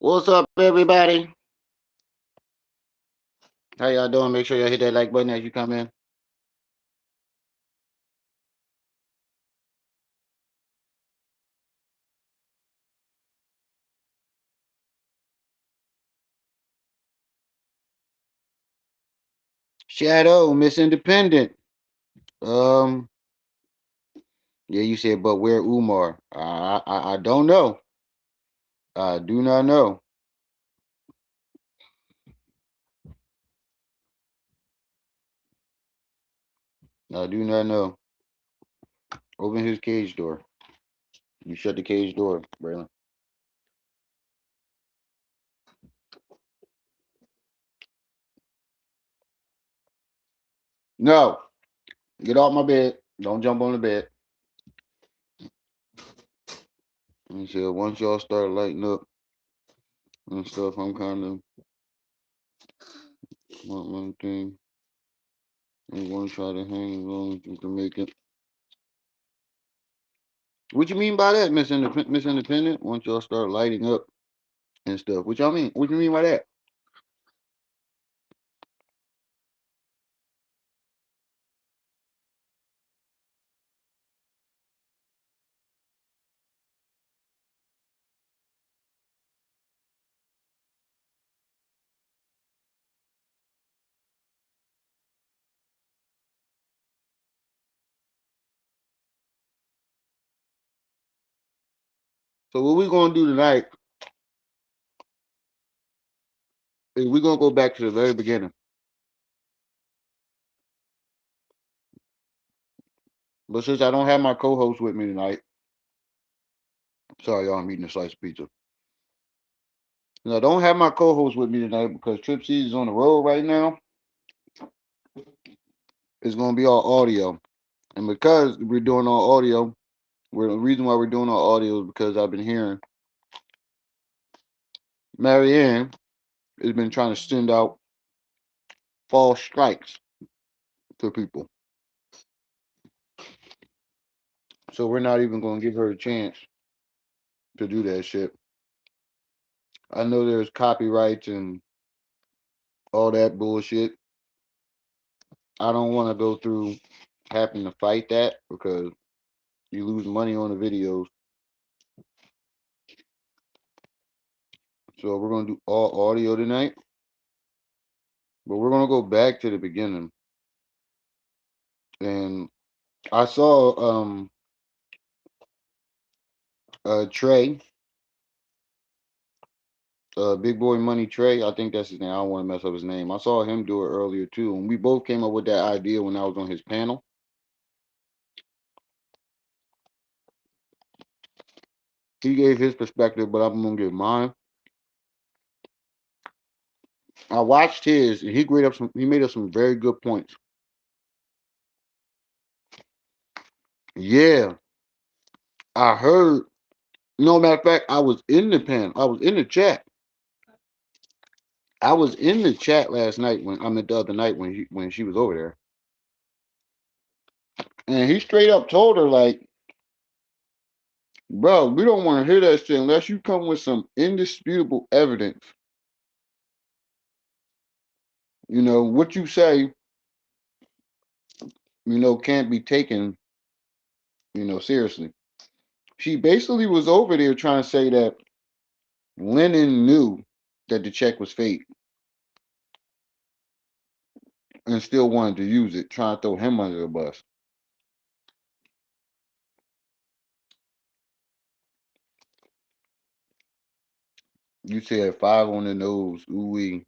What's up, everybody? How y'all doing? Make sure y'all hit that like button as you come in. Shadow, Miss Independent. Um, yeah, you said, but where Umar? I don't know. I do not know. I do not know. Open his cage door. You shut the cage door, Braylon. No, get off my bed. Don't jump on the bed. And said once y'all start lighting up and stuff, I'm kind of want one thing. I'm gonna try to hang as long as you can make it. What you mean by that, Miss Independent? Once y'all start lighting up and stuff. What y'all mean? What you mean by that? So what we're gonna do tonight is we're gonna go back to the very beginning. But since I don't have my co-host with me tonight, sorry y'all, I'm eating a slice of pizza. And I don't have my co-host with me tonight because Trip Seas is on the road right now. It's gonna be all audio, and because we're doing all audio, the reason why we're doing all audio is because I've been hearing Marianne has been trying to send out false strikes to people, so we're not even gonna give her a chance to do that shit. I know there's copyrights and all that bullshit. I don't want to go through having to fight that because you lose money on the videos. So we're gonna do all audio tonight, but we're gonna go back to the beginning. And I saw Trey, Big Boy Money Trey. I think that's his name. I don't want to mess up his name. I saw him do it earlier too, and we both came up with that idea when I was on his panel. He gave his perspective, but I'm gonna give mine. I watched his, and he made up some very good points. Yeah, I heard. No, matter of fact, I was in the panel. I was in the chat. I was in the chat last night the other night when she was over there, and he straight up told her like, "Bro, we don't want to hear that shit unless you come with some indisputable evidence. What you say, can't be taken, seriously." She basically was over there trying to say that Lennon knew that the check was fake and still wanted to use it, trying to throw him under the bus. You said five on the nose, ooh wee.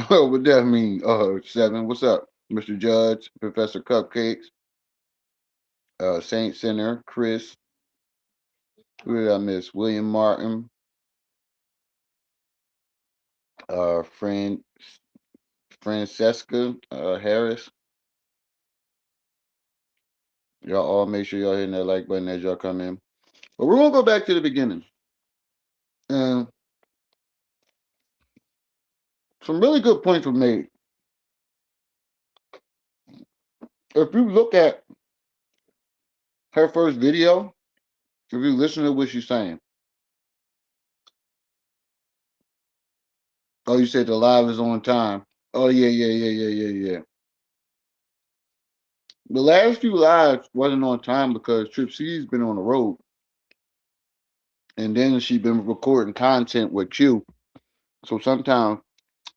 What that mean? Seven. What's up, Mr. Judge, Professor Cupcakes, Saint Sinner, Chris. Who did I miss? William Martin, friend Francesca Harris. Y'all all make sure y'all hitting that like button as y'all come in. But we're gonna go back to the beginning. And some really good points were made. If you look at her first video, if you listen to what she's saying, Oh, you said the live is on time. Oh yeah, yeah, yeah, yeah, yeah, yeah. The last few lives wasn't on time because Trip C's been on the road, and then she been recording content with Q. So sometimes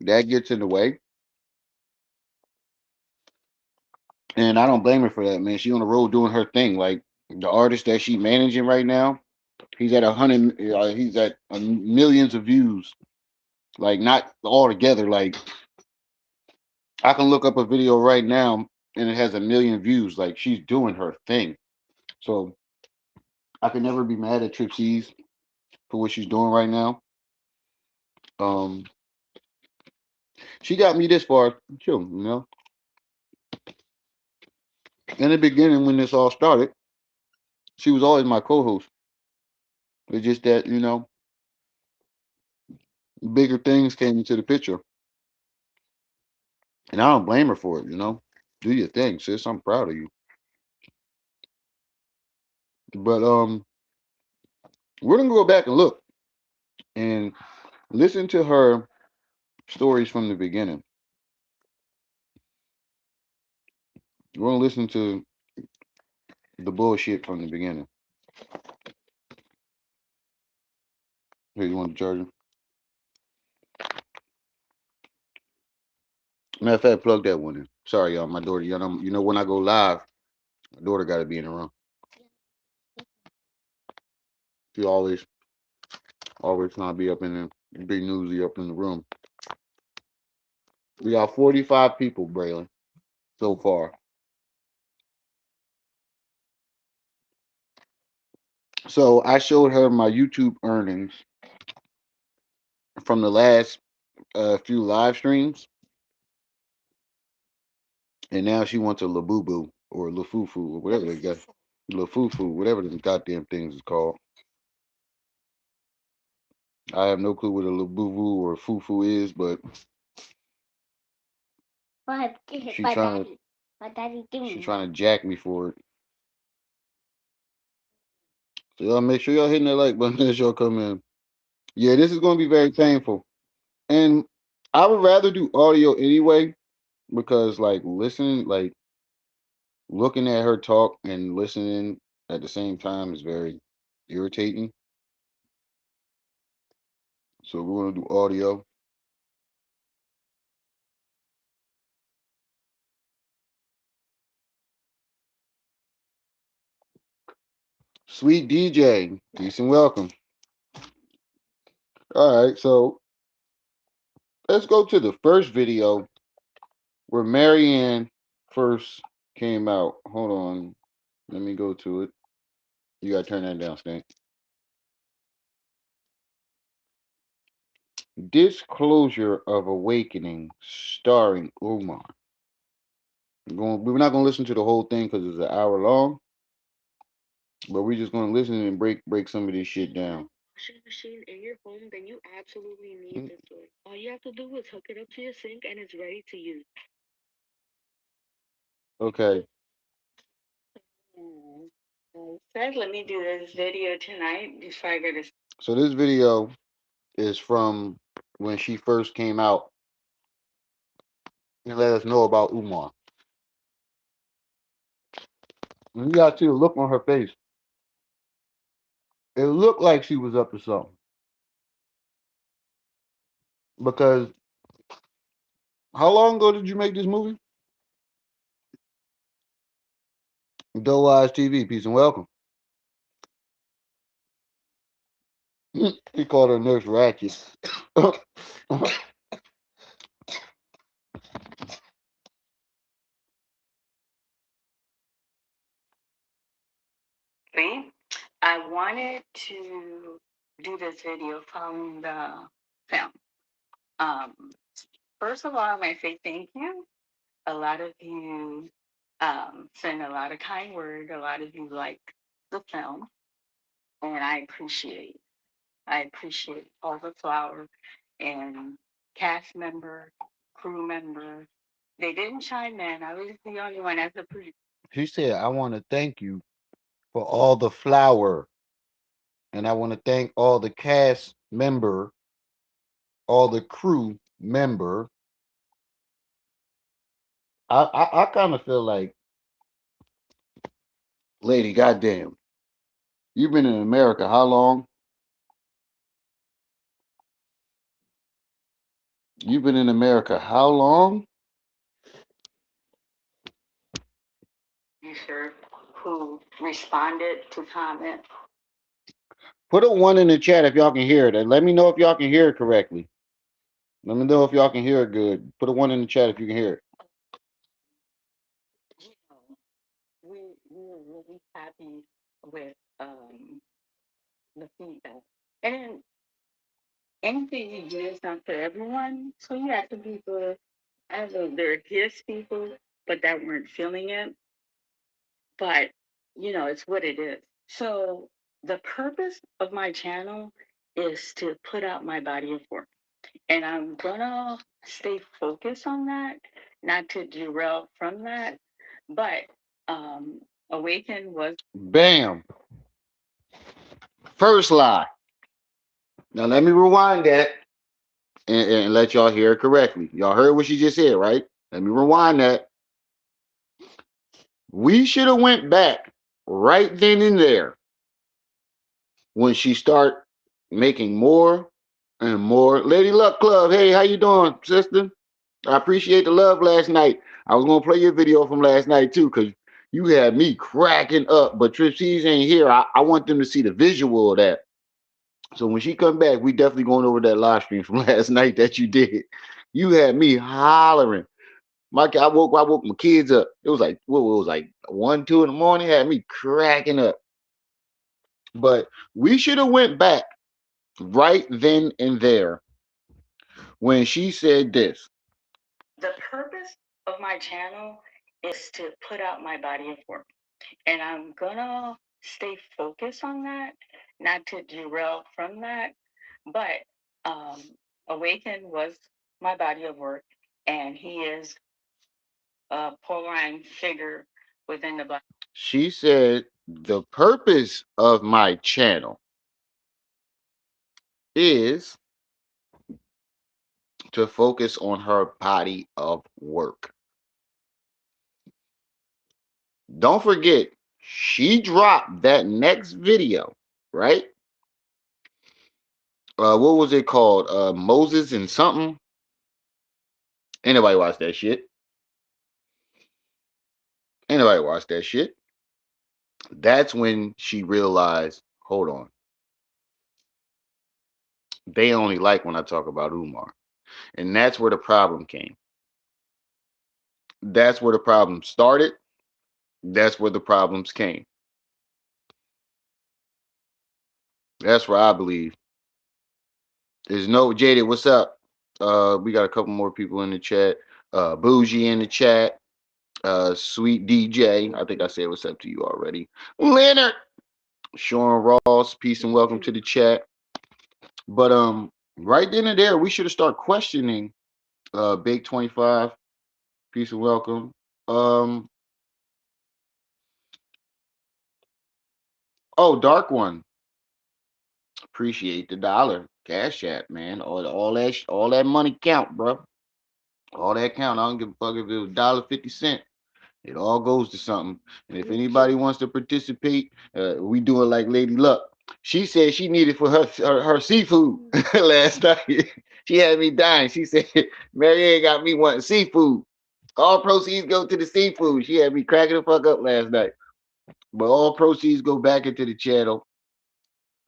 that gets in the way, and I don't blame her for that, man. She on the road doing her thing. Like the artist that she managing right now, he's at 100. He's at millions of views. Like not all together. Like I can look up a video right now and it has 1 million views. Like she's doing her thing. So I can never be mad at Trip C's for what she's doing right now. Um, she got me this far, too. You know, in the beginning when this all started, she was always my co-host. It's just that bigger things came into the picture, and I don't blame her for it. Do your thing, sis. I'm proud of you. But we're gonna go back and look and listen to her stories from the beginning. We're gonna listen to the bullshit from the beginning. Here, you want the charger? Matter of fact, plug that one in. Sorry, y'all. My daughter, when I go live, my daughter got to be in the room. She always trying to be up in there, be newsy up in the room. We got 45 people, Braylon, so far. So I showed her my YouTube earnings from the last few live streams, and now she wants a Labubu or Lafufu or whatever they got. Lafufu, whatever the goddamn things is called. I have no clue what a Labubu or Fufu is, but she she trying to jack me for it. So y'all make sure y'all hitting that like button as y'all come in. Yeah, this is going to be very painful, and I would rather do audio anyway because like listening, like looking at her talk and listening at the same time is very irritating. So we're going to do audio. Sweet DJ, peace and welcome. All right, so let's go to the first video where Marianne first came out. Hold on, let me go to it. You gotta turn that down, Skank. Disclosure of Awakening, starring Umar. We're not gonna listen to the whole thing because it's an hour long, but we're just gonna listen and break some of this shit down. Washing machine in your home, then you absolutely need this one. All you have to do is hook it up to your sink and it's ready to use. Okay. Said, let me do this video tonight before I go to. So this video is from when she first came out and let us know about Umar. And you got to see the look on her face. It looked like she was up to something. Because how long ago did you make this movie? Doe Eyes TV, peace and welcome. He called her Nurse Ratchet. See, I wanted to do this video from the film. Um, First of all, I might say thank you. A lot of you send a lot of kind words. A lot of you like the film, and I appreciate all the flower and cast member, crew member. They didn't chime in. I was the only one as a producer. She said, I want to thank you for all the flower. And I want to thank all the cast member or the crew member. I kind of feel like, lady, goddamn, you've been in America how long? You've been in America how long? User who responded to comment. Put a one in the chat if y'all can hear it. And let me know if y'all can hear it correctly. Let me know if y'all can hear it good. Put a one in the chat if you can hear it. We were really happy with the feedback. And anything you do is not for everyone. So you have to people, I know there are gifts people, but that weren't feeling it. But it's what it is. So the purpose of my channel is to put out my body of work. And I'm gonna stay focused on that, not to derail from that. But Awaken was bam. First lie. Now let me rewind that and let y'all hear it correctly. Y'all heard what she just said, right? Let me rewind that. We should have went back right then and there when she start making more and more. Lady Luck Club, hey, how you doing, sister? I appreciate the love last night. I was gonna play your video from last night too, because you had me cracking up. But Tripsies ain't here. I want them to see the visual of that. So when she come back, we definitely going over that live stream from last night that you did. You had me hollering. I woke my kids up. It was like what it was like 1, 2 in the morning. Had me cracking up. But we should have went back right then and there when she said this. The purpose of my channel is to put out my body of work. And I'm gonna stay focused on that, not to derail from that. But um, Awaken was my body of work, and he is a polarizing figure within the Black. She said the purpose of my channel is to focus on her body of work. Don't forget, she dropped that next video, right? What was it called? Moses and something. Anybody watch that shit? Anybody watch that shit? That's when she realized, hold on, they only like when I talk about Umar. And that's where the problem came. That's where the problem started. That's where the problems came. That's where I believe. There's no Jaded, what's up? We got a couple more people in the chat. Bougie in the chat. Sweet DJ. I think I said what's up to you already. Leonard. Sean Ross, peace and welcome to the chat. But right then and there, we should have started questioning Big 25. Peace and welcome. Oh, Dark One. Appreciate the dollar. Cash App, man. All that money count, bro. All that count. I don't give a fuck if it was $1.50. It all goes to something. And if anybody wants to participate, we do it like Lady Luck. She said she needed for her seafood last night. She had me dying. She said, Marianne got me wanting seafood. All proceeds go to the seafood. She had me cracking the fuck up last night. But all proceeds go back into the channel.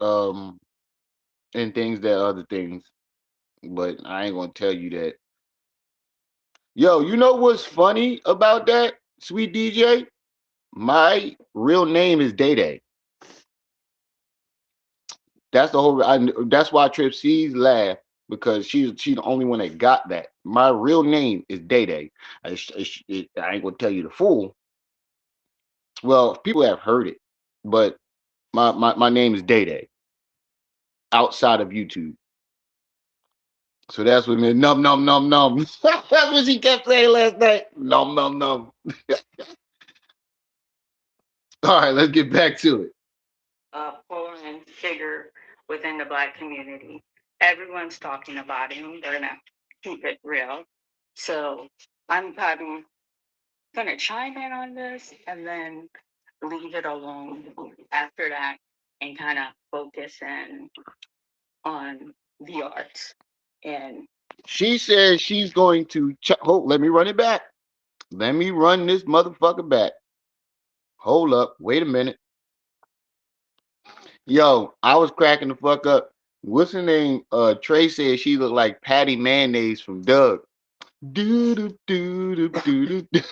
And things that other things. But I ain't gonna tell you that. Yo, you know what's funny about that, sweet DJ? My real name is Day Day. That's the whole. That's why Trip C's laugh because she's the only one that got that. My real name is Day Day. I ain't gonna tell you the full. Well, people have heard it, but my name is Day Day outside of YouTube. So that's what meant num num num num. That's what she kept saying last night. Num num num. All right, let's get back to it. Polarizing figure within the Black community. Everyone's talking about him. They're gonna keep it real. So I'm probably gonna chime in on this and then leave it alone after that and kind of focus in on the arts. And She says she's going to. Hold, let me run it back. Let me run this motherfucker back. Hold up. Wait a minute. Yo, I was cracking the fuck up. What's her name? Trey said she looked like Patty Mayonnaise from Doug. Do do do do do do.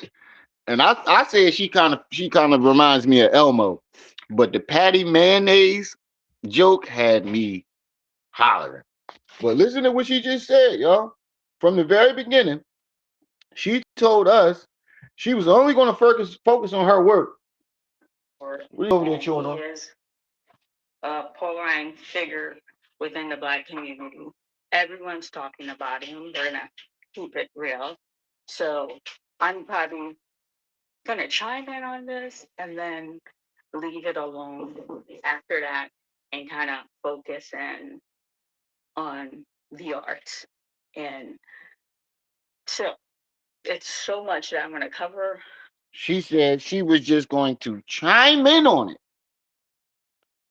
And I said she kind of reminds me of Elmo, but the Patty Mayonnaise joke had me hollering. But listen to what she just said, y'all. From the very beginning, she told us she was only going to focus on her work. What are you over there and chewing he on? is a polarizing figure within the Black community. Everyone's talking about him. They're gonna keep it real. So I'm probably gonna chime in on this and then leave it alone after that and kind of focus in on the arts. And so it's so much that I'm gonna cover. She said she was just going to chime in on it,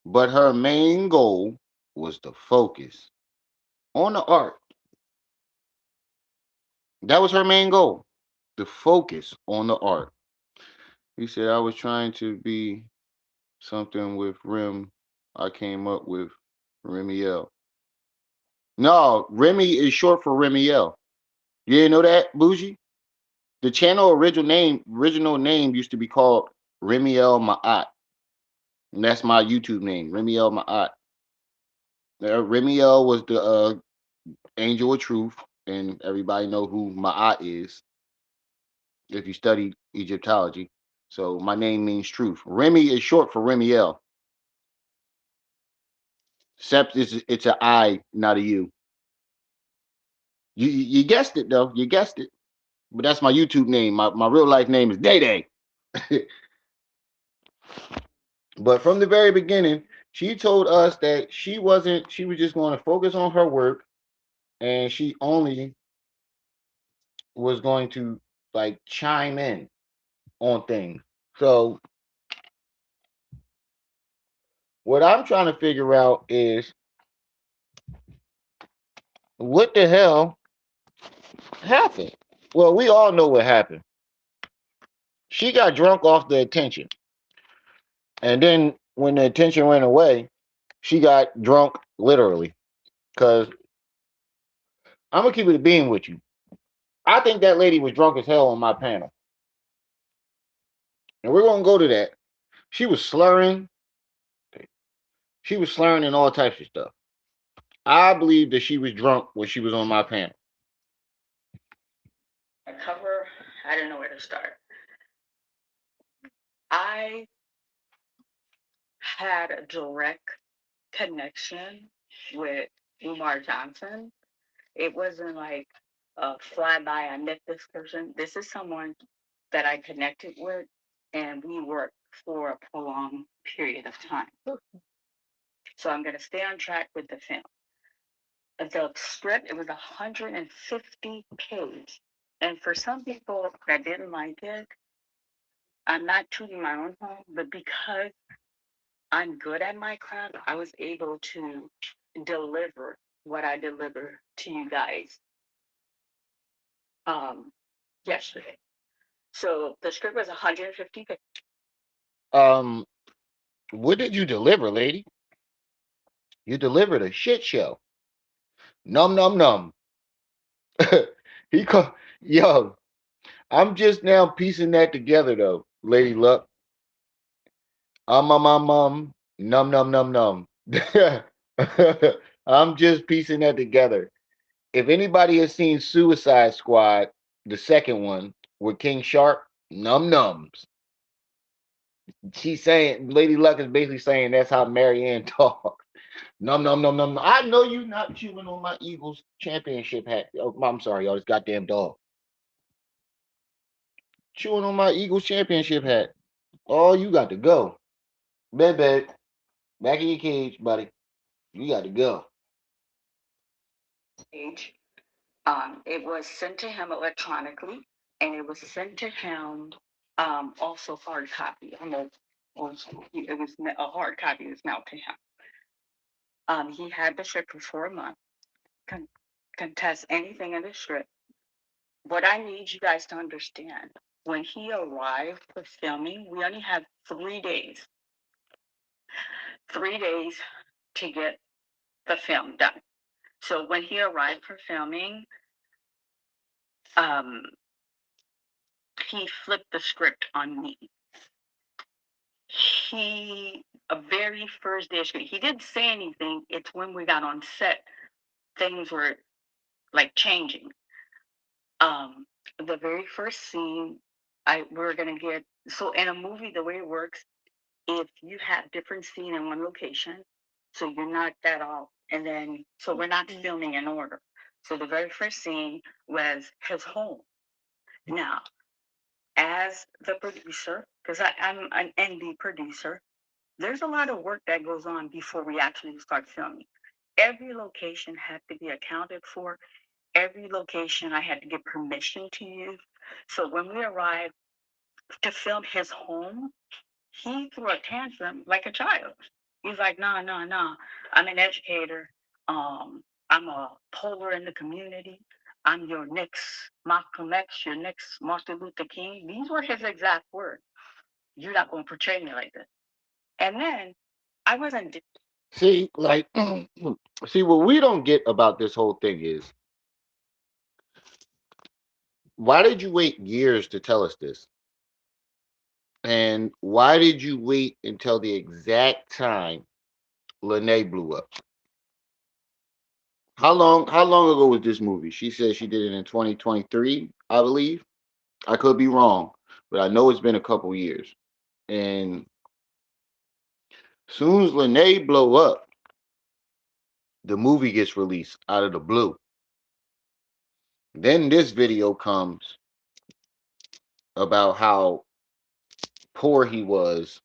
but her main goal was to focus on the art. That was her main goal, to focus on the art. He said I was trying to be something with Rim. I came up with Remiel. No, Remy is short for Remiel. You didn't know that, Bougie? The channel original name used to be called Remiel Ma'at. And that's my YouTube name, Remiel Ma'at. Remiel was the angel of truth, and everybody know who Ma'at is if you study Egyptology. So my name means truth. Remy is short for Remiel. Except it's an I, not a U. You guessed it though. You guessed it. But that's my YouTube name. My real life name is Day Day. But from the very beginning, she told us that she wasn't. She was just going to focus on her work, and she only was going to like chime in on things. So what I'm trying to figure out is what the hell happened. Well, we all know what happened. She got drunk off the attention, and then when the attention went away, she got drunk literally. Cause I'm gonna keep it a beam with you. I think that lady was drunk as hell on my panel, and we're gonna go to that. She was slurring. She was slurring and all types of stuff. I believe that she was drunk when she was on my panel. I cover. I don't know where to start. I had a direct connection with Umar Johnson. It wasn't like a flyby. I met this person. This is someone that I connected with, and we worked for a prolonged period of time. So I'm going to stay on track with the film. The script, it was 150 pages. And for some people that didn't like it, I'm not tooting my own horn, but because I'm good at my craft, I was able to deliver what I deliver to you guys um, yesterday. So the script was 150 pages. Um, what did you deliver, lady? You delivered a shit show. Num num num. he called. Yo, I'm just now piecing that together though, Lady Luck. Num num num num. I'm just piecing that together. If anybody has seen Suicide Squad, the second one with King Shark, num nums. She's saying Lady Luck is basically saying that's how Marianne talks. Num num num num. I know you not chewing on my Eagles championship hat. Oh, I'm sorry, y'all. This goddamn dog chewing on my Eagles championship hat. Oh, you got to go, baby. Back in your cage, buddy. You got to go. Page. It was sent to him electronically, and it was sent to him also hard copy. I'm old school. It was a hard copy was mailed to him. He had the script for 4 months. Con- contest anything in the script. What I need you guys to understand: when he arrived for filming, we only had 3 days. 3 days to get the film done. So when he arrived for filming, um, he flipped the script on me. A very first day of shooting, he didn't say anything. It's when we got on set, things were like changing. Um, the very first scene, we're gonna get, so in a movie, the way it works, if you have different scene in one location, so you're not that off, and then so we're not filming in order. So the very first scene was his home. Now, as the producer, because I'm an ND producer, there's a lot of work that goes on before we actually start filming. Every location had to be accounted for. Every location I had to get permission to use. So when we arrived to film his home, he threw a tantrum like a child. He's like, nah, nah, nah. I'm an educator. I'm a polar in the community. I'm your next Malcolm X, your next Martin Luther King. These were his exact words. You're not going to portray me like this. And then I wasn't. See, like, see, what we don't get about this whole thing is why did you wait years to tell us this? And why did you wait until the exact time Lene blew up? How long ago was this movie? She said she did it in 2023, I believe. I could be wrong, but I know it's been a couple years. And soon as Lene blow up, the movie gets released out of the blue. Then this video comes about how poor he was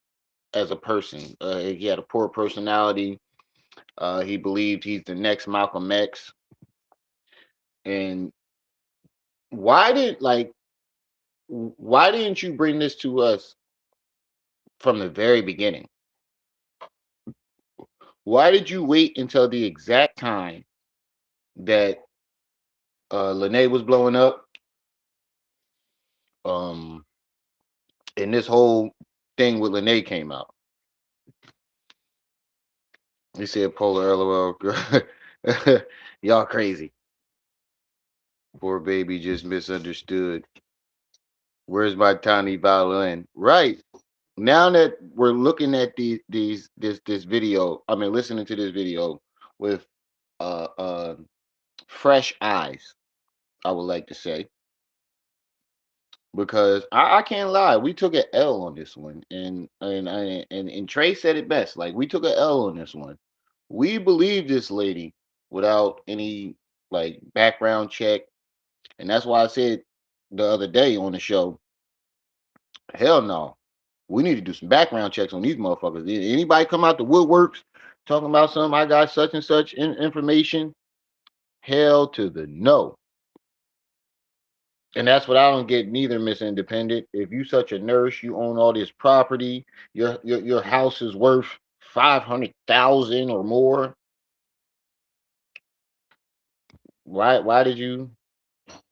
as a person. He had a poor personality. He believed he's the next Malcolm X. And why did like why didn't you bring this to us from the very beginning? Why did you wait until the exact time that Lene was blowing up? Um, and this whole thing with Lene came out. He said, "Polar LOL, y'all crazy. Poor baby just misunderstood. Where's my tiny violin?" Right now that we're looking at this video, I mean, listening to this video with uh, uh, fresh eyes, I would like to say, because I can't lie, we took an L on this one, and Trey said it best. Like we took an L on this one. We believe this lady without any like background check, and that's why I said the other day on the show, hell no, we need to do some background checks on these motherfuckers. Anybody come out the woodworks talking about something? I got such and such information. Hell to the no. And that's what I don't get neither, Miss Independent. If you such a nurse, you own all this property, your house is worth 500,000 or more. Why did you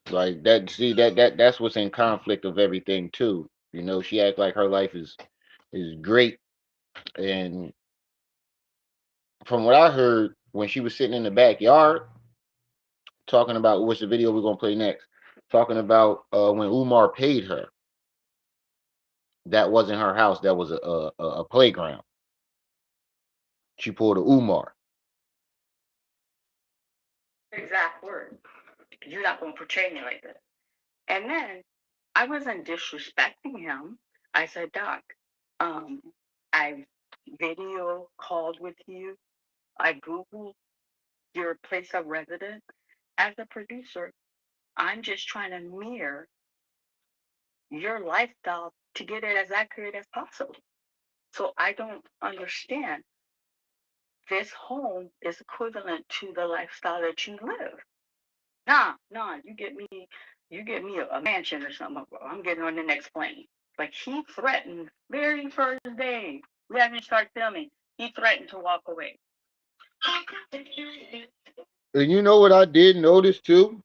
like that? See that's what's in conflict of everything too. You know, she act like her life is great, and from what I heard when she was sitting in the backyard talking about what's the video we're gonna play next, talking about when Umar paid her, that wasn't her house, that was a playground. She pulled a Umar. Exact word. You're not going to portray me like this. And then I wasn't disrespecting him. I said, Doc, um, I video called with you. I Googled your place of residence. As a producer, I'm just trying to mirror your lifestyle to get it as accurate as possible. So I don't understand. This home is equivalent to the lifestyle that you live. Nah, you get me a mansion or something. I'm getting on the next plane. Like he threatened very first day. We haven't started filming. He threatened to walk away. And you know what I did notice too,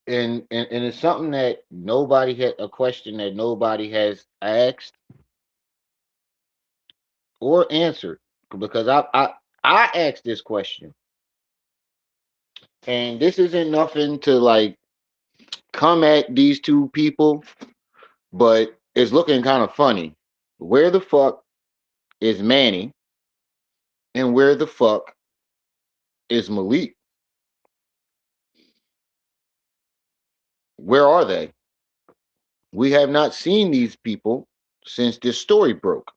and it's something that nobody had a question that nobody has asked or answered because I asked this question, and this isn't nothing to like come at these two people, but it's looking kind of funny. Where the fuck is Manny, and where the fuck is Malik? Where are they? We have not seen these people since this story broke.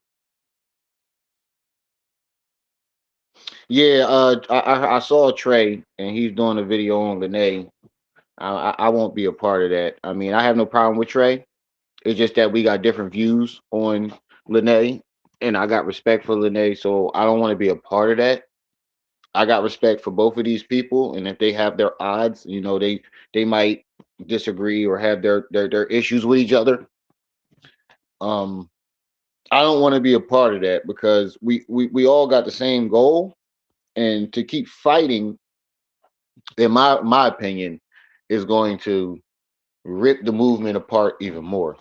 Yeah, I saw Trey, and he's doing a video on Lene. I won't be a part of that. I mean, I have no problem with Trey. It's just that we got different views on Lene, and I got respect for Lene, so I don't want to be a part of that. I got respect for both of these people, and if they have their odds, they might disagree or have their issues with each other. Um, I don't want to be a part of that because we all got the same goal, and to keep fighting, in my opinion, is going to rip the movement apart even more.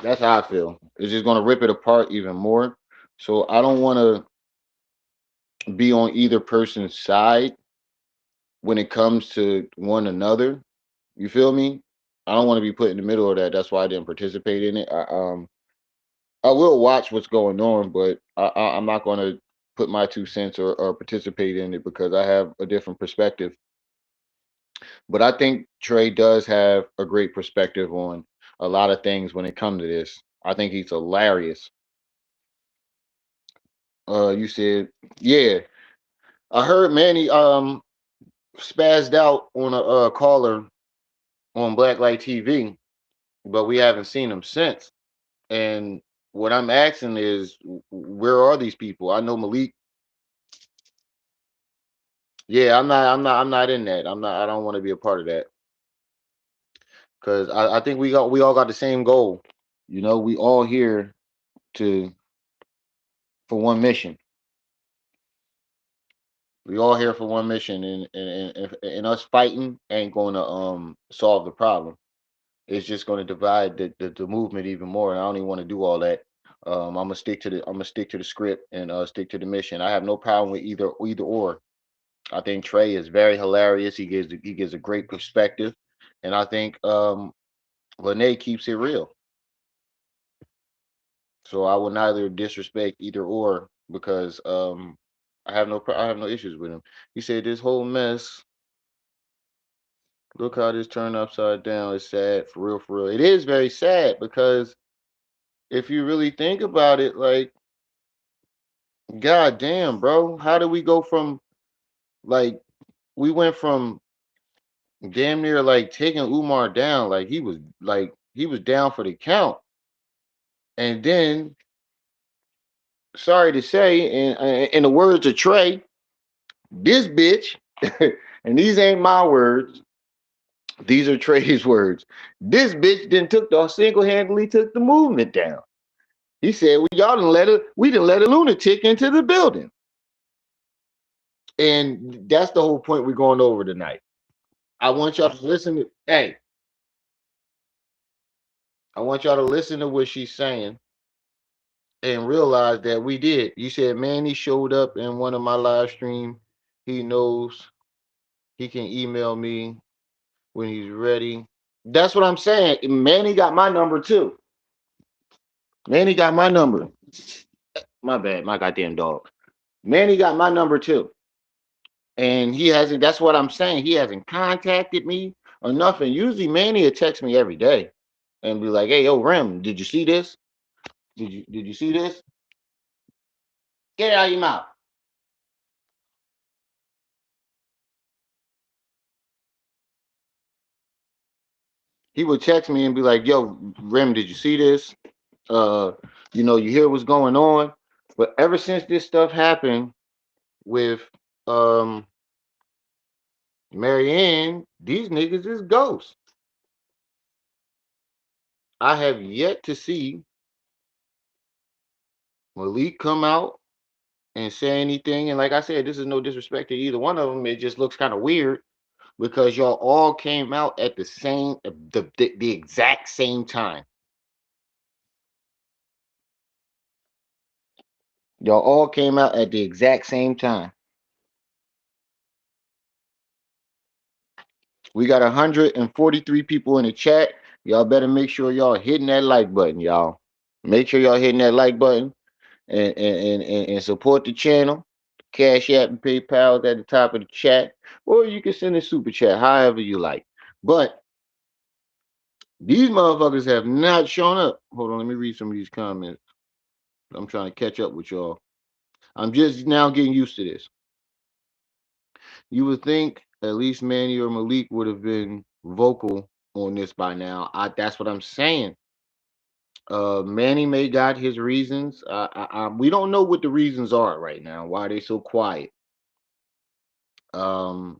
That's how I feel. It's just going to rip it apart even more. So I don't want to be on either person's side when it comes to one another. You feel me? I don't want to be put in the middle of that. That's why I didn't participate in it. I will watch what's going on, but I'm not going to put my 2 cents or participate in it because I have a different perspective. But I think Trey does have a great perspective on a lot of things when it comes to this. I think he's hilarious. You said, yeah. I heard Manny spazzed out on a caller on Blacklight TV, but we haven't seen him since. And what I'm asking is, where are these people? I know Malik. Yeah, I'm not in that. I'm not. I don't want to be a part of that because I think we all got the same goal. We all here to for one mission. We all here for one mission, and us fighting ain't going to solve the problem. It's just going to divide the movement even more. And I don't even want to do all that. I'm gonna stick to the script and stick to the mission. I have no problem with either or. I think Trey is very hilarious. He gives a great perspective, and I think Lene keeps it real. So I will neither disrespect either or because I have no issues with him. He said this whole mess. Look how this turned upside down. It's sad for real, for real. It is very sad because if you really think about it, like, god damn, bro, how did we go from like we went from damn near like taking Umar down, like he was down for the count, and then sorry to say, in the words of Trey, this bitch, and these ain't my words, these are Trey's words. This bitch then single handedly took the movement down. He said, we didn't let a lunatic into the building. And that's the whole point we're going over tonight. I want y'all to listen to, hey, I want y'all to listen to what she's saying and realize that we did. You said Manny showed up in one of my live stream. He knows he can email me when he's ready. That's what I'm saying. Manny got my number too. Manny got my number. My bad, my goddamn dog. Manny got my number too. And he hasn't, that's what I'm saying. He hasn't contacted me or nothing. Usually Manny will text me every day and be like, hey, yo, Rem, did you see this? Did you see this? Get it out of your mouth. He would text me and be like, yo, Rem, did you see this? Uh, you hear what's going on. But ever since this stuff happened, with Marianne, these niggas is ghosts. I have yet to see Malik come out and say anything. And like I said, this is no disrespect to either one of them. It just looks kind of weird because y'all all came out at the exact same time. Y'all all came out at the exact same time. We got 143 people in the chat. Y'all better make sure y'all hitting that like button, y'all. Make sure y'all hitting that like button and support the channel. Cash App and PayPal is at the top of the chat, or you can send a super chat, however you like. But these motherfuckers have not shown up. Hold on, let me read some of these comments. I'm trying to catch up with y'all. I'm just now getting used to this. You would think at least Manny or Malik would have been vocal on this by now. That's what I'm saying. Manny may got his reasons. We don't know what the reasons are right now. Why they so quiet? Um,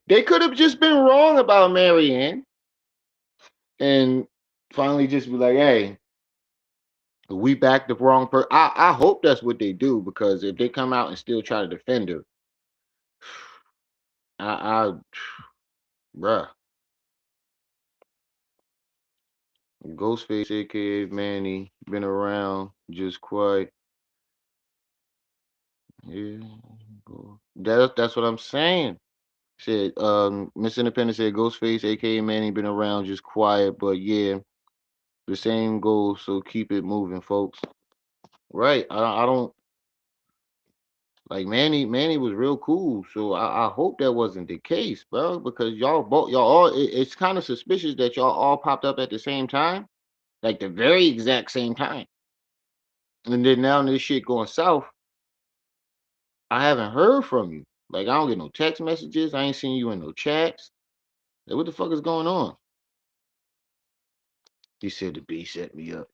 they could have just been wrong about Marianne and finally just be like, "Hey, we backed the wrong person." I hope that's what they do because if they come out and still try to defend her, I bruh, Ghostface, aka Manny, been around just quite. Yeah, that's what I'm saying. Said Miss Independent said Ghostface, aka Manny, been around just quiet, but yeah, the same goes. So keep it moving, folks. Right? I don't like Manny was real cool, so I hope that wasn't the case, bro. Because y'all all it's kind of suspicious that y'all all popped up at the same time, like the very exact same time, and then now this shit going south. I haven't heard from you. Like I don't get no text messages. I ain't seen you in no chats. Like, what the fuck is going on? He said the B set me up.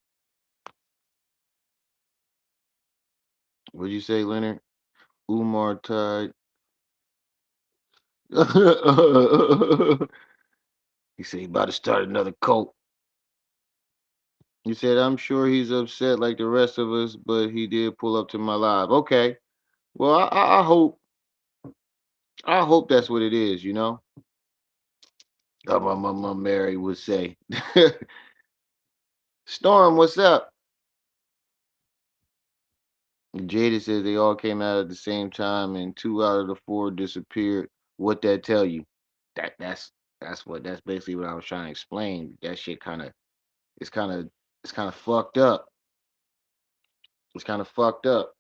What'd you say, Leonard? Umar tied. He said he about to start another cult. He said, I'm sure he's upset like the rest of us, but he did pull up to my live. Okay. Well, I hope that's what it is, you know? My mom Mary would say. Storm, what's up? Jada says they all came out at the same time and two out of the four disappeared. What that tell you? That's basically what I was trying to explain. That shit it's kind of it's kind of fucked up. It's kind of fucked up.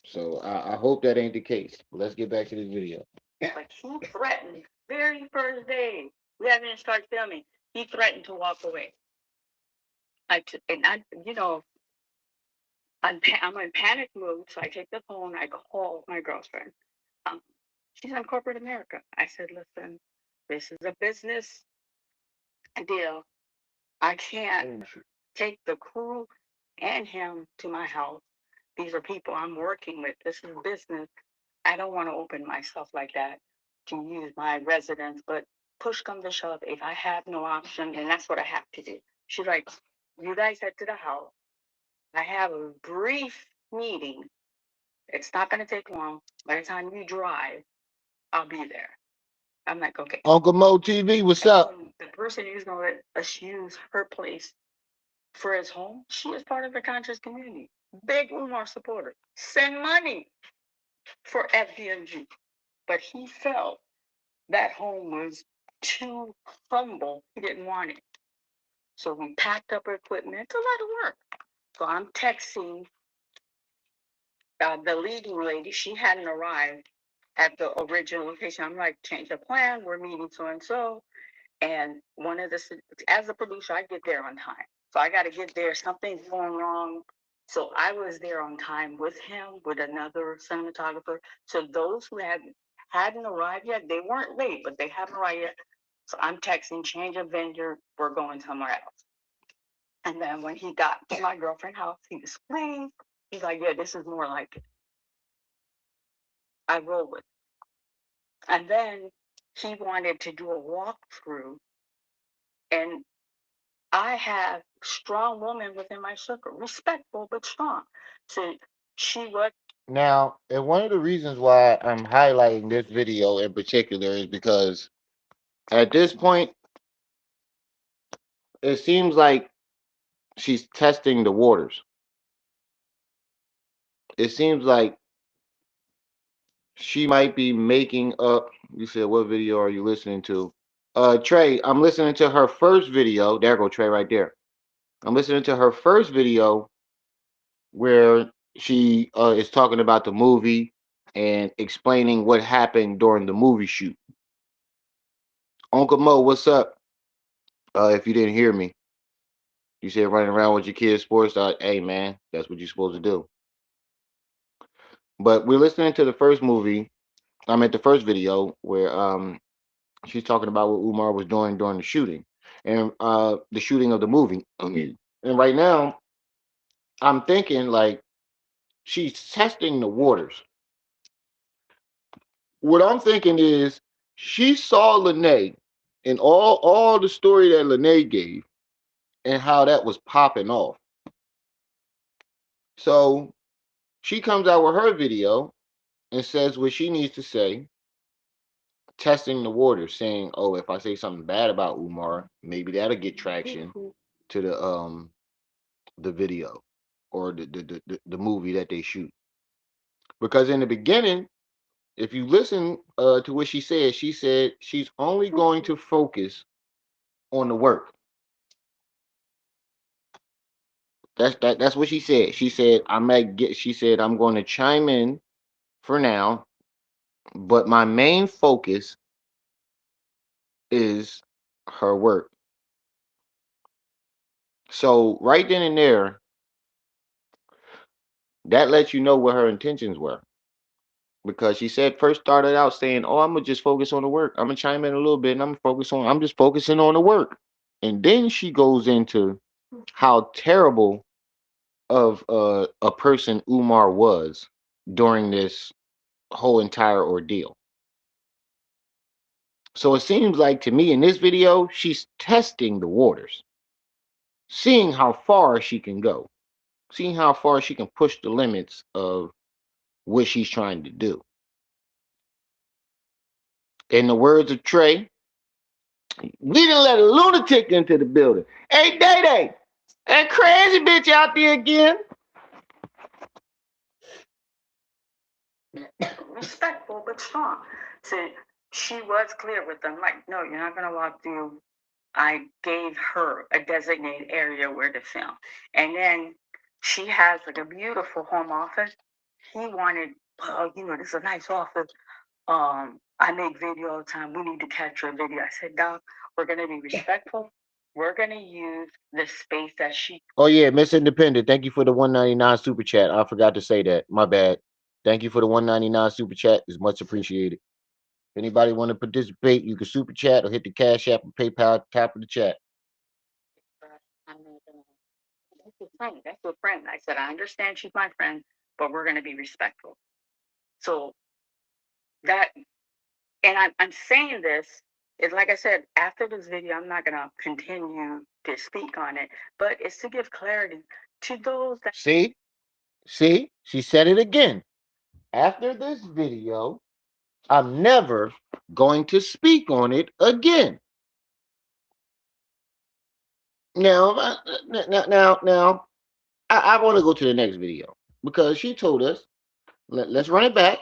So I hope that ain't the case. But let's get back to this video. Like he threatened very first day we haven't even started filming. He threatened to walk away. You know, I'm in panic mode, so I take the phone. I call my girlfriend. Um, she's in corporate America. I said, listen, this is a business deal. I can't take the crew and him to my house. These are people I'm working with. This is business. I don't want to open myself like that to use my residence, but push come to shove, if I have no option, and that's what I have to do. She's like, you guys head to the house. I have a brief meeting. It's not going to take long. By the time you drive, I'll be there. I'm like, okay. Uncle Mo TV, what's up? The person who's going to let us use her place for his home, she is part of the conscious community. Big Umar supporter. Send money for FDNG. But he felt that home was too humble. He didn't want it. So we packed up our equipment. It's a lot of work. So I'm texting the leading lady. She hadn't arrived at the original location. I'm like, change the plan. We're meeting so and so. And one of the, as a producer, I get there on time. So I got to get there. Something's going wrong. So I was there on time with him, with another cinematographer. So those who hadn't arrived yet, they weren't late, but they haven't arrived yet. So I'm texting, change of vendor, we're going somewhere else. And then when he got to my girlfriend's house, he was pleased. He's like, yeah, this is more like it. I roll with it. And then he wanted to do a walkthrough, and I have strong women within my circle, respectful but strong. So she was. Now, and one of the reasons why I'm highlighting this video in particular is because at this point, it seems like she's testing the waters. It seems like she might be making up. You said, what video are you listening to? Trey, I'm listening to her first video. There go Trey right there. I'm listening to her first video where she is talking about the movie and explaining what happened during the movie shoot. Uncle Mo, what's up? If you didn't hear me, you said running around with your kids' sports. Hey man, that's what you're supposed to do. But we're listening to the first movie. I'm at the first video where she's talking about what Umar was doing during the shooting and the shooting of the movie. And right now, I'm thinking like she's testing the waters. What I'm thinking is she saw Lene and all the story that Lene gave and how that was popping off. So she comes out with her video and says what she needs to say, testing the waters, saying, "Oh, if I say something bad about Umar, maybe that'll get traction to the video or the movie that they shoot." Because in the beginning, if you listen to what she said she's only going to focus on the work. That's what she said. She said I might get. She said I'm going to chime in for now, but my main focus is her work. So right then and there, that lets you know what her intentions were. Because she said first started out saying, "Oh, I'm gonna just focus on the work. I'm gonna chime in a little bit, and I'm just focusing on the work." And then she goes into how terrible of a person Umar was during this whole entire ordeal. So it seems like to me in this video, she's testing the waters, seeing how far she can go, seeing how far she can push the limits of what she's trying to do. In the words of Trey, we didn't let a lunatic into the building. Hey, Day Day, that crazy bitch out there again. Respectful but strong. So she was clear with them, like, no, you're not gonna walk through. I gave her a designated area where to film. And then she has like a beautiful home office. He wanted, oh, this is a nice office. I make video all the time. We need to capture a video. I said, Doc, we're gonna be respectful. We're gonna use the space that she. Oh yeah, Miss Independent. Thank you for the 199 super chat. I forgot to say that. My bad. Thank you for the 199 super chat. It's much appreciated. If anybody want to participate, you can super chat or hit the Cash App or PayPal at the top of the chat. I'm not gonna. That's your friend. That's your friend. I said, I understand she's my friend, but we're gonna be respectful. So that, and I'm saying this is like I said, after this video, I'm not gonna continue to speak on it, but it's to give clarity to those that. See, she said it again. After this video, I'm never going to speak on it again. Now, now, I want to go to the next video because she told us. Let's run it back.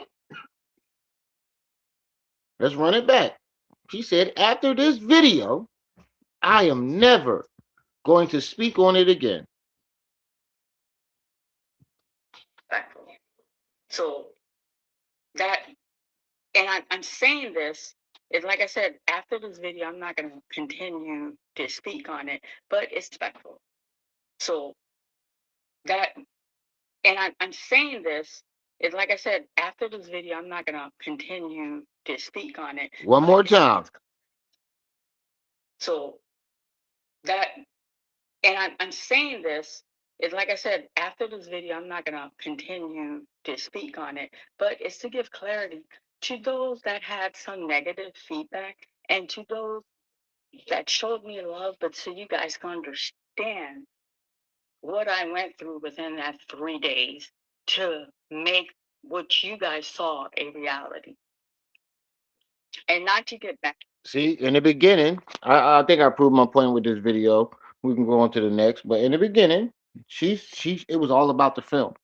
Let's run it back. She said, after this video, I am never going to speak on it again. So that, and I'm saying this is like I said, after this video, I'm not going to continue to speak on it, but it's respectful. So that, and I'm saying this is like I said, after this video, I'm not going to continue to speak on it. One more time. So that, and I'm saying this It's like I said, after this video, I'm not going to continue to speak on it, but it's to give clarity to those that had some negative feedback and to those that showed me love, but so you guys can understand what I went through within that 3 days to make what you guys saw a reality. And not to get back. See, in the beginning, I think I proved my point with this video. We can go on to the next, but in the beginning, it was all about the film.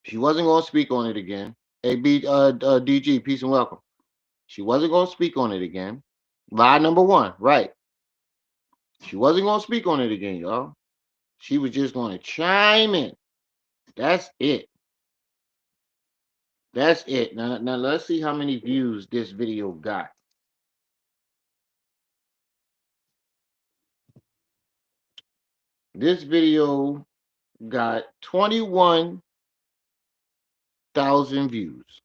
She wasn't going to speak on it again. DG, peace and welcome. She wasn't going to speak on it again. Lie number one, right? She wasn't going to speak on it again, y'all. She was just going to chime in. That's it. That's it. Now let's see how many views this video got. This video got 21,000 views.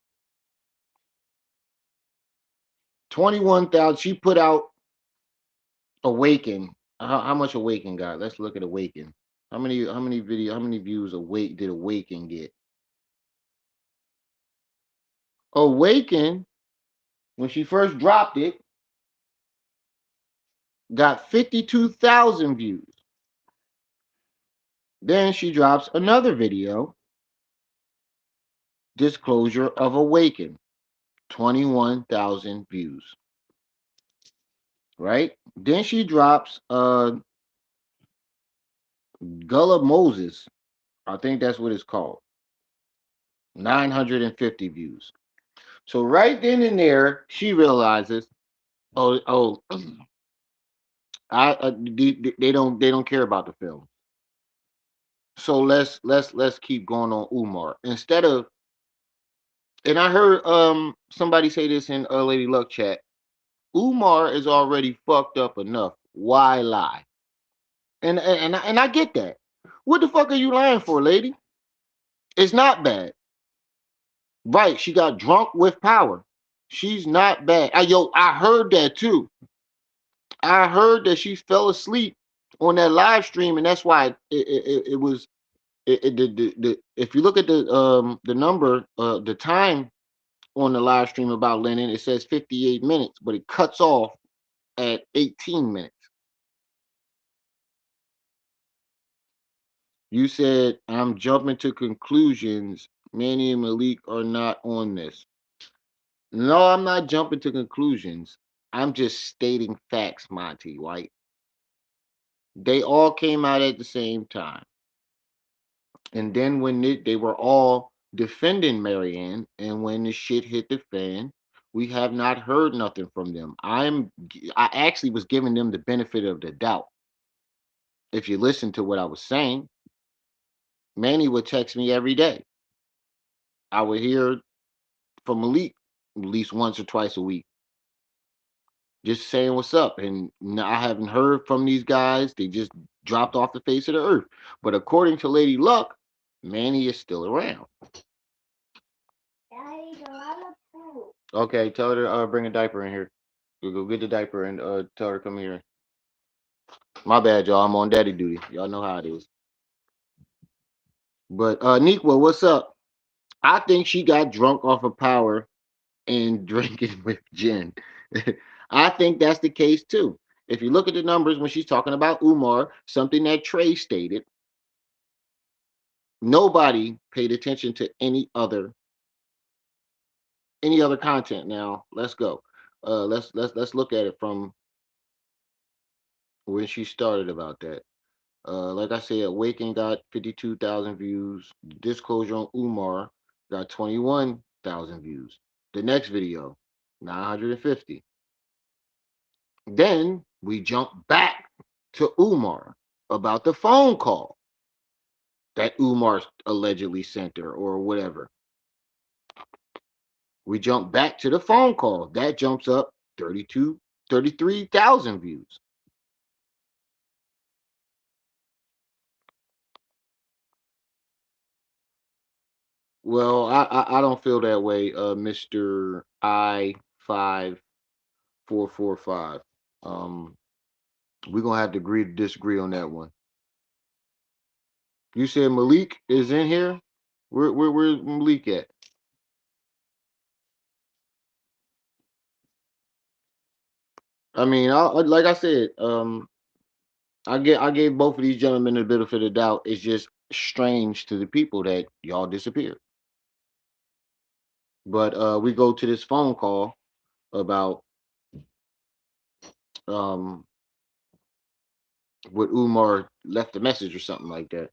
21,000. She put out Awaken. How much Awaken got? Let's look at Awaken. How many views did Awaken get? Awaken, when she first dropped it, got 52,000 views. Then she drops another video, Disclosure of Awaken, 21,000 views. Right? Then she drops Gullah Moses. I think that's what it's called. 950 views. So right then and there, she realizes, oh, they don't care about the film. So let's keep going on Umar instead of. And I heard somebody say this in Lady Luck chat. Umar is already fucked up enough. Why lie? And I get that. What the fuck are you lying for, lady? It's not bad. Right, she got drunk with power. She's not bad. I heard that too. I heard that she fell asleep on that live stream, and that's why it was. If you look at the number, the time on the live stream about Lennon, it says 58 minutes, but it cuts off at 18 minutes. You said I'm jumping to conclusions. Manny and Malik are not on this. No, I'm not jumping to conclusions. I'm just stating facts, Monty White. They all came out at the same time. And then when they were all defending Marianne, and when the shit hit the fan, we have not heard nothing from them. I actually was giving them the benefit of the doubt. If you listen to what I was saying, Manny would text me every day. I would hear from Malik at least once or twice a week, just saying what's up. And I haven't heard from these guys. They just dropped off the face of the earth. But according to Lady Luck, Manny is still around. Okay, tell her to bring a diaper in here. Go get the diaper and tell her to come here. My bad, y'all. I'm on daddy duty. Y'all know how it is. But Nikwa, what's up? I think she got drunk off of power and drinking with gin. I think that's the case too. If you look at the numbers when she's talking about Umar, something that Trey stated, nobody paid attention to any other content. Now let's go. Let's look at it from when she started about that. Like I said, Awaken got 52,000 views. Disclosure on Umar got 21,000 views. The next video, 950. Then we jump back to Umar about the phone call that Umar allegedly sent her or whatever. We jump back to the phone call. That jumps up 33,000 views. Well, I don't feel that way, Mr. I5445. We're gonna have to agree to disagree on that one. You said Malik is in here. Where's Malik at? I mean, like I said, I gave both of these gentlemen a benefit of the doubt. It's just strange to the people that y'all disappeared. But we go to this phone call about um what Umar left a message or something like that.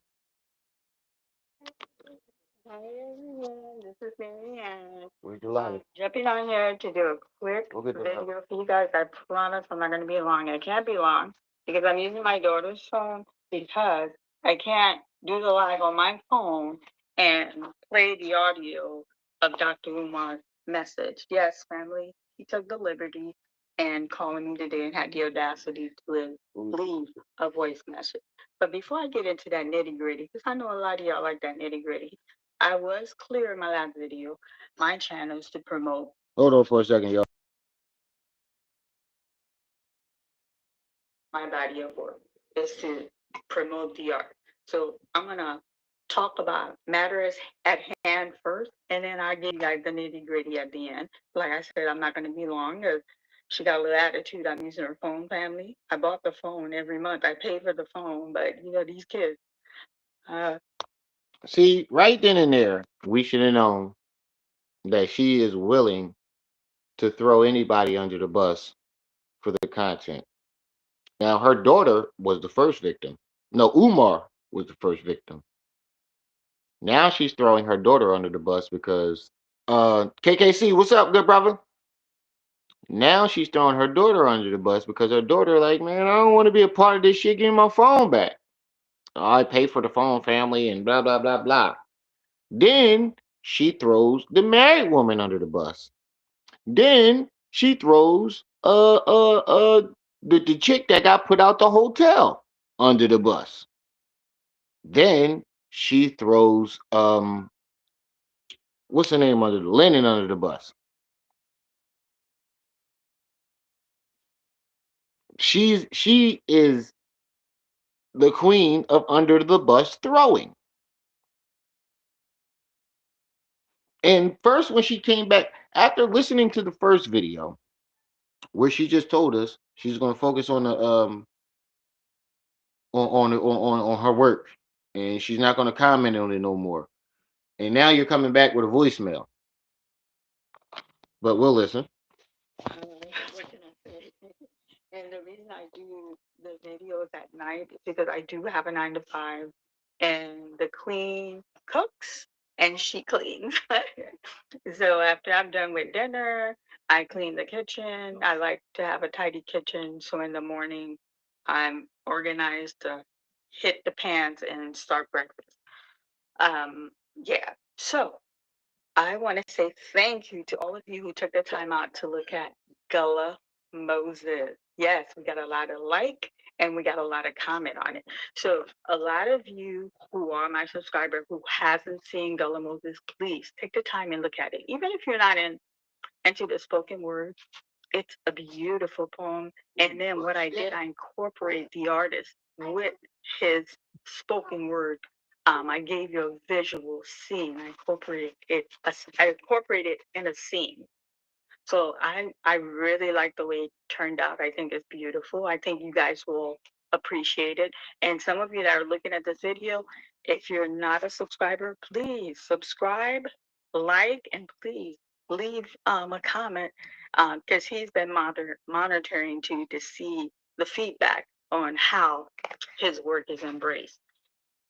Hi everyone, this is Marianne. Where's the light? Jumping on here to do a quick Go get the light. video for you guys. I promise I'm not going to be long. It can't be long because I'm using my daughter's phone because I can't do the live on my phone and play the audio of Dr. Umar's message. Yes, family, he took the liberty and calling me today and had the audacity to leave a voice message. But before I get into that nitty gritty, because I know a lot of y'all like that nitty gritty, I was clear in my last video. My channel is to promote. Hold on for a second, y'all. My body of work is to promote the art. So I'm gonna talk about matters at hand first, and then I'll give you guys the nitty gritty at the end. Like I said, I'm not gonna be long because she got a little attitude. I'm using her phone, family. I bought the phone every month. I pay for the phone, but you know these kids. Uh, See, right then and there, we should have known that she is willing to throw anybody under the bus for the content. Now, her daughter was the first victim. No, Umar was the first victim. Now she's throwing her daughter under the bus because KKC, what's up, good brother? Now she's throwing her daughter under the bus because her daughter, like, man, I don't want to be a part of this shit. Give me my phone back. I pay for the phone, family, and blah blah blah blah. Then she throws the married woman under the bus. Then she throws the chick that got put out the hotel under the bus. Then she throws what's the name under the Lennon under the bus. She is the queen of under the bus throwing. And first, when she came back after listening to the first video, where she just told us she's going to focus on the on her work, and she's not going to comment on it no more. And now you're coming back with a voicemail, but we'll listen. what can I say? And the reason I do the videos at night is because I do have a 9 to 5, and the queen cooks and she cleans. So after I'm done with dinner, I clean the kitchen. I like to have a tidy kitchen, so in the morning I'm organized to hit the pans and start breakfast. Yeah. So I want to say thank you to all of you who took the time out to look at Gullah Moses. Yes, we got a lot of like and we got a lot of comment on it. So a lot of you who are my subscriber who hasn't seen Gullah Moses, please take the time and look at it. Even if you're not into the spoken word, it's a beautiful poem. And then what I did, I incorporated the artist with his spoken word. I gave you a visual scene. I incorporated in a scene. So I really like the way it turned out. I think it's beautiful. I think you guys will appreciate it. And some of you that are looking at this video, if you're not a subscriber, please subscribe, like, and please leave a comment because he's been monitoring to see the feedback on how his work is embraced.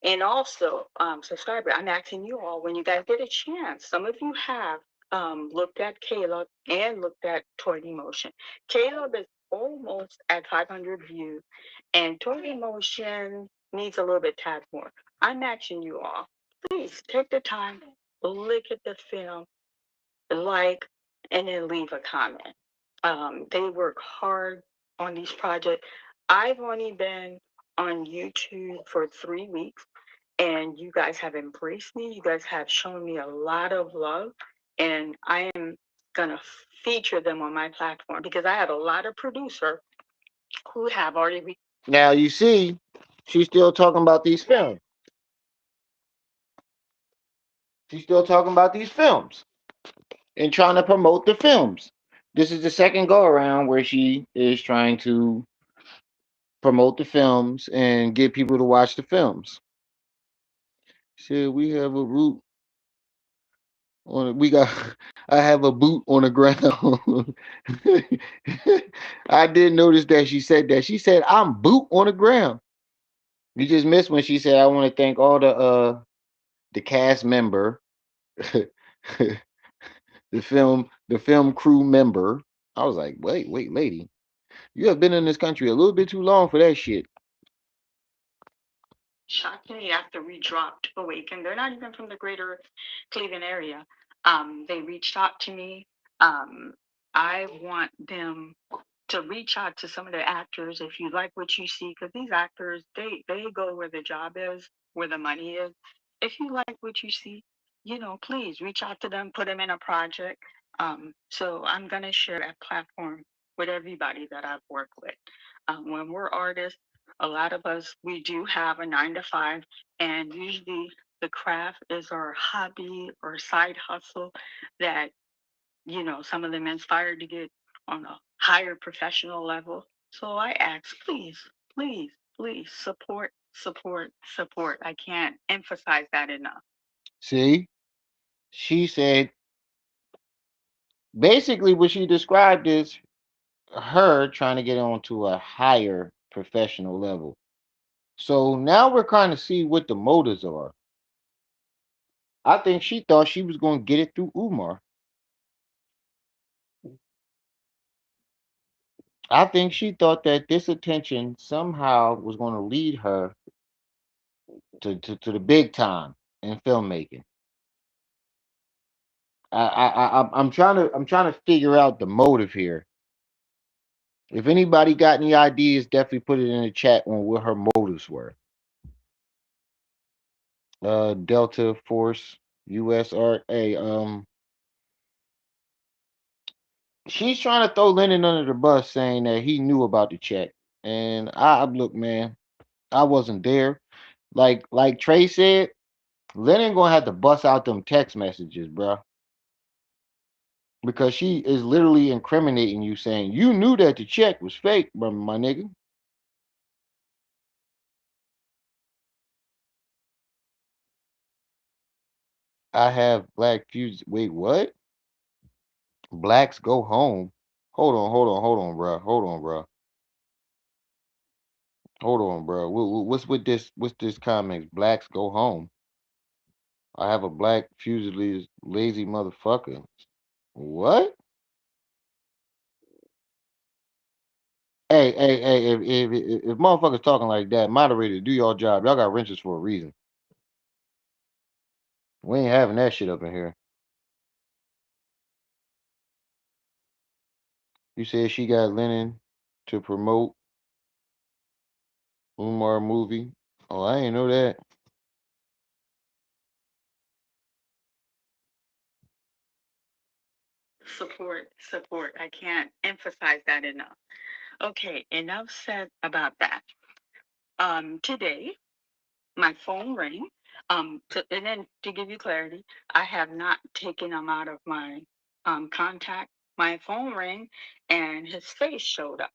And also, subscriber, I'm asking you all when you guys get a chance, some of you have looked at Caleb and looked at Toward Emotion. Caleb is almost at 500 views, and Toward Emotion needs a little bit tad more. I'm asking you all, please take the time, look at the film, like, and then leave a comment. They work hard on these projects. I've only been on YouTube for 3 weeks, and you guys have embraced me. You guys have shown me a lot of love, and I am gonna feature them on my platform because I have a lot of producers who have already. Now you see, she's still talking about these films. She's still talking about these films and trying to promote the films. This is the second go around where she is trying to promote the films and get people to watch the films. Said we have a root on it. We got I have a boot on the ground. I did notice that she said that. She said I'm boot on the ground. You just missed when she said I want to thank all the cast member, the film crew member. I was like, wait, lady, you have been in this country a little bit too long for that shit. Shockingly, after we dropped Awaken, they're not even from the greater Cleveland area. They reached out to me. Um, I want them to reach out to some of the actors if you like what you see, because these actors, they go where the job is, where the money is. If you like what you see, please reach out to them, put them in a project. So I'm gonna share that platform with everybody that I've worked with. When we're artists, a lot of us, we do have a 9 to 5, and usually the craft is our hobby or side hustle that some of them inspired to get on a higher professional level. So I ask, please, please, please support, support, support. I can't emphasize that enough. See, she said basically what she described is her trying to get onto a higher professional level. So now we're kind of see what the motives are. I think she thought she was going to get it through Umar. I think she thought that this attention somehow was going to lead her to the big time in filmmaking. I'm trying to figure out the motive here. If anybody got any ideas, definitely put it in the chat on what her motives were. Delta Force USRA. She's trying to throw Lennon under the bus, saying that he knew about the check. And I look, man, I wasn't there. Like Trey said, Lennon gonna have to bust out them text messages, bro, because she is literally incriminating you, saying you knew that the check was fake, bro, my nigga. I have black fuse. Wait, what? Blacks go home. Hold on, bro. Hold on, bro. What's with this? What's this comics? Blacks go home. I have a black fuselage lazy motherfucker. What? Hey! If motherfuckers talking like that, moderator, do your job. Y'all got wrenches for a reason. We ain't having that shit up in here. You said she got Lennon to promote Umar movie. Oh, I ain't know that. Support, support. I can't emphasize that enough. Okay, enough said about that. Today, my phone rang. And then to give you clarity, I have not taken him out of my contact. My phone rang, and his face showed up.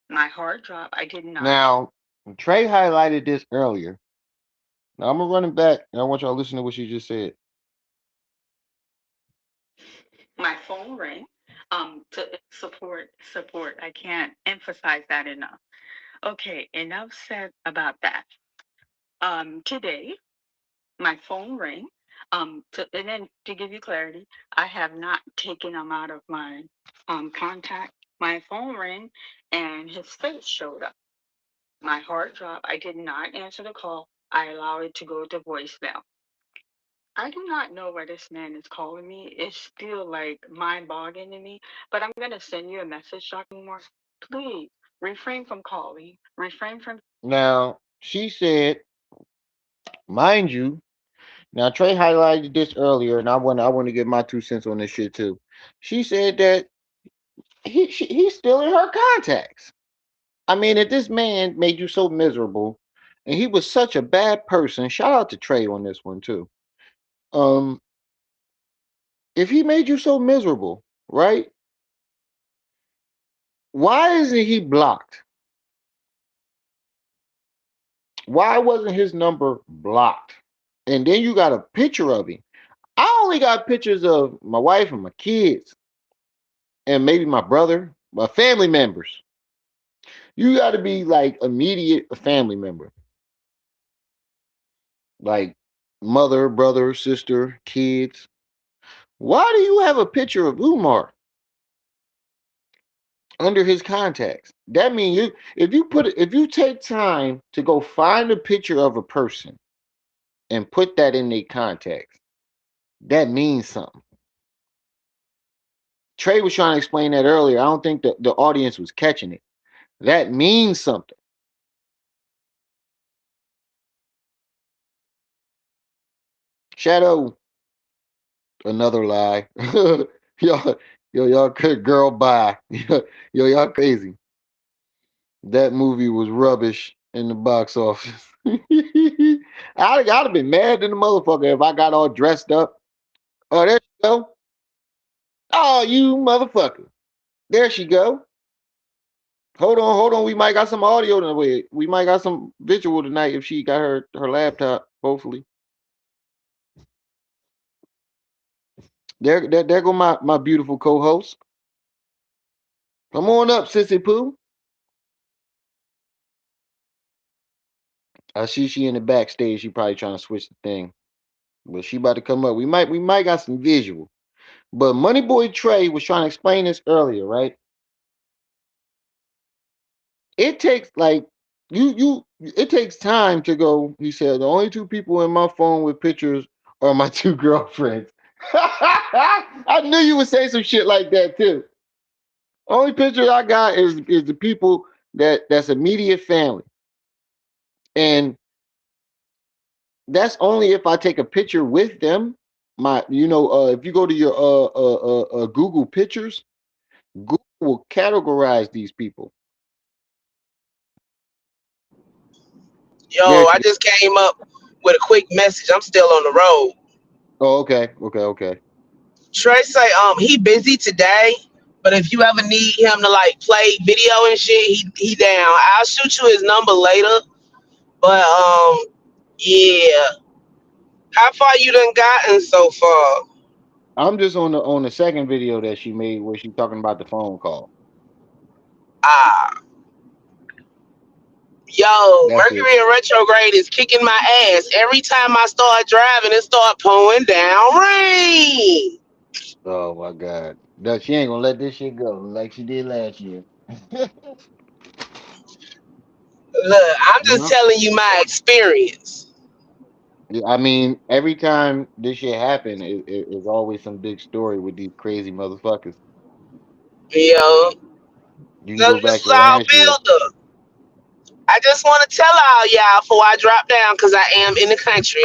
My heart dropped. I did not. Now, Trey highlighted this earlier. Now I'm gonna run it back, and I want y'all to listen to what she just said. My phone rang. To support, support. I can't emphasize that enough. Okay, enough said about that. Today, my phone rang. And then to give you clarity, I have not taken him out of my contact. My phone rang, and his face showed up. My heart dropped. I did not answer the call. I allowed it to go to voicemail. I do not know where this man is calling me. It's still like mind boggling to me. But I'm gonna send you a message, Dr. Moore. Please refrain from calling. Refrain from. Now she said, mind you, now Trey highlighted this earlier, and I want to get my 2 cents on this shit too. She said that he's still in her contacts. I mean, if this man made you so miserable, and he was such a bad person, shout out to Trey on this one too. Um, if he made you so miserable, right? Why isn't he blocked? Why wasn't his number blocked? And then you got a picture of him. I only got pictures of my wife and my kids, and maybe my brother, my family members. You got to be like immediate a family member, like mother, brother, sister, kids. Why do you have a picture of Umar under his contacts? That means you, if you take time to go find a picture of a person and put that in their contacts, that means something. Trey was trying to explain that earlier. I don't think the audience was catching it. That means something. Shadow, another lie. y'all, y'all could girl bye. Y'all crazy. That movie was rubbish in the box office. I'd have been mad than the motherfucker if I got all dressed up. Oh, there she go. Oh, you motherfucker. There she go. Hold on. We might got some audio tonight. We might got some visual tonight if she got her laptop. Hopefully, there go my beautiful co-host. Come on up, Sissy Pooh. I see she in the backstage. She probably trying to switch the thing, but she about to come up. We might got some visual. But Money Boy Trey was trying to explain this earlier, right? It takes like you it takes time to go. He said the only two people in my phone with pictures are my two girlfriends. I knew you would say some shit like that too. Only picture I got is the people that's immediate family, and that's only if I take a picture with them. If you go to your Google Pictures, Google will categorize these people. Yo, There I she. just came up with a quick message. I'm still on the road. Oh, okay. Trey say he busy today, but if you ever need him to like play video and shit, he down. I'll shoot you his number later. But yeah. How far you done gotten so far? I'm just on the second video that she made where she's talking about the phone call. Ah, yo, That's it. Mercury in retrograde is kicking my ass. Every time I start driving, it start pouring down rain. Oh my god. No, she ain't gonna let this shit go like she did last year. Look, I'm just No. telling you my experience. Yeah, I mean, every time this shit happen, it's always some big story with these crazy motherfuckers. You know, You can none go of this back is to all last year. build up. I just want to tell all y'all before I drop down, because I am in the country.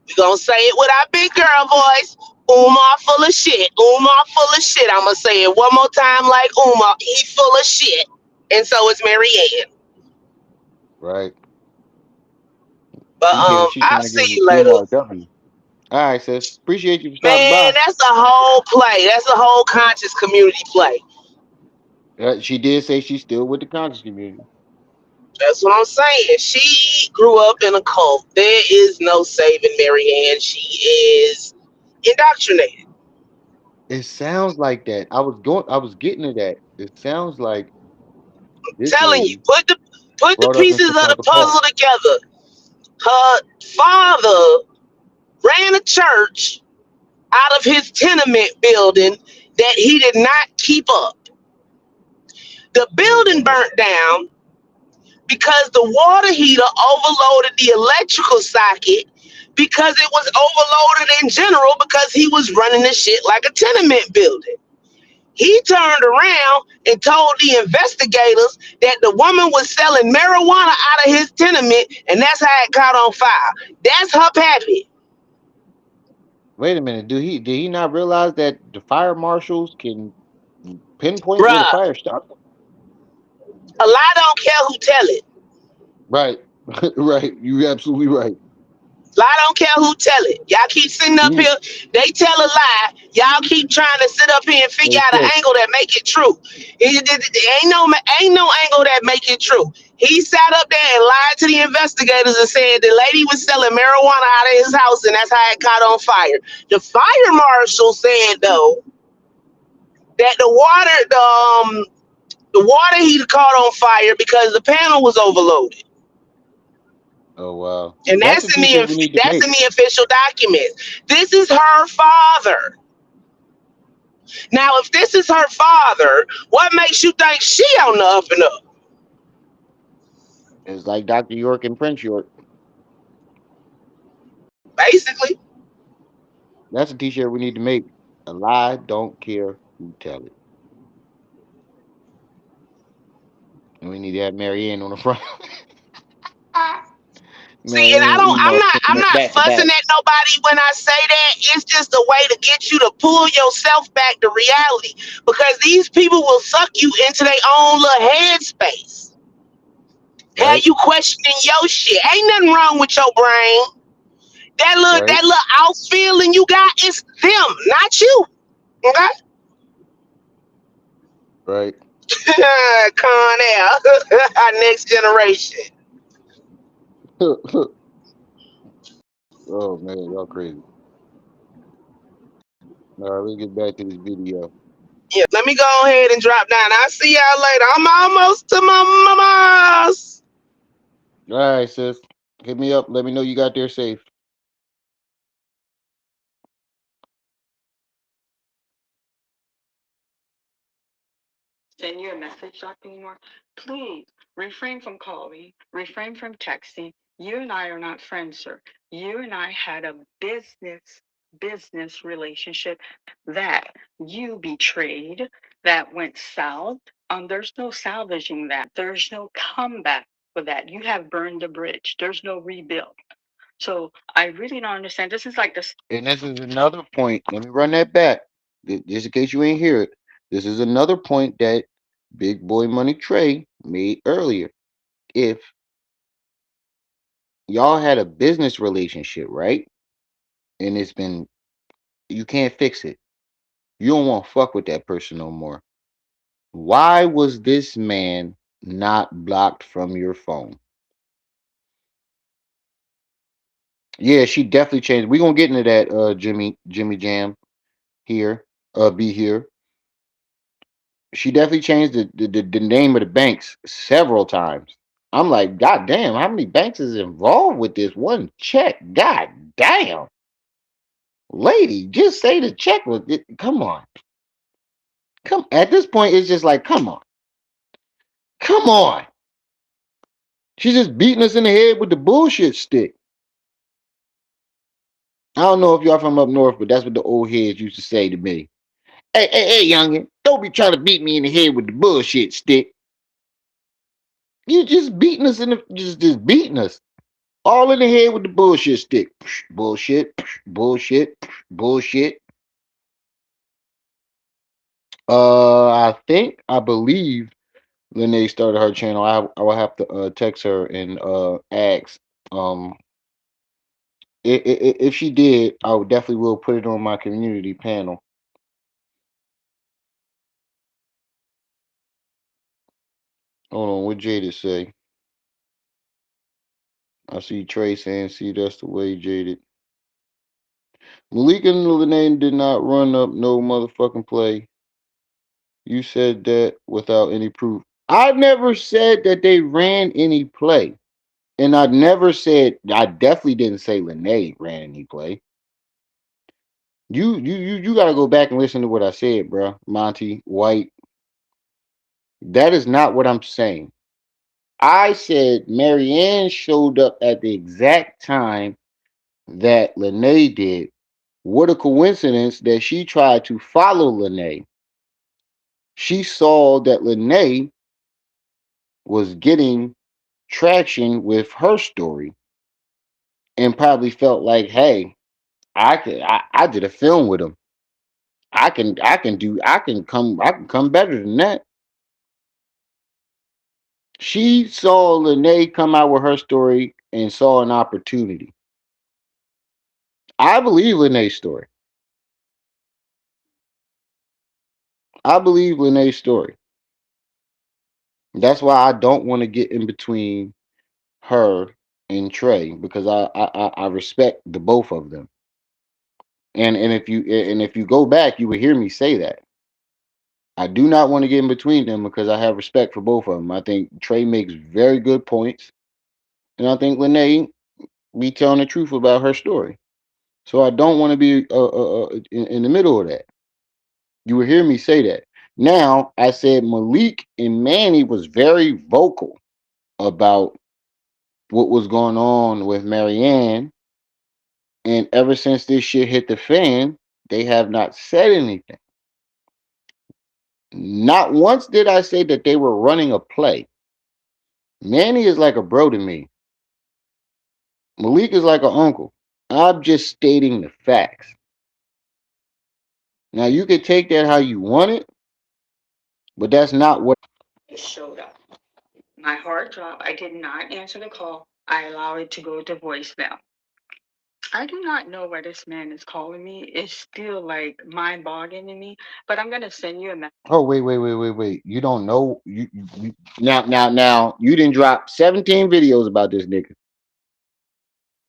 We gonna say it with our big girl voice. Umar full of shit. Umar full of shit. I'm gonna say it one more time like Umar. He full of shit. And so is Marianne. Right? But She trying I'll to see give you later. Umar W. All right, sis. Appreciate you for stopping Man, by. that's a whole play. That's a whole conscious community play. She did say she's still with the conscious community. That's what I'm saying. She grew up in a cult. There is no saving Marianne. She is indoctrinated. It sounds like that. I was getting to that. It sounds like this Telling you, lady put the brought up and pieces of forgot the the part. puzzle together. Her father ran a church out of his tenement building that he did not keep up. The Oh building wow. burnt down because the water heater overloaded the electrical socket because it was overloaded in general because he was running the shit like a tenement building. He turned around and told the investigators that the woman was selling marijuana out of his tenement, and that's how it caught on fire. That's her pappy. Wait a minute. Did he not realize that the fire marshals can pinpoint where the Bruh, fire started? a lie don't care who tell it. Right. Right. You absolutely right. Lie don't care who tell it. Y'all keep sitting up You here. They tell a lie. Y'all keep trying to sit up here and figure hey out an sis, angle that make it true. Ain't no angle that make it true. He sat up there and lied to the investigators and said the lady was selling marijuana out of his house and that's how it caught on fire. The fire marshal said though that the water heater caught on fire because the panel was overloaded. oh wow, And that's the t-shirt we need to that's make. in the official documents. This is her father. Now, if this is her father, what makes you think she on the up and up? It's like Dr. York and Prince York. Basically, That's a t-shirt we need to make. A lie don't care who tell it. And we need to have Marianne on the front. see, and Marianne I'm Umar not, I'm not back to fussing back. at nobody when I say that. It's just a way to get you to pull yourself back to reality because these people will suck you into their own little headspace. Have Right, you questioning your shit? Ain't nothing wrong with your brain. right, That little out feeling you got is them, not you. Okay? right. Con Air. Next generation. Oh man, y'all crazy. All right, let's get back to this video. Yeah, let me go ahead and drop down. I'll see y'all later. I'm almost to my mama's. All right, sis. Hit me up. Let me know you got there safe. Send you a message, Dr. Moore. Please refrain from calling, refrain from texting. You and I are not friends, sir. You and I had a business relationship that you betrayed, that went south. There's no salvaging that. There's no comeback for that. You have burned the bridge. There's no rebuild. So I really don't understand. This is like this. And this is another point. Let me run that back, just in case you ain't hear it. This is another point that Big Boy Money Trey made earlier. If y'all had a business relationship, right, and it's been you can't fix it. You don't want to fuck with that person no more. Why was this man not blocked from your phone? Yeah, she definitely changed. We're gonna get into that, Jimmy Jam here, be here. She definitely changed the name of the banks several times. I'm like, God damn, how many banks is involved with this one check? God damn, lady, just say the check was it. Come on, come. At this point, it's just like, come on. She's just beating us in the head with the bullshit stick. I don't know if y'all from up north, but that's what the old heads used to say to me. Hey, youngin, don't be trying to beat me in the head with the bullshit stick. You just beating us in the just beating us. All in the head with the bullshit stick. Bullshit, bullshit, bullshit. I believe Lene started her channel. I will have to text her and ask. Um, if she did, I would definitely will put it on my community panel. Hold on, what Jaded say? I see Trey saying, "See, that's the way, Jaded." Malika and Lene did not run up no motherfucking play. You said that without any proof. I never said that they ran any play. And I never said I definitely didn't say Lene ran any play. You gotta go back and listen to what I said, bro. Monty White. That is not what I'm saying. I said Marianne showed up at the exact time that Lene did. What a coincidence that she tried to follow Lene. She saw that Lene was getting traction with her story and probably felt like, hey, I did a film with him. I can come better than that. She saw Lene come out with her story and saw an opportunity. I believe Lene's story. I believe Lene's story. That's why I don't want to get in between her and Trey because I respect the both of them. And if you go back, you would hear me say that. I do not want to get in between them because I have respect for both of them. I think Trey makes very good points, and I think Lene be telling the truth about her story. So I don't want to be in the middle of that. You will hear me say that. Now I said Malik and Manny was very vocal about what was going on with Marianne, and ever since this shit hit the fan, they have not said anything. Not once did I say that they were running a play. Manny is like a bro to me. Malik is like an uncle. I'm just stating the facts. Now you can take that how you want it, but that's not what. It showed up. My heart dropped. I did not answer the call. I allowed it to go to voicemail. I do not know why this man is calling me. It's still like mind boggling to me. But I'm gonna send you a message. Oh wait. You don't know now. You didn't drop 17 videos about this nigga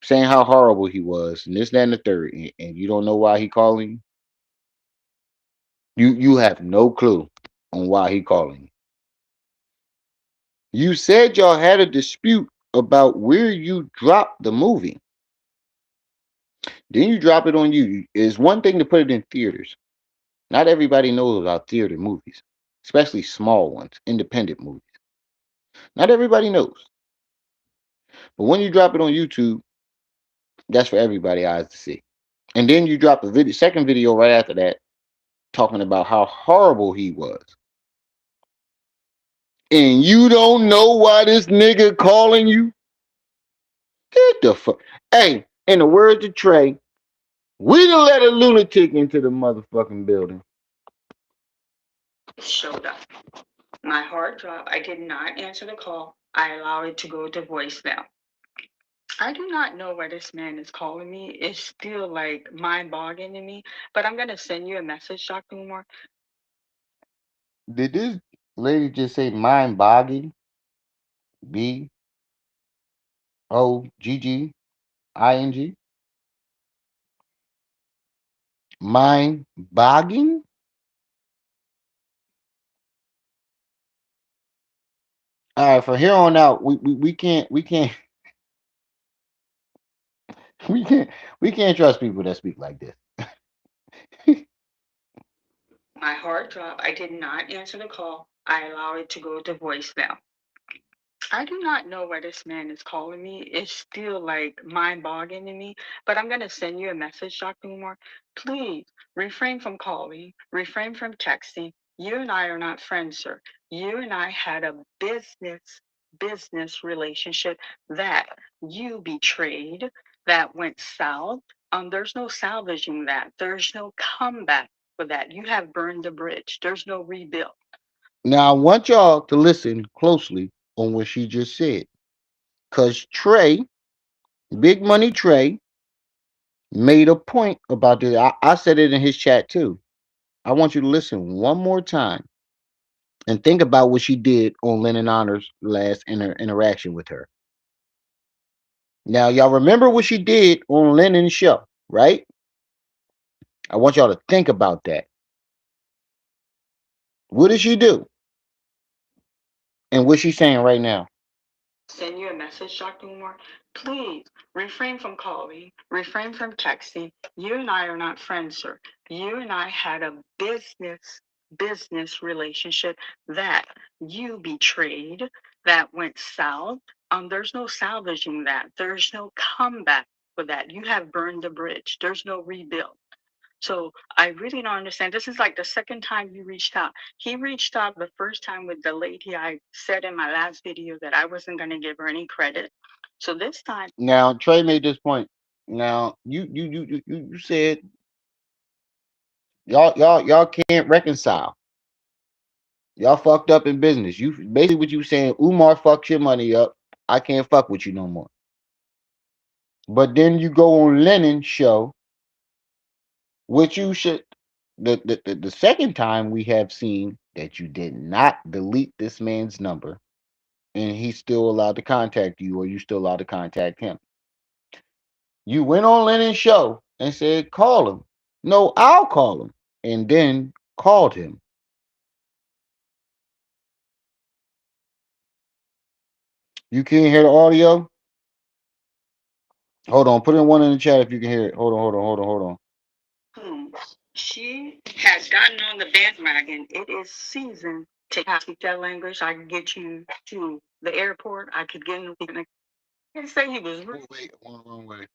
saying how horrible he was and this, that, and the third, and you don't know why he calling you. You have no clue on why he calling you. You said y'all had a dispute about where you dropped the movie. Then you drop it on you. It's one thing to put it in theaters. Not everybody knows about theater movies, especially small ones, independent movies. Not everybody knows. But when you drop it on YouTube, that's for everybody eyes to see. And then you drop a video, second video right after that, talking about how horrible he was. And you don't know why this nigga calling you? Get the fuck. Hey, in the words of Trey, we done let a lunatic into the motherfucking building. It showed up. My heart dropped. I did not answer the call. I allowed it to go to voicemail. I do not know why this man is calling me. It's still like mind boggling to me. But I'm gonna send you a message, Dr. Umar. Did this lady just say mind bogging? Bogging? Mind bogging? All right, from here on out, we can't we can't we can't trust people that speak like this. My heart dropped. I did not answer the call. I allowed it to go to voicemail. I do not know why this man is calling me. It's still like mind boggling to me. But I'm gonna send you a message, Dr. Umar. Please refrain from calling, refrain from texting. You and I are not friends, sir. You and I had a business relationship that you betrayed, that went south. There's no salvaging that. There's no comeback for that. You have burned the bridge. There's no rebuild. Now I want y'all to listen closely on what she just said. Cause Trey, Big Money Trey, made a point about this. I said it in his chat too. I want you to listen one more time and think about what she did on Lennon Honor's last interaction with her. Now, y'all remember what she did on Lennon's show, right? I want y'all to think about that. What did she do? And what she's saying right now? Send you a message, Dr. Umar. Please refrain from calling, refrain from texting. You and I are not friends, sir. You and I had a business relationship that you betrayed, that went south. There's no salvaging that. There's no comeback for that. You have burned the bridge. There's no rebuild. So I really don't understand. This is like the second time he reached out. He reached out the first time with the lady I said in my last video that I wasn't going to give her any credit. So this time, Now, Trey made this point. Now, you said y'all can't reconcile. Y'all fucked up in business. You basically what you saying, Umar fucked your money up. I can't fuck with you no more. But then you go on Lennon's show Which you should. The second time we have seen that you did not delete this man's number and he's still allowed to contact you or you still allowed to contact him. You went on Lennon's show and said, call him. No, I'll call him. And then called him. You can't hear the audio? Hold on. Put in one in the chat if you can hear it. Hold on. Hmm. She has gotten on the bandwagon. It is season to speak that language. I can get you to the airport. I could get in. I say he was rude. Wait, one wrong way.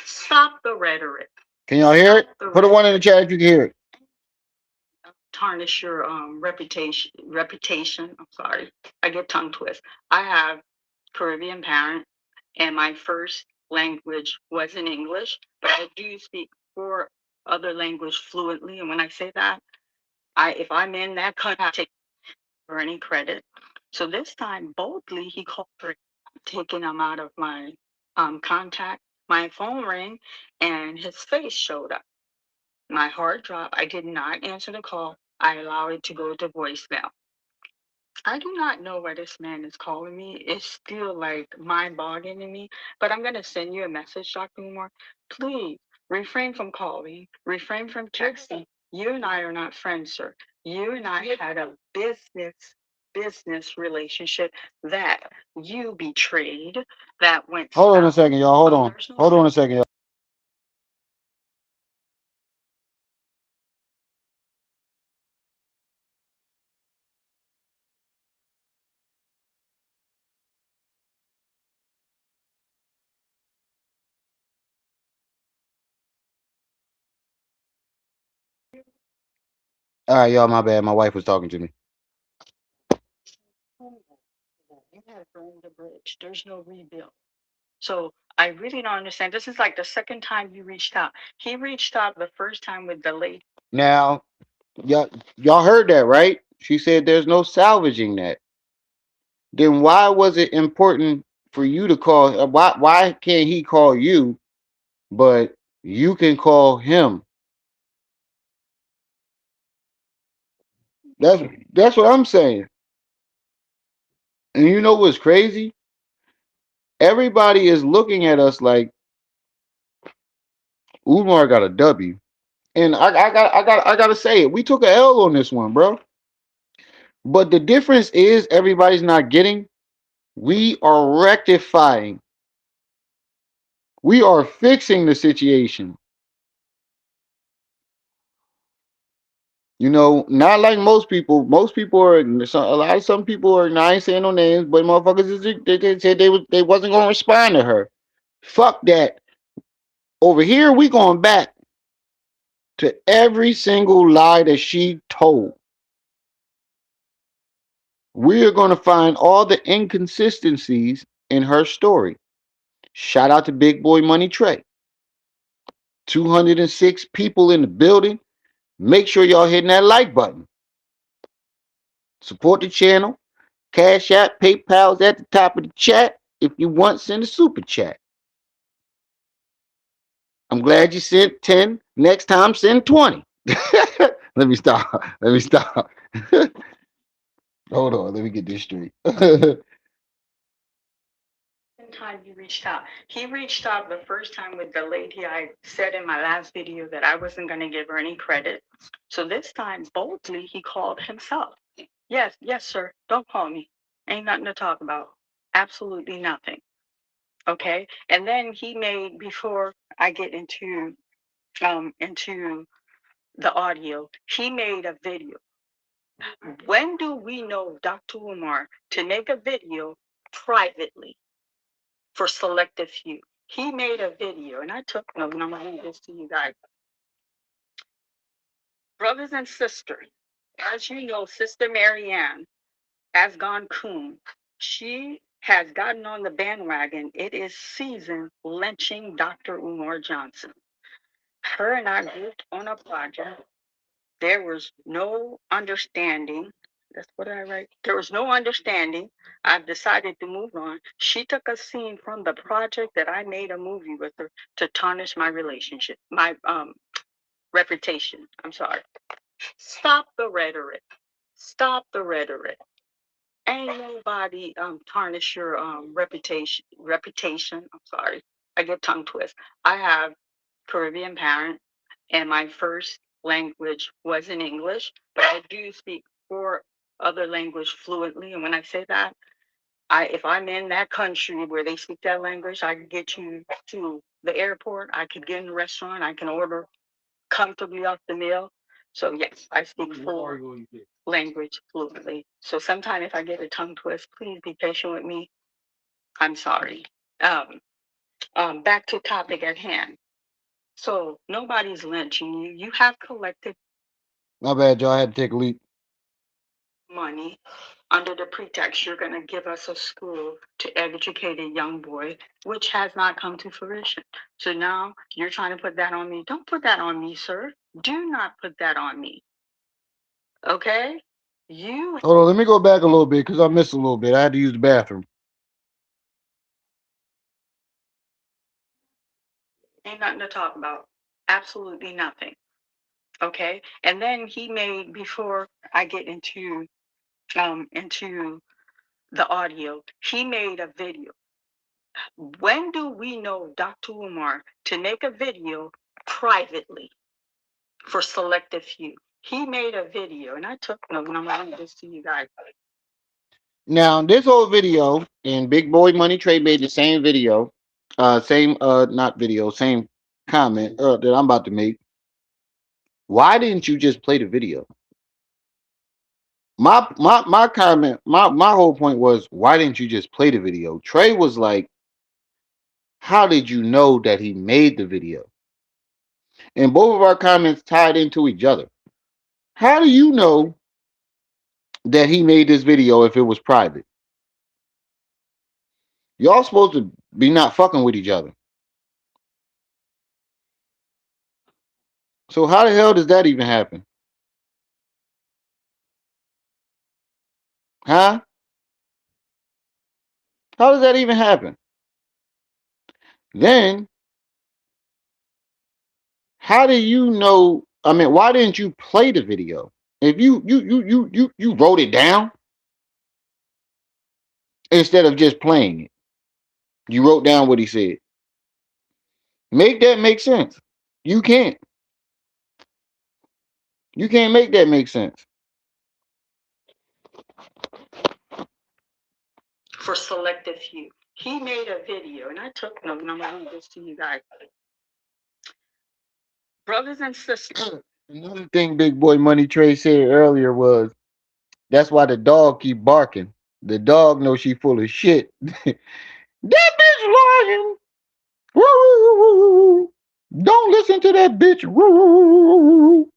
Stop the rhetoric. Can y'all hear it? Put a one in the chat if you can hear it. Tarnish your reputation. I'm sorry. I get tongue twist. I have Caribbean parent, and my first language was in English, but I do speak four other language fluently. And when I say that, if I'm in that country, I take for any credit. So this time, boldly, he called for taking him out of my contact. My phone rang, and his face showed up. My heart dropped. I did not answer the call. I allowed it to go to voicemail. I do not know why this man is calling me. It's still like mind boggling to me. But I'm gonna send you a message, Dr. Umar. Please refrain from calling, refrain from texting. You and I are not friends, sir. You and I had a business relationship that you betrayed, that went Hold on a south. second, y'all. Hold on. There's no Hold on a second, y'all. All right, y'all. My bad. My wife was talking to me. you have burned the bridge. There's no rebuild. So I really don't understand. This is like the second time you reached out. He reached out the first time with delayed. Now, y'all heard that, right? She said there's no salvaging that. Then why was it important for you to call? Why can't he call you, but you can call him? That's that's what I'm saying. And you know what's crazy? Everybody is looking at us like Umar got a W, and I gotta say it. We took a L on this one, bro. But the difference is everybody's not getting. We are rectifying. We are fixing the situation. You know, not like most people. Most people are a lot of some people are. I ain't saying no names, but motherfuckers they said they wasn't gonna respond to her. Fuck that. Over here, we going back to every single lie that she told. We're gonna find all the inconsistencies in her story. Shout out to Big Boy Money Trey. 206 people in the building. Make sure y'all hitting that like button. Support the channel. Cash App, PayPal's at the top of the chat. If you want, send a super chat. I'm glad you sent 10. Next time, send 20. Let me stop. Let me stop. Hold on. Let me get this straight. Time you reached out. He reached out the first time with the lady. I said in my last video that I wasn't going to give her any credit. So this time, boldly, he called himself. Yes, sir. Don't call me. Ain't nothing to talk about. Absolutely nothing. Okay. And then he made, before I get into the audio, he made a video. When do we know Dr. Umar to make a video privately for selective few? He made a video, and I took notes, and I'm going to read this to you guys. Brothers and sisters, as you know, Sister Marianne has gone coon. She has gotten on the bandwagon. It is season lynching Dr. Umar Johnson. Her and I worked on a project. There was no understanding. That's what I write. There was no understanding. I've decided to move on. She took a scene from the project that I made a movie with her to tarnish my relationship, my reputation. I'm sorry. Stop the rhetoric. Stop the rhetoric. Ain't nobody tarnish your reputation. I'm sorry. I get tongue twist. I have Caribbean parents, and my first language was in English, but I do speak four other language fluently. And when I say that, I if I'm in that country where they speak that language, I can get you to the airport. I could get in the restaurant. I can order comfortably off the meal. So yes, I speak four language fluently. So sometime if I get a tongue twist, please be patient with me. I'm sorry. Um, back to topic at hand. So nobody's lynching you. You have collected My bad, y'all. I had to take a leak. money under the pretext you're going to give us a school to educate a young boy, which has not come to fruition. So now you're trying to put that on me. Don't put that on me, sir. Do not put that on me. Okay? You Hold on, let me go back a little bit because I missed a little bit. I had to use the bathroom. ain't nothing to talk about. Absolutely nothing. Okay? And then he made before I get into the audio, he made a video. When do we know Dr. Umar to make a video privately for selective few? He made a video, and I took notes, and I'm going to this to you guys. Now, this whole video, and Big Boy Money Trade made the same video, same, not video, same comment that I'm about to make. Why didn't you just play the video? My comment, my whole point was, why didn't you just play the video? Trey was like, how did you know that he made the video? And both of our comments tied into each other. How do you know that he made this video if it was private? Y'all supposed to be not fucking with each other. So how the hell does that even happen? Huh? How does that even happen? Then how do you know? I mean, why didn't you play the video? If you wrote it down instead of just playing it, you wrote down what he said. Make that make sense. You can't. You can't make that make sense. For selective few. He made a video, and I took notes, and I'm going to this to you guys. Brothers and sisters. Another thing Big Boy Money Trey said earlier was that's why the dog keep barking. The dog knows she full of shit. That bitch lying. Woo. Don't listen to that bitch. Woo.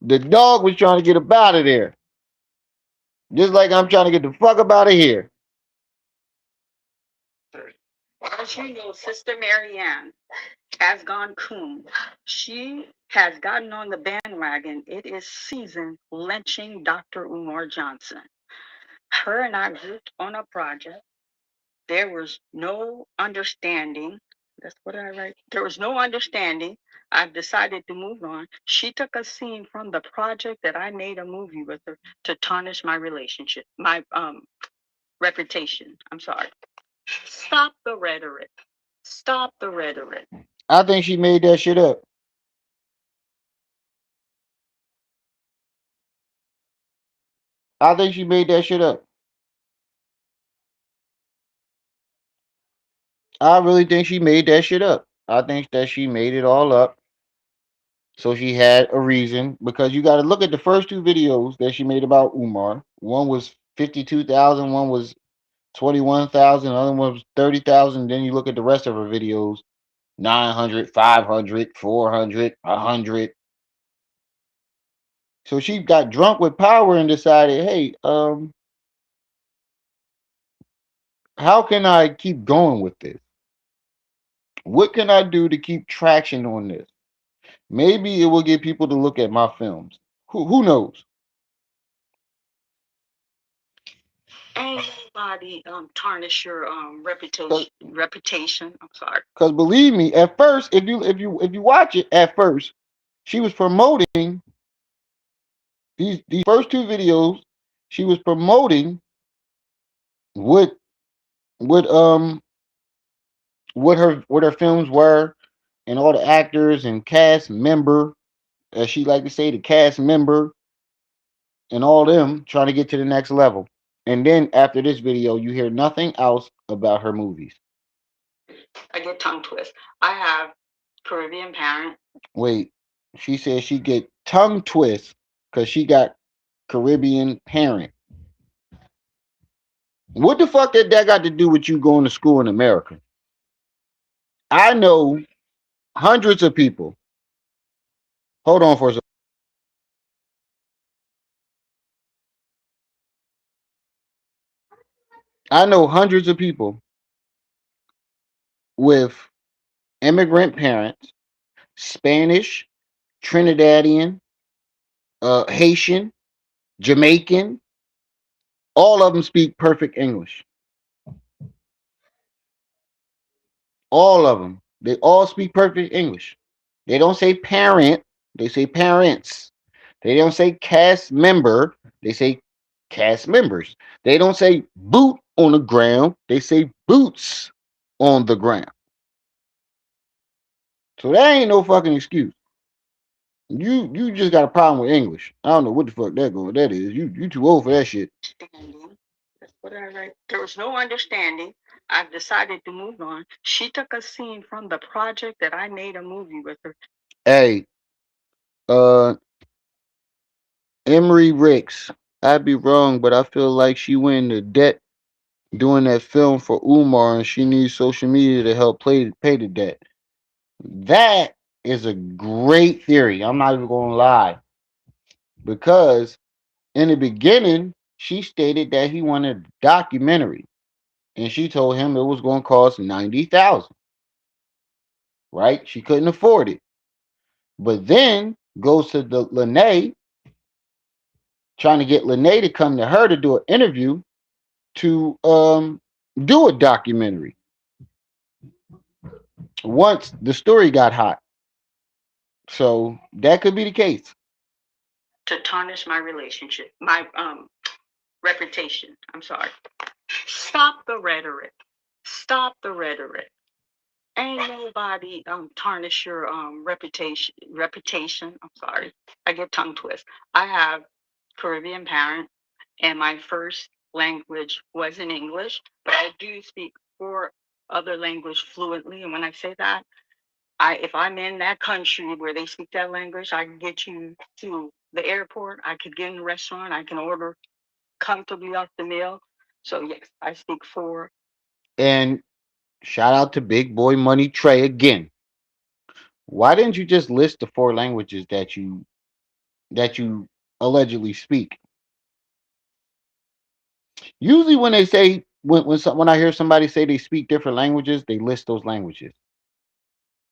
The dog was trying to get up out of there. Just like I'm trying to get the fuck up out of here. As you know, Sister Marianne has gone coon. She has gotten on the bandwagon. It is season lynching Dr. Umar Johnson. Her and I worked on a project. There was no understanding. That's what I write. There was no understanding. I've decided to move on. She took a scene from the project that I made a movie with her to tarnish my relationship, my reputation. I'm sorry. Stop the rhetoric. Stop the rhetoric. I think she made that shit up. I think she made that shit up. I really think she made that shit up. I think that she made it all up. So she had a reason because you got to look at the first two videos that she made about Umar. One was 52,000, one was 21,000, other one was 30,000. Then you look at the rest of her videos 900, 500, 400, 100. So she got drunk with power and decided, hey, how can I keep going with this? What can I do to keep traction on this? Maybe it will get people to look at my films. Who knows? Ain't nobody tarnish your reputation. I'm sorry. Because believe me, at first, if you watch it, at first, she was promoting these first two videos. She was promoting what what um what her films were, and all the actors and cast member, as she like to say, the cast member and all them trying to get to the next level. And then after this video, you hear nothing else about her movies. I get tongue twist. I have Caribbean parent. Wait, she said she get tongue twist because she got Caribbean parent. What the fuck did that got to do with you going to school in America? I know hundreds of people. Hold on for a second. I know hundreds of people with immigrant parents, Spanish, Trinidadian, Haitian, Jamaican. All of them speak perfect English. All of them. They all speak perfect English. They don't say parent, they say parents. They don't say cast member, they say cast members. They don't say boot on the ground, they say boots on the ground. So that ain't no fucking excuse. You just got a problem with English. I don't know what the fuck that is. You too old for that shit. Understanding. That's what I write. There was no understanding. I've decided to move on. She took a scene from the project that I made a movie with her. Hey, uh Emery Ricks. I'd be wrong, but I feel like she went into debt doing that film for Umar, and she needs social media to help pay the debt. That is a great theory. I'm not even going to lie, because in the beginning she stated that he wanted a documentary, and she told him it was going to cost 90,000. Right? She couldn't afford it, but then goes to the Lene, trying to get Lene to come to her to do an interview to do a documentary. Once the story got hot, so that could be the case. To tarnish my relationship, my reputation. I'm sorry. Stop the rhetoric. Stop the rhetoric. Ain't nobody tarnish your reputation. I'm sorry. I get tongue twist. I have Caribbean parent, and my first language was in English, but I do speak four other language fluently. And when I say that, if I'm in that country where they speak that language, I can get you to the airport. I could get in a restaurant. I can order comfortably off the meal. So yes, I speak four. And shout out to Big Boy Money Trey again. Why didn't you just list the four languages that you allegedly speak? Usually, when they say when I hear somebody say they speak different languages, they list those languages.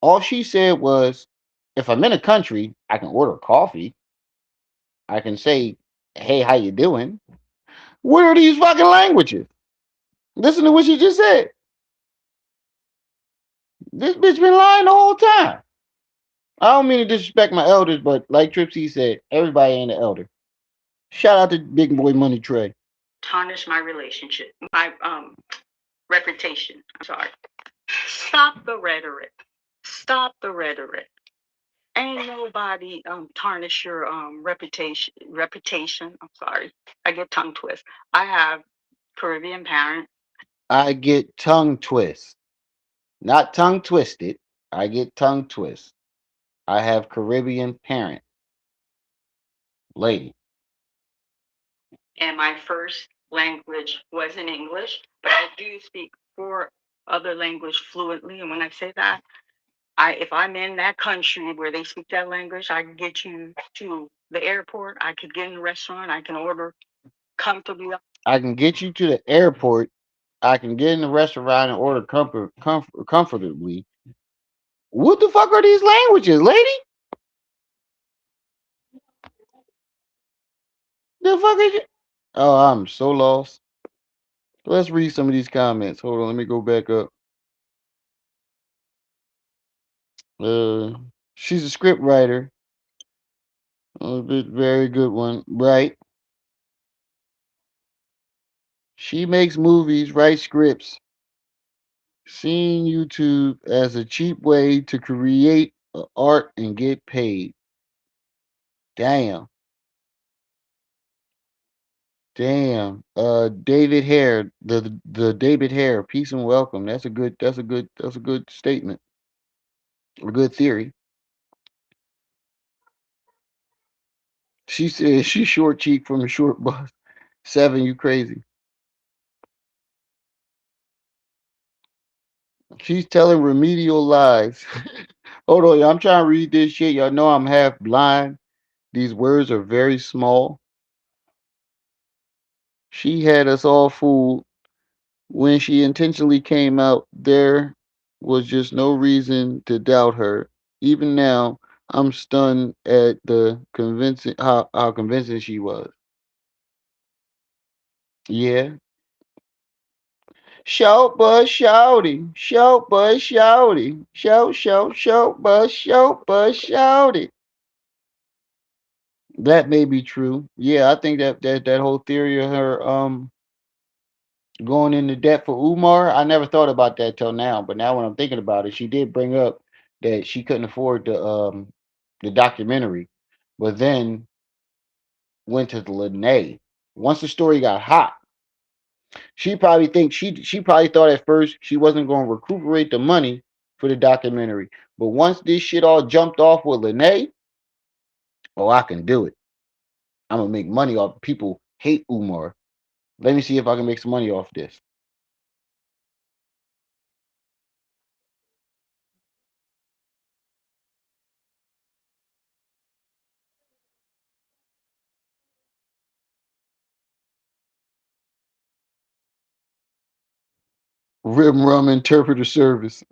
All she said was, if I'm in a country, I can order coffee. I can say, "Hey, how you doing?" What are these fucking languages? Listen to what she just said. This bitch been lying the whole time. I don't mean to disrespect my elders, but like Tripsy said, everybody ain't an elder. Shout out to Big Boy Money Trey. Tarnish my relationship, my reputation. I'm sorry. Stop the rhetoric. Stop the rhetoric. Ain't nobody tarnish your reputation. I'm sorry. I get tongue twist. I have Caribbean parent. I get tongue twist. Not tongue twisted. I get tongue twist. I have Caribbean parent. Lady. And my first language was in English, but I do speak four other language fluently. And when I say that, if I'm in that country where they speak that language, I can get you to the airport. I could get in a restaurant. I can order comfortably. I can get you to the airport. I can get in the restaurant and order comfortably. What the fuck are these languages, lady? The fuck is it? Oh, I'm so lost. Let's read some of these comments. Hold on, let me go back up. Uh, she's a script writer. Very good one. Right. She makes movies, writes scripts. Seeing YouTube as a cheap way to create art and get paid. Damn. Damn. David Hare, the David Hare, peace and welcome. That's a good statement. A good theory. She said she's short cheek from a short bus. Seven, you crazy. She's telling remedial lies. Hold on, y'all. I'm trying to read this shit. Y'all know I'm half blind. These words are very small. She had us all fooled when she intentionally came out. There was just no reason to doubt her. Even now, I'm stunned at the convincing how convincing she was. Yeah. Shout buzz shouty. Shout buzz shouty. Shout buzz shouty. That may be true. Yeah, I think that whole theory of her going into debt for Umar, I never thought about that till now. But now when I'm thinking about it, she did bring up that she couldn't afford the documentary, but then went to the Lene. Once the story got hot, she probably thought at first she wasn't going to recuperate the money for the documentary. But once this shit all jumped off with Lene, oh, I can do it. I'm gonna make money off people hate Umar. Let me see if I can make some money off this. Rim Rum Interpreter Service.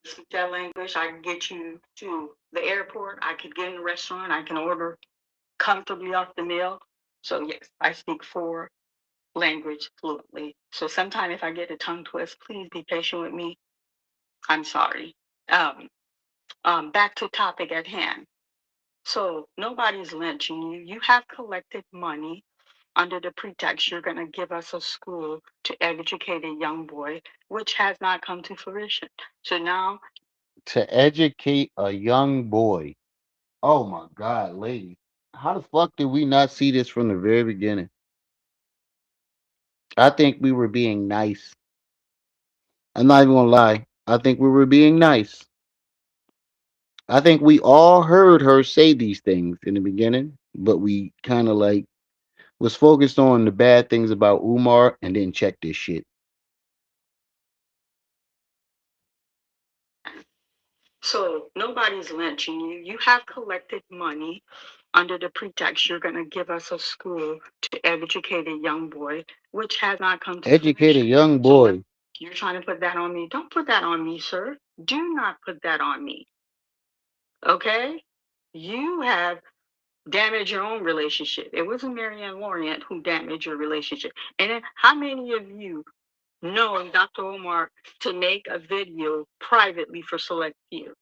Speak that language. I can get you to the airport. I could get in the restaurant. I can order comfortably off the meal. So yes, I speak four language fluently. So sometime if I get a tongue twist, please be patient with me. I'm sorry. Um, back to topic at hand. So nobody's lynching you. You have collected money under the pretext you're going to give us a school to educate a young boy, which has not come to fruition. So now, To educate a young boy. Oh my God, lady. How the fuck did we not see this from the very beginning? I think we were being nice. I'm not even gonna lie. I think we were being nice. I think we all heard her say these things in the beginning, but we kind of like was focused on the bad things about Umar and then check this shit. so nobody's lynching you. You have collected money under the pretext you're going to give us a school to educate a young boy, which has not come to Educate a fruition. young So now boy. you're trying to put that on me. Don't put that on me, sir. Do not put that on me. Okay? You have damaged your own relationship. It wasn't Marianne Lorient who damaged your relationship. And then how many of you know Dr. Omar to make a video privately for select few?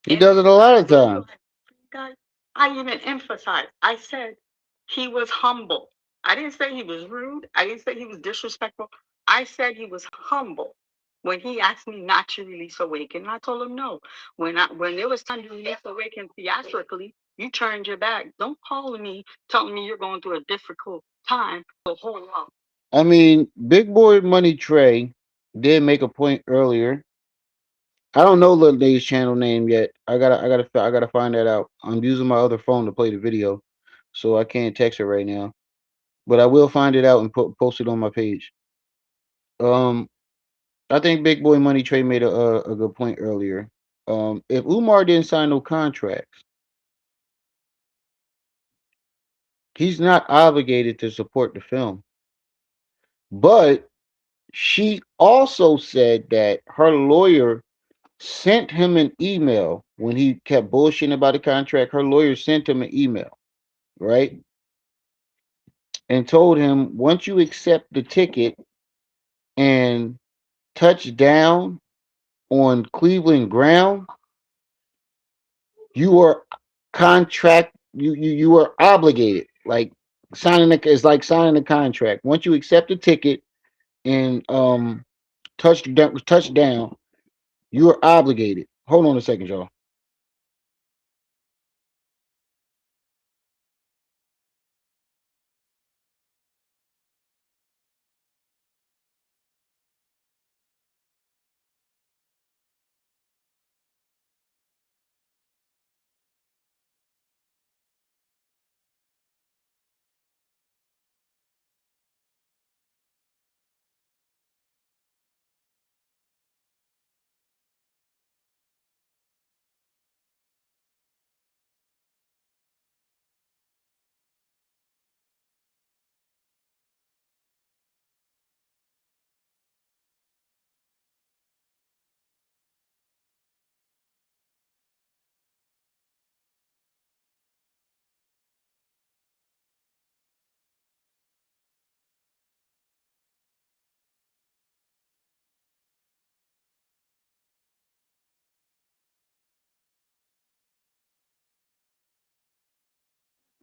He And does it a lot of the video times. I guys, I even emphasized. I said he was humble. I didn't say he was rude. I didn't say he was disrespectful. I said he was humble. When he asked me not to release Awaken, I told him no. When it was time to release Awaken theatrically, you turned your back. Don't call me telling me you're going through a difficult time. So hold on. I mean, Big Boy Money Trey did make a point earlier. I don't know Lil Day's channel name yet. I gotta find that out. I'm using my other phone to play the video, so I can't text her right now. But I will find it out and post it on my page. Um, I think Big Boy Money Trey made a good point earlier. If Umar didn't sign no contracts, he's not obligated to support the film. But she also said that her lawyer sent him an email when he kept bullshitting about the contract. Her lawyer sent him an email, right? and told him once you accept the ticket and touch down on Cleveland ground, you are you are obligated. Like signing a, it's like signing a contract. Once you accept the ticket and touch down, you are obligated. Hold on a second, y'all.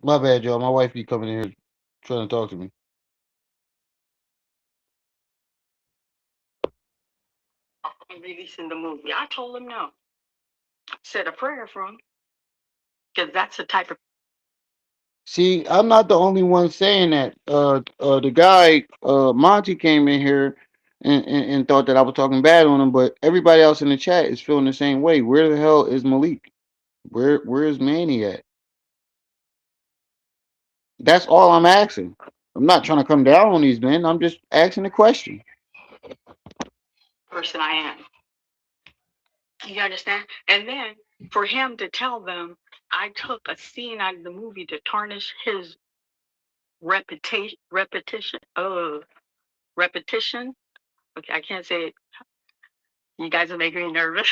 My bad, y'all. My wife be coming in here trying to talk to me. I'm releasing the movie. I told him no. Said a prayer for him because that's the type of See, I'm not the only one saying that. The guy, Monty, came in here and thought that I was talking bad on him, but everybody else in the chat is feeling the same way. Where the hell is Malik? Where is Manny at? That's all I'm asking. I'm not trying to come down on these men. I'm just asking a question. person I am. You understand? And then for him to tell them I took a scene out of the movie to tarnish his repetition. Okay, I can't say it. You guys are making me nervous.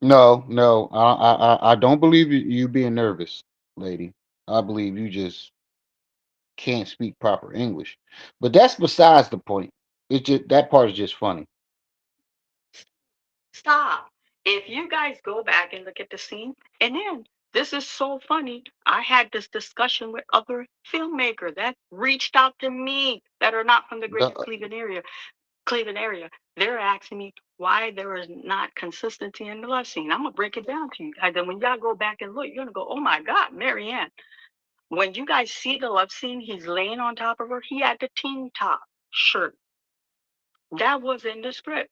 No, no, I don't believe you being nervous, lady. I believe you just can't speak proper English. But that's besides the point. It's just that part is just funny. Stop. If you guys go back and look at the scene, and then this is so funny. I had this discussion with other filmmakers that reached out to me that are not from the greater The, Cleveland area. They're asking me why there is not consistency in the love scene. I'm gonna break it down to you. And then when y'all go back and look, you're gonna go, oh my God, Marianne. When you guys see the love scene, he's laying on top of her. He had the tank top shirt. That was in the script.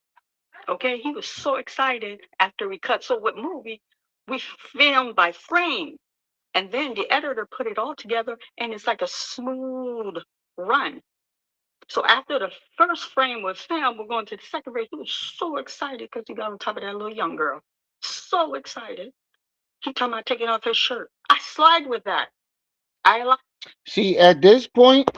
Okay, he was so excited after we cut. So with movie, we filmed by frame, and then the editor put it all together, and it's like a smooth run. So after the first frame was filmed, we're going to the second frame. He was so excited because he got on top of that little young girl. So excited. He talking about taking off his shirt. I slide with that. I like. See, at this point,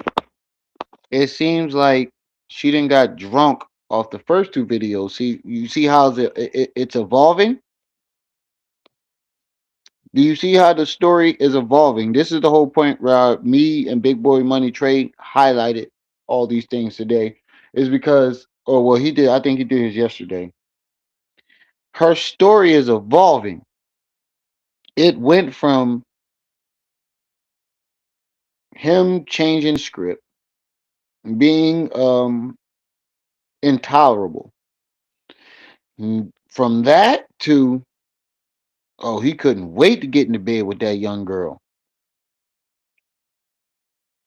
it seems like she didn't got drunk off the first two videos. See, you see how it's evolving. Do you see how the story is evolving? This is the whole point where me and Big Boy Money Trade highlighted all these things today. Is because, oh well, he did. I think he did his yesterday. Her story is evolving. It went from him changing script, being intolerable. From that to, oh, he couldn't wait to get into bed with that young girl.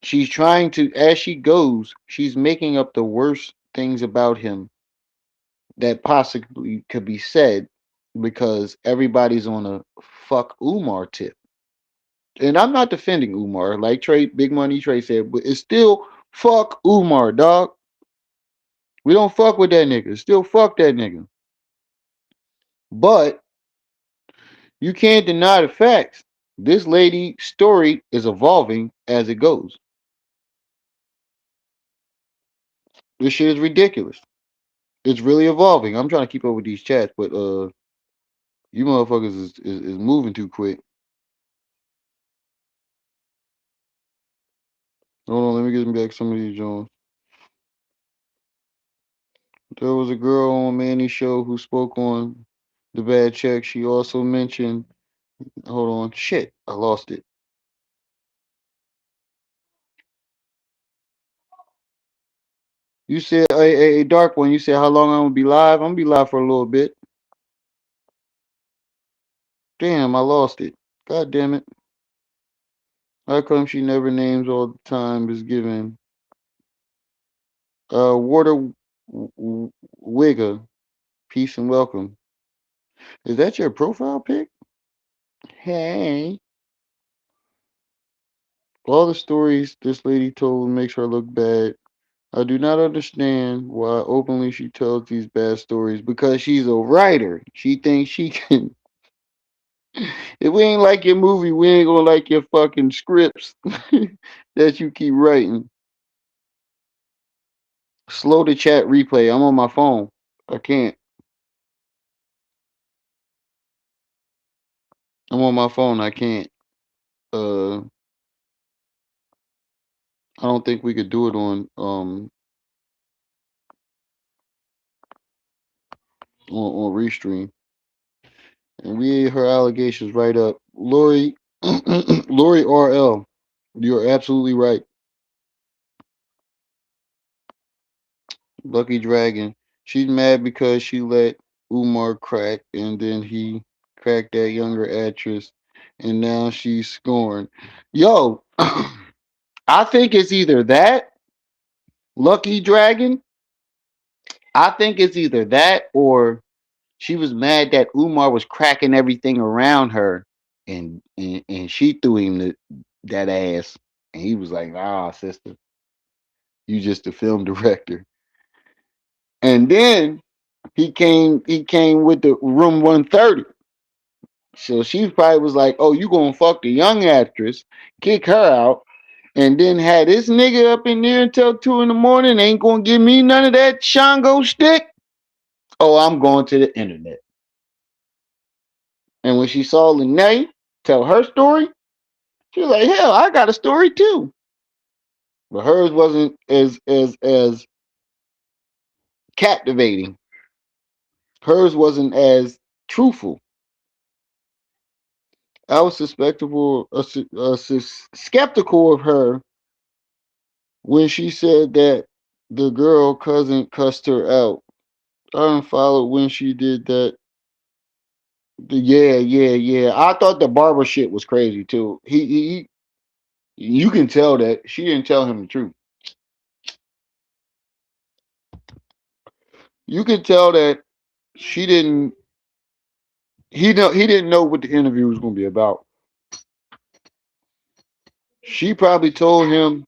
She's trying to, as she goes, she's making up the worst things about him that possibly could be said because everybody's on a fuck Umar tip. And I'm not defending Umar, like Trey, Big Money Trey said, but it's still fuck Umar, dog. We don't fuck with that nigga. Still fuck that nigga. But you can't deny the facts. This lady's story is evolving as it goes. This shit is ridiculous. It's really evolving. I'm trying to keep up with these chats, but you motherfuckers is moving too quick. Hold on, let me get back some of these Jones. There was a girl on Manny's show who spoke on the bad check. She also mentioned, hold on, shit, I lost it. You said a dark one. You said how long I'm gonna be live? I'm gonna be live for a little bit. Damn, I lost it. God damn it. How come she never names all the time is given? Water Wigga, peace and welcome. Is that your profile pic? Hey. All the stories this lady told makes her look bad. I do not understand why openly she tells these bad stories because she's a writer. She thinks she can. If we ain't like your movie, we ain't gonna like your fucking scripts that you keep writing. Slow the chat replay. I'm on my phone. I can't. I'm on my phone. I can't. I don't think we could do it on Restream. And we ate her allegations right up. Lori Lori RL. You're absolutely right. Lucky Dragon. She's mad because she let Umar crack and then he cracked that younger actress and now she's scorned. Yo, I think it's either that, Lucky Dragon. I think it's either that or she was mad that Umar was cracking everything around her and she threw him that ass. And he was like, ah, sister, you just a film director. And then he came with the room 130. So she probably was like, oh, you gonna fuck the young actress, kick her out, and then had this nigga up in there until 2 in the morning, ain't gonna give me none of that Shango stick. Oh, I'm going to the internet. And when she saw Lene tell her story, she was like, hell, I got a story too. But hers wasn't as captivating. Hers wasn't as truthful. I was skeptical of her when she said that the girl cousin cussed her out. I didn't follow when she did that. Yeah. I thought the barber shit was crazy too. You can tell that she didn't tell him the truth. You could tell that she didn't. He didn't know what the interview was going to be about. She probably told him.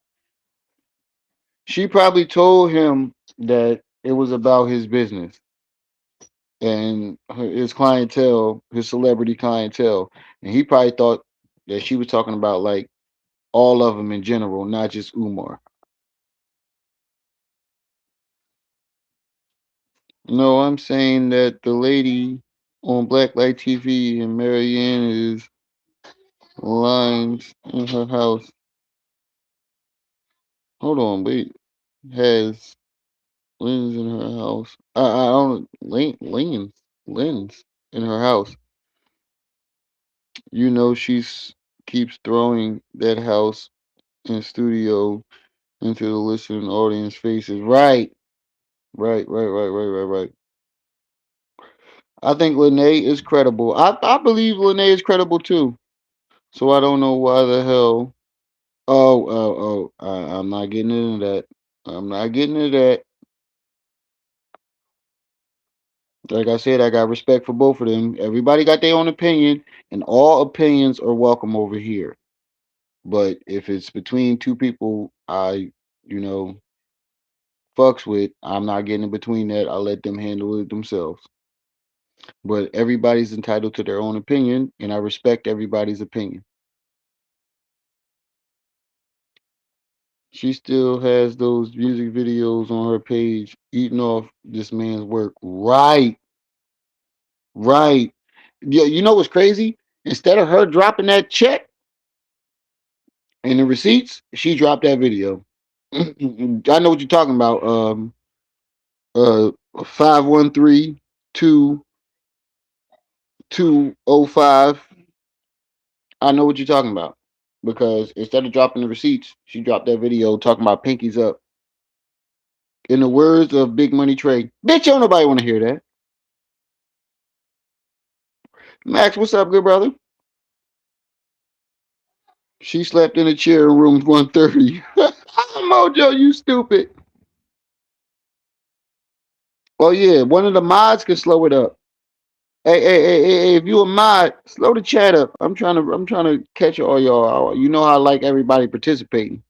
She probably told him that it was about his business and his clientele, his celebrity clientele, and he probably thought that she was talking about like all of them in general, not just Umar. No, I'm saying that the lady on Blacklight TV and Marianne is lines in her house. Hold on, wait. Has lens in her house. I don't lens in her house. You know she's keeps throwing that house and studio into the listening audience faces. Right. I think Lene is credible. I believe Lene is credible too. So I don't know why the hell. I'm not getting into that. I'm not getting into that. Like I said, I got respect for both of them. Everybody got their own opinion, and all opinions are welcome over here. But if it's between two people you know, fucks with, I'm not getting in between that. I let them handle it themselves. But everybody's entitled to their own opinion, and I respect everybody's opinion. She still has those music videos on her page eating off this man's work. Right. Yeah, you know what's crazy? Instead of her dropping that check, And the receipts, she dropped that video. I know what you're talking about. Uh, 513-2205. I know what you're talking about because instead of dropping the receipts, she dropped that video talking about pinkies up. In the words of Big Money Trey, bitch, don't nobody want to hear that. Max, what's up, good brother? She slept in a chair in room 130. Mojo, you stupid. Oh yeah, one of the mods can slow it up. Hey, if you a mod, slow the chat up. I'm trying to catch all y'all. You know how I like everybody participating.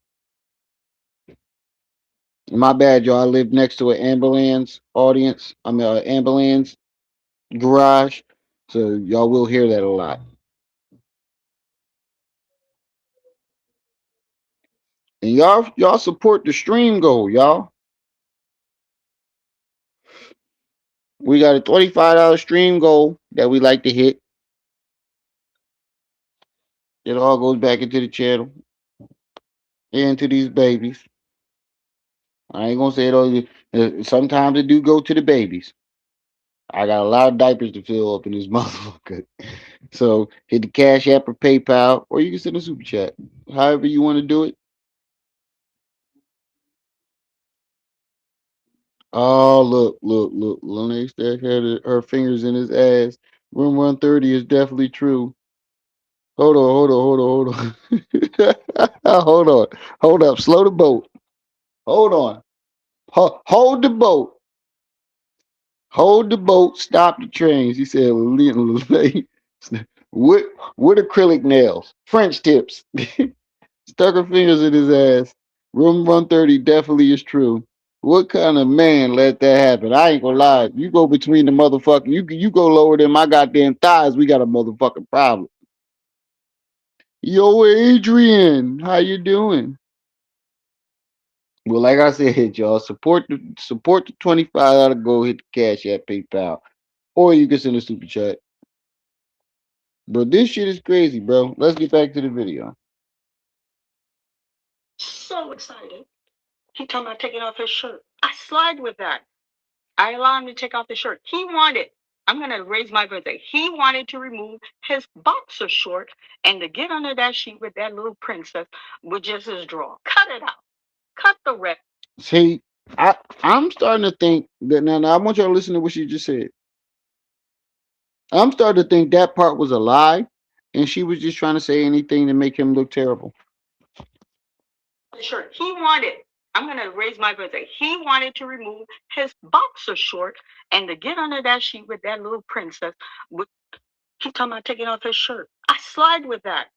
My bad, y'all. I live next to an ambulance audience. I mean, an ambulance garage, so y'all will hear that a lot. And y'all support the stream goal, y'all. We got a $25 stream goal that we like to hit. It all goes back into the channel and to these babies. I ain't gonna say it all. Sometimes it do go to the babies. I got a lot of diapers to fill up in this motherfucker. So hit the Cash App or PayPal, or you can send a super chat. However you want to do it. Oh, look. Lene Stack had her fingers in his ass. Room 130 is definitely true. Hold on. Hold up. Slow the boat. Hold on. Hold the boat. Hold the boat. Stop the trains. He said, with, with acrylic nails. French tips. Stuck her fingers in his ass. Room 130 definitely is true. What kind of man let that happen? I ain't gonna lie. You go between the motherfucker. You go lower than my goddamn thighs. We got a motherfucking problem. Yo, Adrian, how you doing? Well, like I said, y'all support the $25 go hit the cash at PayPal, or you can send a super chat. Bro, this shit is crazy, bro. Let's get back to the video. So excited. He talking about taking off his shirt. I slide with that. I allow him to take off the shirt. He wanted, I'm going to raise my voice. He wanted to remove his boxer short and to get under that sheet with that little princess with just his draw. Cut it out. Cut the rep. See, I'm starting to think that now I want y'all to listen to what she just said. I'm starting to think that part was a lie, and she was just trying to say anything to make him look terrible. Shirt. He wanted, I'm going to raise my voice. He wanted to remove his boxer short and to get under that sheet with that little princess. He talking about taking off his shirt. I slide with that.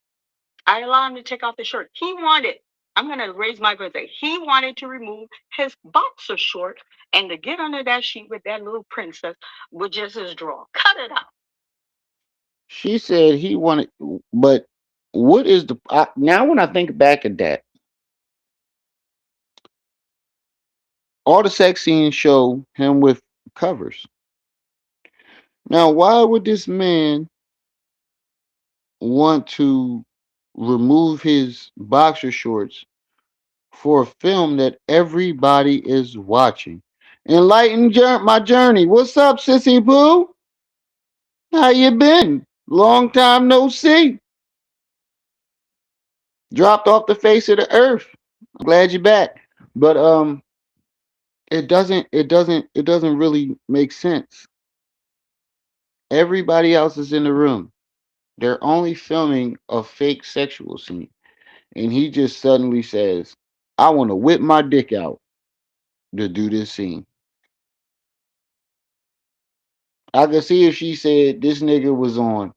I allow him to take off the shirt. He wanted, I'm going to raise my voice. He wanted to remove his boxer short and to get under that sheet with that little princess with just his draw. Cut it out. She said he wanted, but what is now when I think back at that, all the sex scenes show him with covers. Now, why would this man want to remove his boxer shorts for a film that everybody is watching? Enlighten my journey. What's up, Sissy Pooh? How you been? Long time no see. Dropped off the face of the earth. I'm glad you're back. But it doesn't really make sense. Everybody else is in the room. They're only filming a fake sexual scene. And he just suddenly says, I want to whip my dick out to do this scene. I could see if she said this nigga was on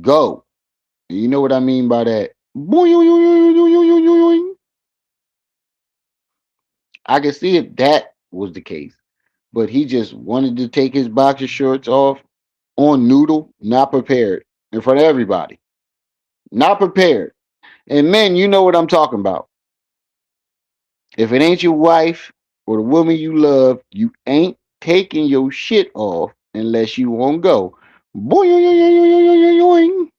go. You know what I mean by that? I could see if that was the case. But he just wanted to take his boxer shorts off on noodle, not prepared, in front of everybody. Not prepared. And men, you know what I'm talking about. If it ain't your wife or the woman you love, you ain't taking your shit off unless you won't go. Boing.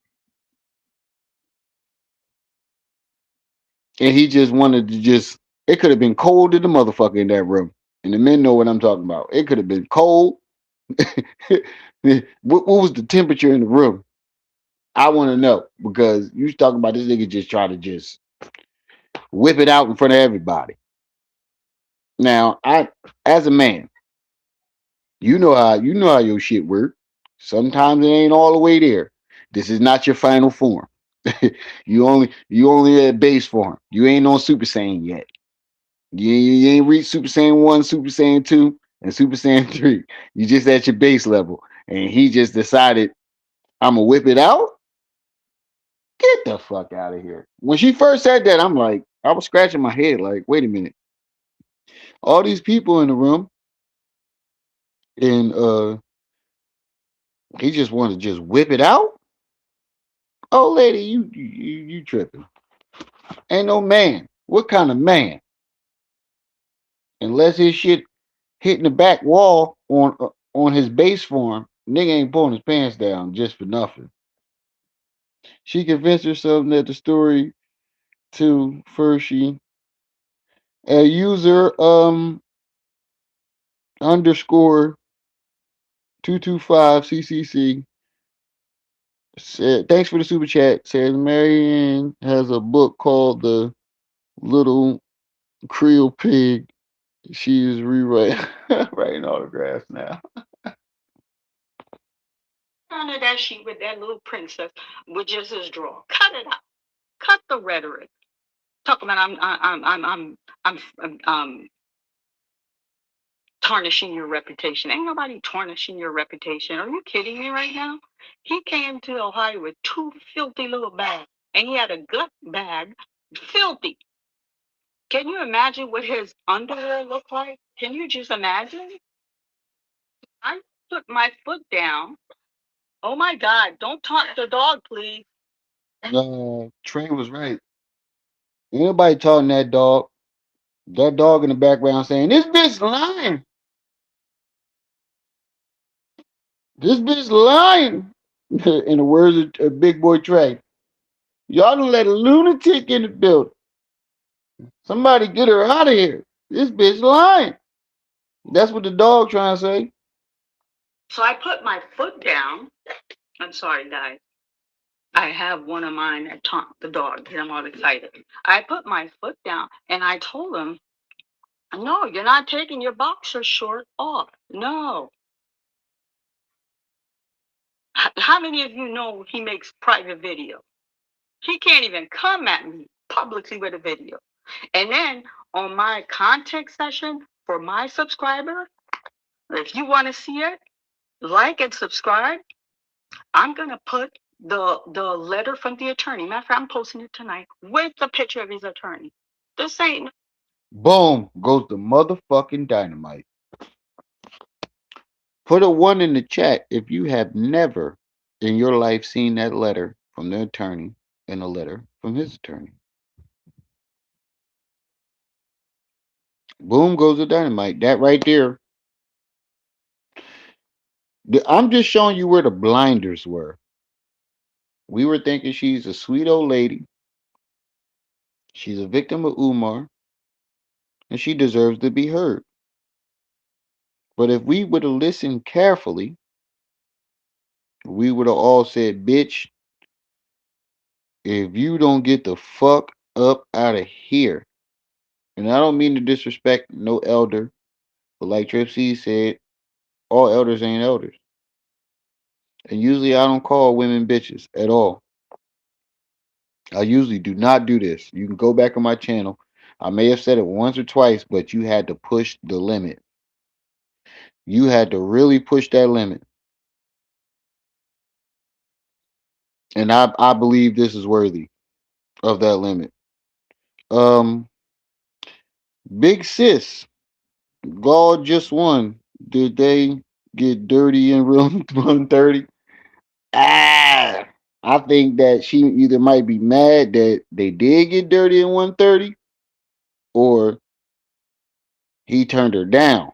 and he just wanted to just. It could have been cold to the motherfucker in that room, and the men know what I'm talking about. It could have been cold. what was the temperature in the room? I want to know because you talking about this nigga just try to just whip it out in front of everybody. Now, I as a man, you know how your shit work. Sometimes it ain't all the way there. This is not your final form. you only at base form. You ain't on Super Saiyan yet. You ain't reached Super Saiyan 1, Super Saiyan 2, and Super Saiyan 3. You just at your base level. And he just decided, I'ma whip it out. Get the fuck out of here. When she first said that, I'm like, I was scratching my head, like, wait a minute. All these people in the room, and he just wanted to just whip it out. Oh, lady, you tripping? Ain't no man. What kind of man? Unless his shit hitting the back wall on his base form, nigga ain't pulling his pants down just for nothing. She convinced herself that the story to Fershi, a user underscore 225 CCC said, thanks for the super chat. Says Marianne has a book called The Little Creole Pig. She is rewriting writing autographs now. None of that shit with that little princess with just his draw. Cut it out. Cut the rhetoric. Talk about I'm tarnishing your reputation. Ain't nobody tarnishing your reputation. Are you kidding me right now? He came to Ohio with two filthy little bags, and he had a gut bag, filthy. Can you imagine what his underwear looked like? Can you just imagine? I put my foot down. Oh my God! Don't taunt the dog, please. Trey was right. Anybody talking that dog? That dog in the background saying, "This bitch lying. This bitch lying." In the words of Big Boy Trey, y'all don't let a lunatic in the building. Somebody get her out of here. This bitch lying. That's what the dog trying to say. So I put my foot down. I'm sorry, guys. I have one of mine that taunt the dog because I'm all excited. I put my foot down and I told him, no, you're not taking your boxer short off. No. How many of you know he makes private video? He can't even come at me publicly with a video. And then on my content session for my subscriber, if you want to see it, like and subscribe. I'm gonna put the letter from the attorney. Matter of fact, I'm posting it tonight with the picture of his attorney. This ain't Boom goes the motherfucking dynamite. Put a one in the chat if you have never in your life seen that letter from the attorney and a letter from his attorney. Boom goes the dynamite. That right there. I'm just showing you where the blinders were. We were thinking she's a sweet old lady. She's a victim of Umar, and she deserves to be heard. But if we would have listened carefully, we would have all said, bitch, if you don't get the fuck up out of here. And I don't mean to disrespect no elder, but like Trip C said, all elders ain't elders. And usually I don't call women bitches at all. I usually do not do this. You can go back on my channel. I may have said it once or twice, but you had to push the limit. You had to really push that limit. And I believe this is worthy of that limit. Um, Big Sis, God just won. Did they get dirty in room 130? Ah, I think that she either might be mad that they did get dirty in 130 or he turned her down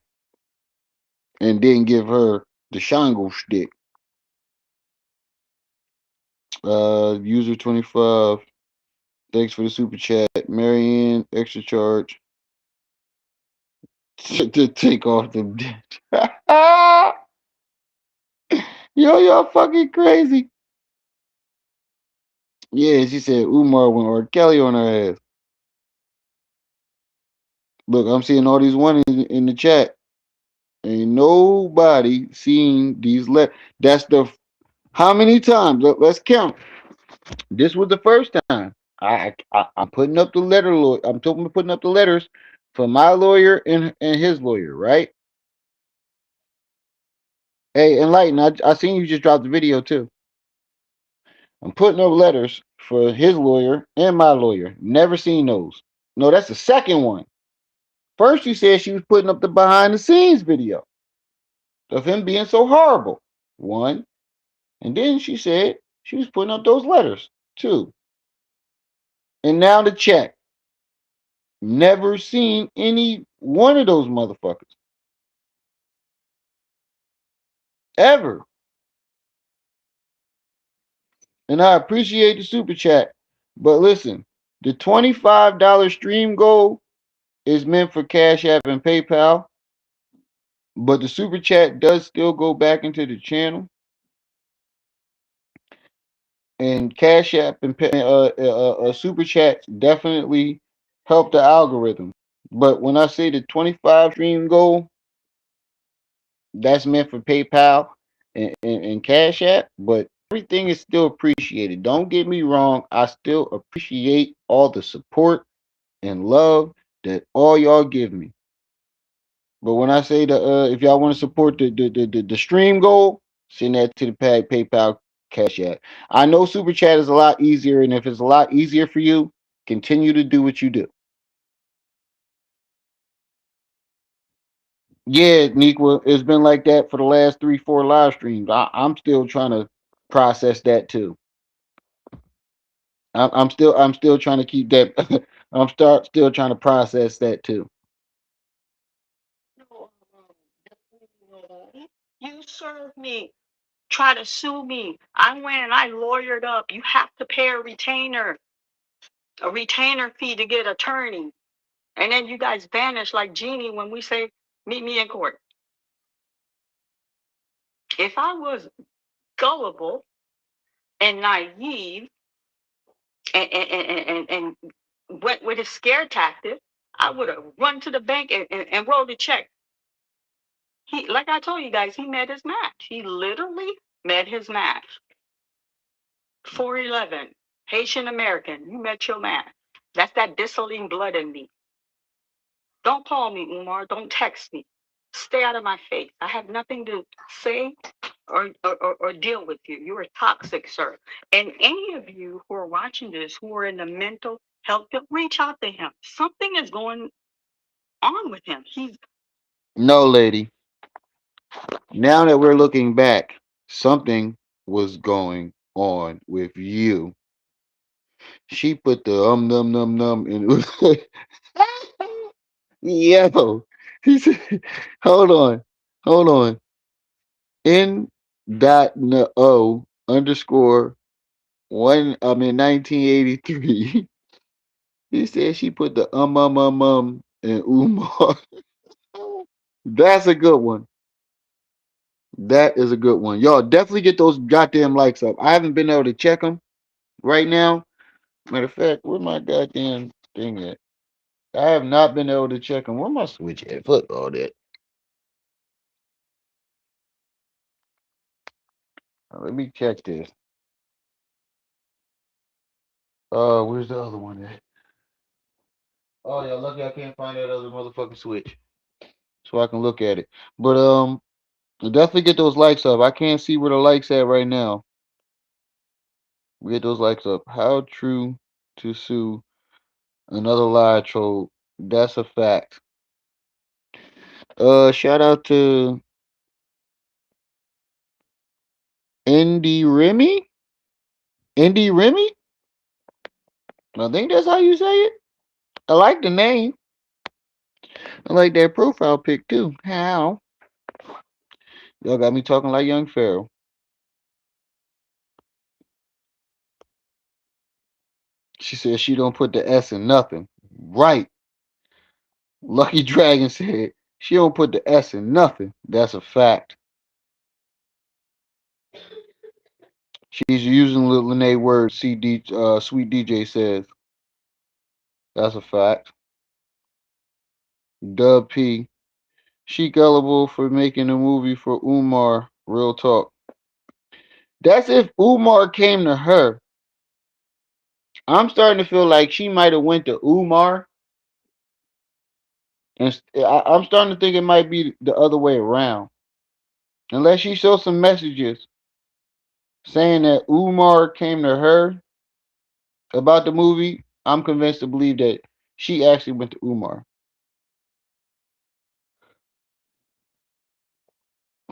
and didn't give her the shango stick. User 25. Thanks for the super chat. Marianne, extra charge to take off the ditch. Yo, y'all fucking crazy. Yeah, she said Umar went R. Kelly on her ass. Look, I'm seeing all these ones in the chat. Ain't nobody seen these That's the how many times? Let's count. This was the first time. I'm putting up the letter. I'm putting up the letters for my lawyer and his lawyer, right? Hey, Enlighten. I seen you just dropped the video too. I'm putting up letters for his lawyer and my lawyer. Never seen those. No, that's the second one. First, you said she was putting up the behind the scenes video of him being so horrible. One. And then she said she was putting up those letters. Two. And now the check. Never seen any one of those motherfuckers. Ever. And I appreciate the super chat. But listen, the $25 stream goal is meant for Cash App and PayPal. But the super chat does still go back into the channel. And Cash App and super chats definitely help the algorithm. But when I say the 25 stream goal, that's meant for PayPal and Cash App. But everything is still appreciated. Don't get me wrong. I still appreciate all the support and love that all y'all give me. But when I say if y'all want to support the stream goal, send that to the PayPal Cash App. I know Super Chat is a lot easier, and if it's a lot easier for you, continue to do what you do. Yeah, Niqua, it's been like that for the last 3, 4 live streams. I'm still trying to process that too. I'm still trying to keep that. Still trying to process that too. No, you serve me. Try to sue me. I went and I lawyered up. You have to pay a retainer fee to get attorney. And then you guys vanish like Jeannie when we say, meet me in court. If I was gullible and naive and went with a scare tactic, I would have run to the bank and wrote a check. Like I told you guys, he met his match. He literally met his match. 411, Haitian American, you met your match. That's that dissolene blood in me. Don't call me, Umar. Don't text me. Stay out of my face. I have nothing to say or deal with you. You are toxic, sir. And any of you who are watching this who are in the mental health, reach out to him. Something is going on with him. He's No, lady. Now that we're looking back, something was going on with you. She put the num num num and it was yo. He said, hold on. N dot no underscore one. I'm in 1983. He said she put the and Umar. That's a good one. That is a good one. Y'all definitely get those goddamn likes up. I haven't been able to check them right now. Matter of fact, where my goddamn thing at? I have not been able to check them. Where my switch at? Fuck all that. Let me check this. Where's the other one at? Oh yeah, lucky I can't find that other motherfucking switch, so I can look at it. But definitely get those likes up. I can't see where the likes at right now. Get those likes up. How true to sue another lie troll? That's a fact. Shout out to Indy Remy. Indy Remy. I think that's how you say it. I like the name. I like that profile pic too. How? Y'all got me talking like young Pharaoh. She said she don't put the S in nothing. Right. Lucky Dragon said she don't put the S in nothing. That's a fact. She's using Lil Lene words. Sweet DJ says that's a fact. Dub P. She gullible for making a movie for Umar. Real talk. That's if Umar came to her. I'm starting to feel like she might have went to Umar, and I'm starting to think it might be the other way around. Unless she shows some messages saying that Umar came to her about the movie, I'm convinced to believe that she actually went to Umar.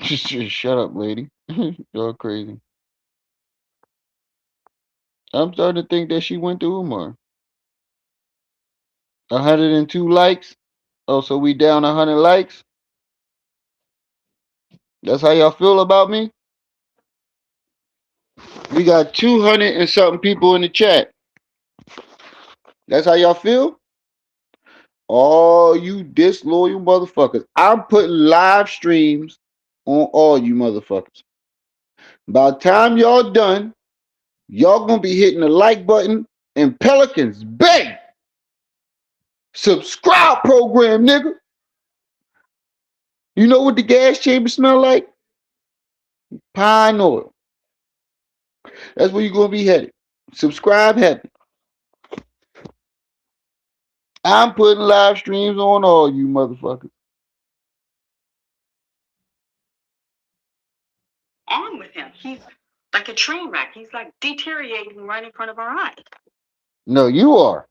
Shut up, lady. You're crazy. I'm starting to think that she went to Umar. 102 likes. Oh, so we down 100 likes? That's how y'all feel about me? We got 200 and something people in the chat. That's how y'all feel? All you disloyal motherfuckers. I'm putting live streams on all you motherfuckers. By the time y'all done, y'all gonna be hitting the like button and Pelicans. Bang! Subscribe program, nigga. You know what the gas chamber smell like? Pine oil. That's where you're gonna be headed. Subscribe heaven. I'm putting live streams on all you motherfuckers. On with him. He's like a train wreck. He's like deteriorating right in front of our eyes. No, you are.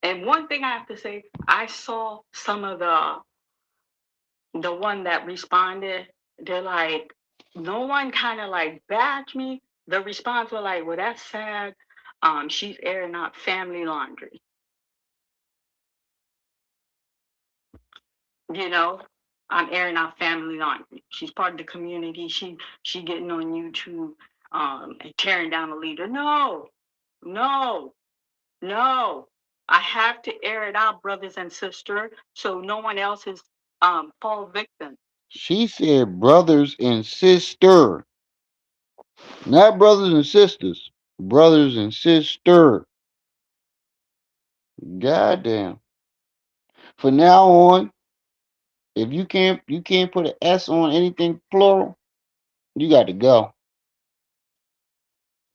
And one thing I have to say, I saw some of the one that responded. They're like, no one kind of like badged me. The response was like, well, that's sad. She's airing out family laundry. You know, I'm airing out family laundry. She's part of the community. She getting on YouTube and tearing down a leader. No, no, no. I have to air it out, brothers and sisters, so no one else is fall victim. She said brothers and sister. Not brothers and sisters. Brothers and sister. Goddamn. From now on, if you can't put an S on anything plural, you got to go.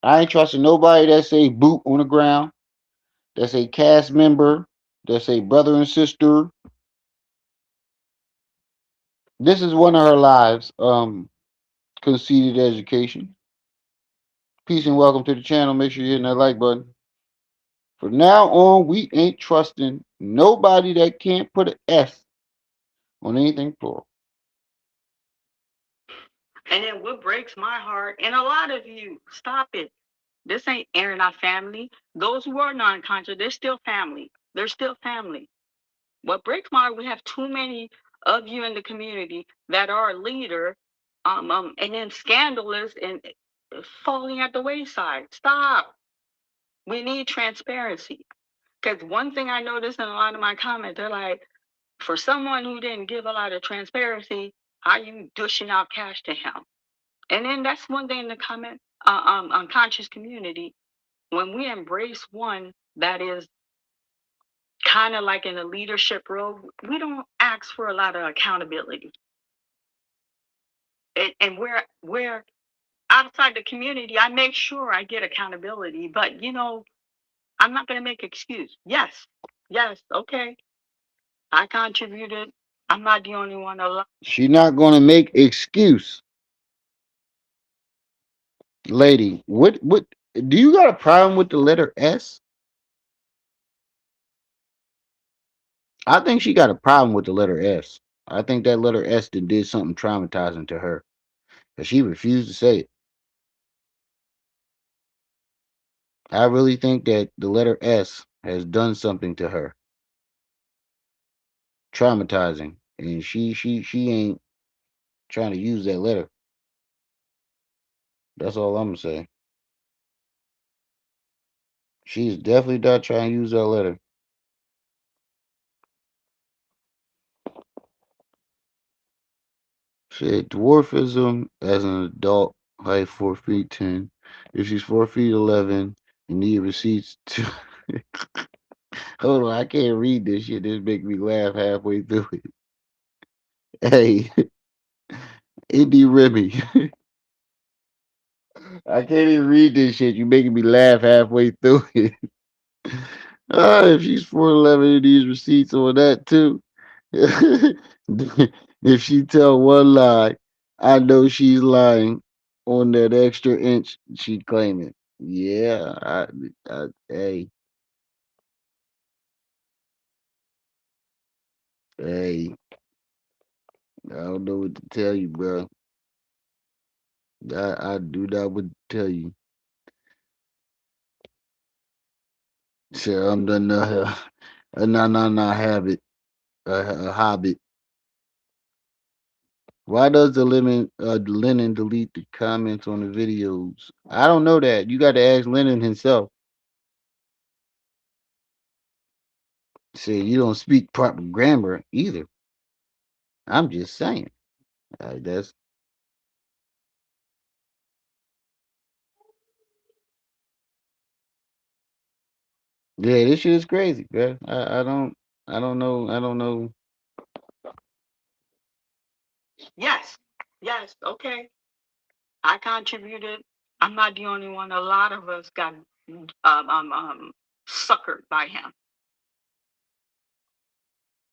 I ain't trusting nobody that say boot on the ground, that say cast member, that say brother and sister. This is one of her lives. Conceded education. Peace and welcome to the channel. Make sure you're hitting that like button. From now on, we ain't trusting nobody that can't put an S on anything plural. And then what breaks my heart, and a lot of you, stop it. This ain't airing out family. Those who are non-conscious, they're still family. They're still family. What breaks my heart, we have too many of you in the community that are a leader, and then scandalous and falling at the wayside. Stop. We need transparency. Because one thing I noticed in a lot of my comments, they're like, for someone who didn't give a lot of transparency, how you dishing out cash to him? And then that's one thing in the comment unconscious community. When we embrace one that is kind of like in a leadership role, we don't ask for a lot of accountability. And where outside the community, I make sure I get accountability. But I'm not going to make excuse. Yes, okay, I contributed. I'm not the only one alive. She not gonna make excuse, lady. What do you got a problem with the letter S? I think she got a problem with the letter S. I think that letter S did something traumatizing to her, cause she refused to say it. I really think that the letter S has done something to her, traumatizing, and she ain't trying to use that letter. That's all I'm gonna say. She's definitely not trying to use that letter. Said dwarfism as an adult, height 4 feet 10. If she's 4 feet 11, you need receipts to. Hold on, I can't read this shit. This make me laugh halfway through it. Hey, Indie Remy. I can't even read this shit. You making me laugh halfway through it. If she's 4'11", you need receipts on that too. If she tell one lie, I know she's lying on that extra inch she claiming. Yeah, hey, hey, I don't know what to tell you, bro. I do not what to tell you. Sure, I'm done. A habit, a hobbit. Why does Lennon delete the comments on the videos? I don't know that. You got to ask Lennon himself. Say you don't speak proper grammar either. I'm just saying. That's yeah. This shit is crazy, bro. I don't know. I don't know. Yes, yes, okay. I contributed. I'm not the only one. A lot of us got suckered by him.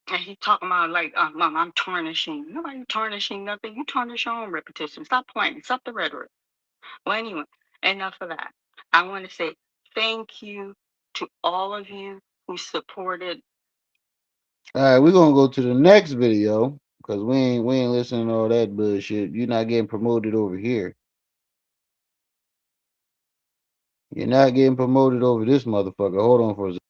And he talking about like, Mom, I'm tarnishing. Nobody tarnishing nothing. You tarnish your own reputation. Stop playing. Stop the rhetoric. Well, anyway, enough of that. I want to say thank you to all of you who supported. All right, we're gonna go to the next video because we ain't listening to all that bullshit. You're not getting promoted over here. You're not getting promoted over this motherfucker. Hold on for a second.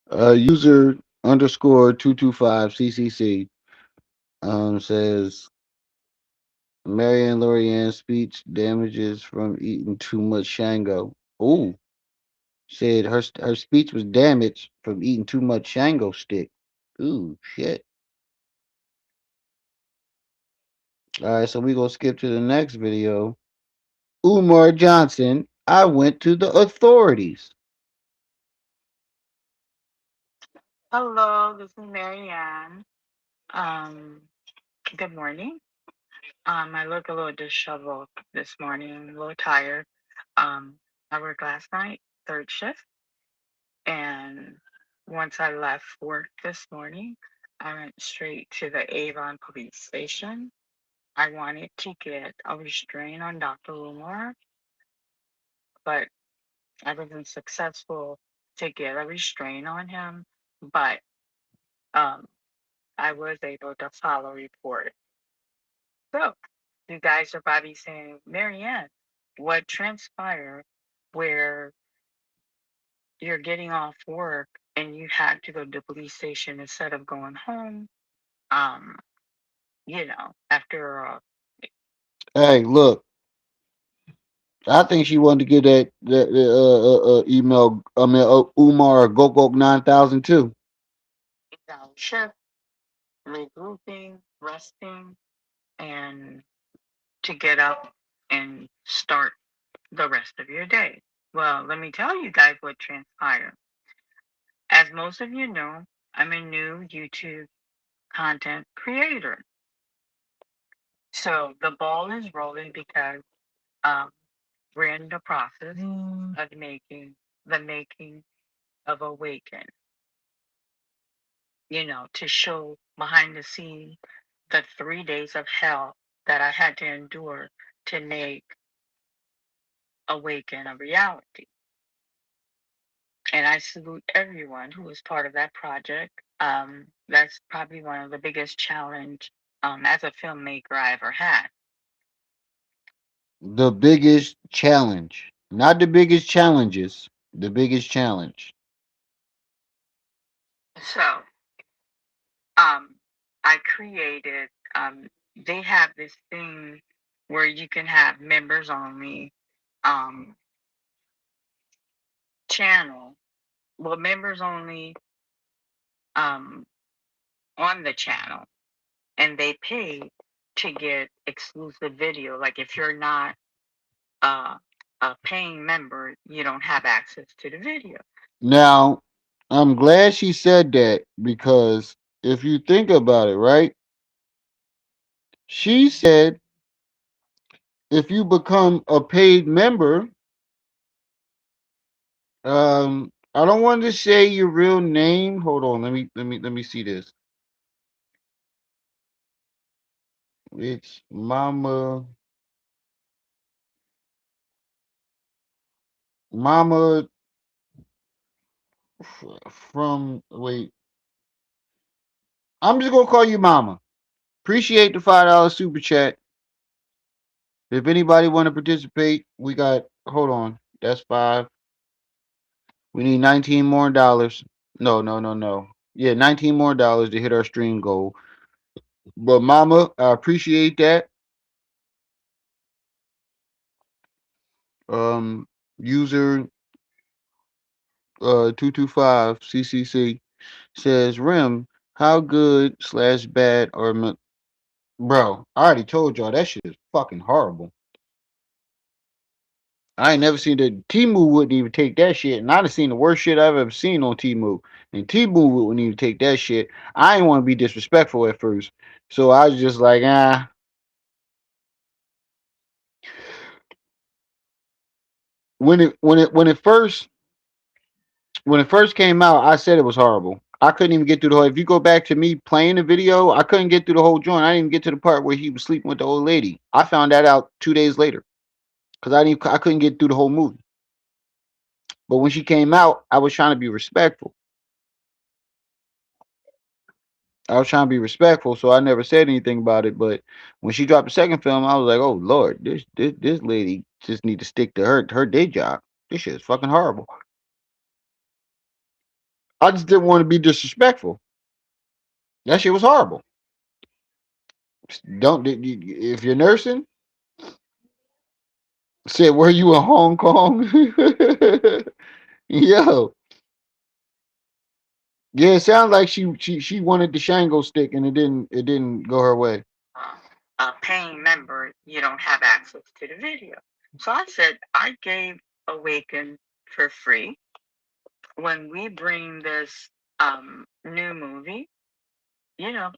User underscore 225 CCC says Marianne Lorient speech damages from eating too much Shango. Ooh, said her speech was damaged from eating too much Shango stick. Ooh, shit. All right, so we gonna skip to the next video. Umar Johnson, I went to the authorities. Hello, this is Marianne. Um, Good morning. I look a little disheveled this morning, a little tired. I worked last night, third shift, and once I left work this morning, I went straight to the Avon police station. I wanted to get a restraint on Dr. Lumar, but I wasn't successful to get a restraint on him. But um, I was able to file a report. So you guys are probably saying, Marianne, what transpired where you're getting off work and you had to go to the police station instead of going home? Um, after Hey, look, I think she wanted to get that email. I mean, Umar Gokok 9000 too. shift, regrouping, resting, and to get up and start the rest of your day. Well, let me tell you guys what transpired. As most of you know, I'm a new YouTube content creator. So the ball is rolling because um, we're in the process of making of Awaken, to show behind the scenes the 3 days of hell that I had to endure to make Awaken a reality. And I salute everyone who was part of that project. That's probably one of the biggest challenge as a filmmaker I ever had. The biggest challenge, not the biggest challenges, the biggest challenge. So, um, I created. They have this thing where you can have members only um, channel. Well, members only um, on the channel, and they pay to get exclusive video. Like if you're not uh, a paying member, you don't have access to the video. Now, I'm glad she said that because if you think about it, right? She said if you become a paid member, I don't want to say your real name. Hold on, let me see this. It's Mama from wait. I'm just gonna call you Mama. Appreciate the $5 super chat. If anybody want to participate, we got. Hold on, that's five. We need 19 more dollars. No, no, no, no. Yeah, 19 more dollars to hit our stream goal. But Mama, I appreciate that. Um, user 225 CCC says Rim, how good slash bad or bro? I already told y'all that shit is fucking horrible. I ain't never seen that. Timu wouldn't even take that shit, and I've seen the worst shit I've ever seen on Timu, and Timu wouldn't even take that shit. I didn't want to be disrespectful at first, so I was just like, ah. When it first came out, I said it was horrible. I couldn't even get through the whole. If you go back to me playing the video, I couldn't get through the whole joint. I didn't even get to the part where he was sleeping with the old lady. I found that out 2 days later because I couldn't get through the whole movie. But when she came out, I was trying to be respectful. I was trying to be respectful, so I never said anything about it. But when she dropped the second film, I was like, "Oh Lord, this lady just need to stick to her day job. This shit is fucking horrible." I just didn't want to be disrespectful. That shit was horrible. Don't if you're nursing, said were you in Hong Kong? Yo, yeah, it sounds like she wanted the Shango stick and it didn't go her way. A paying member, you don't have access to the video. So I said, I gave Awaken for free. When we bring this new movie,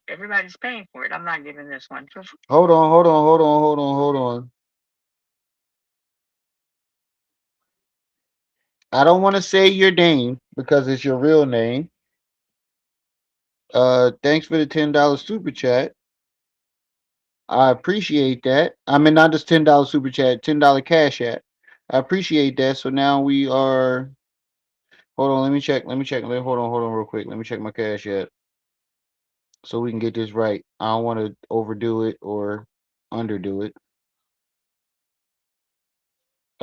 everybody's paying for it. I'm not giving this one for free. Hold on, hold on, hold on, hold on, hold on. I don't want to say your name because it's your real name. Thanks for the $10 super chat. I appreciate that. I mean, not just $10 super chat, $10 cash app. I appreciate that. So now we are. Hold on, let me check. Let me check. Hold on, real quick. Let me check my cash app so we can get this right. I don't want to overdo it or underdo it.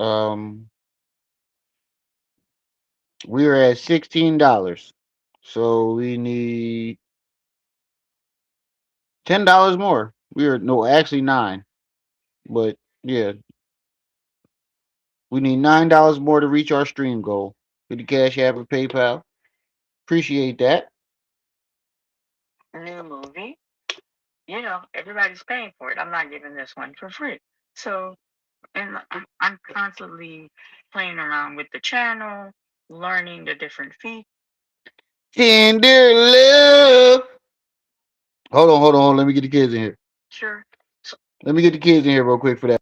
Um, we are at $16, so we need $10 more. We are no, actually nine, but yeah, we need $9 more to reach our stream goal. With the cash app or PayPal. Appreciate that. New movie, everybody's paying for it. I'm not giving this one for free. So, and I'm constantly playing around with the channel, learning the different features. Tender love. Hold on. Let me get the kids in here. Sure. Let me get the kids in here real quick for that.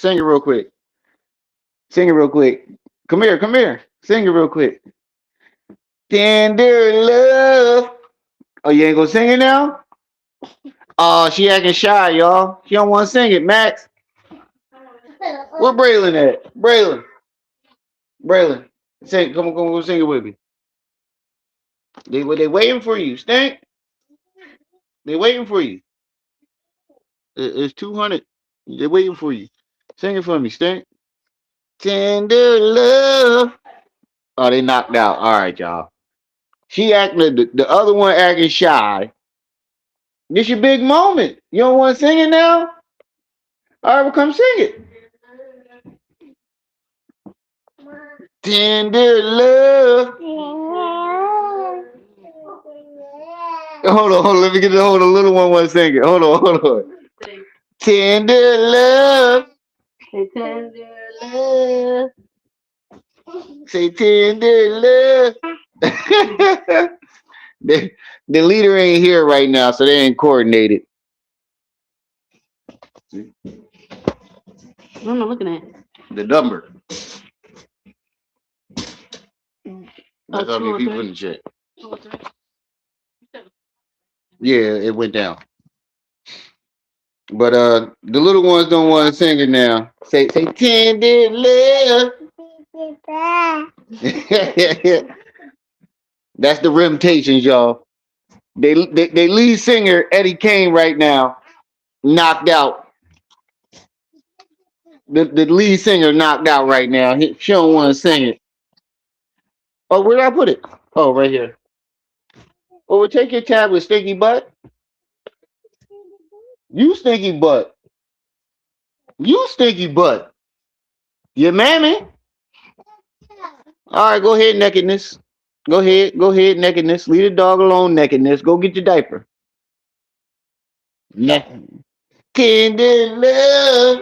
Sing it real quick. Sing it real quick. Come here, come here. Sing it real quick. Tender love. Oh, you ain't gonna sing it now? Oh, she acting shy, y'all. She don't want to sing it, Max. Where Braylon at? Braylon. Sing, come sing it with me. They waiting for you, Stink. They waiting for you. It's 200. They waiting for you. Sing it for me, Stink. Tender love. Oh, they knocked out. All right, y'all. She acting the other one acting shy. This your big moment. You don't want to sing it now? All right, well, come sing it. Tender love. Hold on. Let me get the hold on. Little one want to sing it. Hold on. Tender love. Tender love. Say tender love. the, the leader ain't here right now, so they ain't coordinated. What am I looking at? The number. Oh, That's how many people 203. in the chat. 203. Yeah, it went down. But the little ones don't want to sing it now. Say tender love. That's the Rimtations, y'all. They lead singer Eddie Kane right now knocked out. The lead singer knocked out right now. She don't want to sing it. Oh, where did I put it? Oh, right here. Oh, well, take your tablet, stinky butt. You stinky butt. You stinky butt. Your mammy. All right, go ahead, nakedness. Go ahead, nakedness. Leave the dog alone, nakedness. Go get your diaper. Naked. Tender love.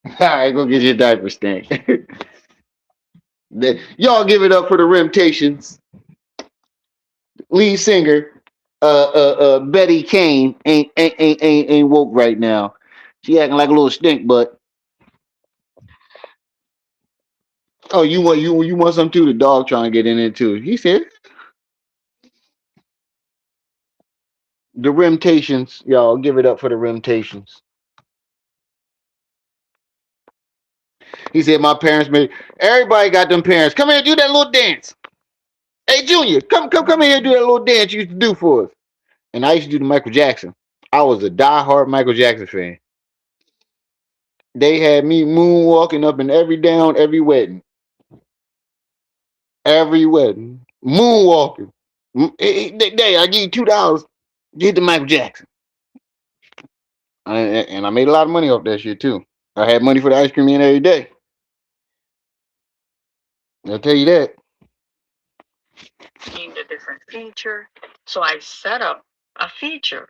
All right, go get your diaper, stink. Y'all give it up for the Rimtations. Lead singer, Betty Kane ain't woke right now. She acting like a little stink butt. Oh, you want some too? The dog trying to get in it too. He said the Rimtations, y'all give it up for the Rimtations. He said my parents made everybody got them parents. Come here, do that little dance. Hey Junior, come here, do that little dance you used to do for us. And I used to do the Michael Jackson. I was a diehard Michael Jackson fan. They had me moonwalking up in every down, every wedding. Every wedding. Moonwalking. I give you $2. Get the Michael Jackson. And I made a lot of money off that shit too. I had money for the ice cream in every day. I'll tell you that. Named a different feature. So I set up a feature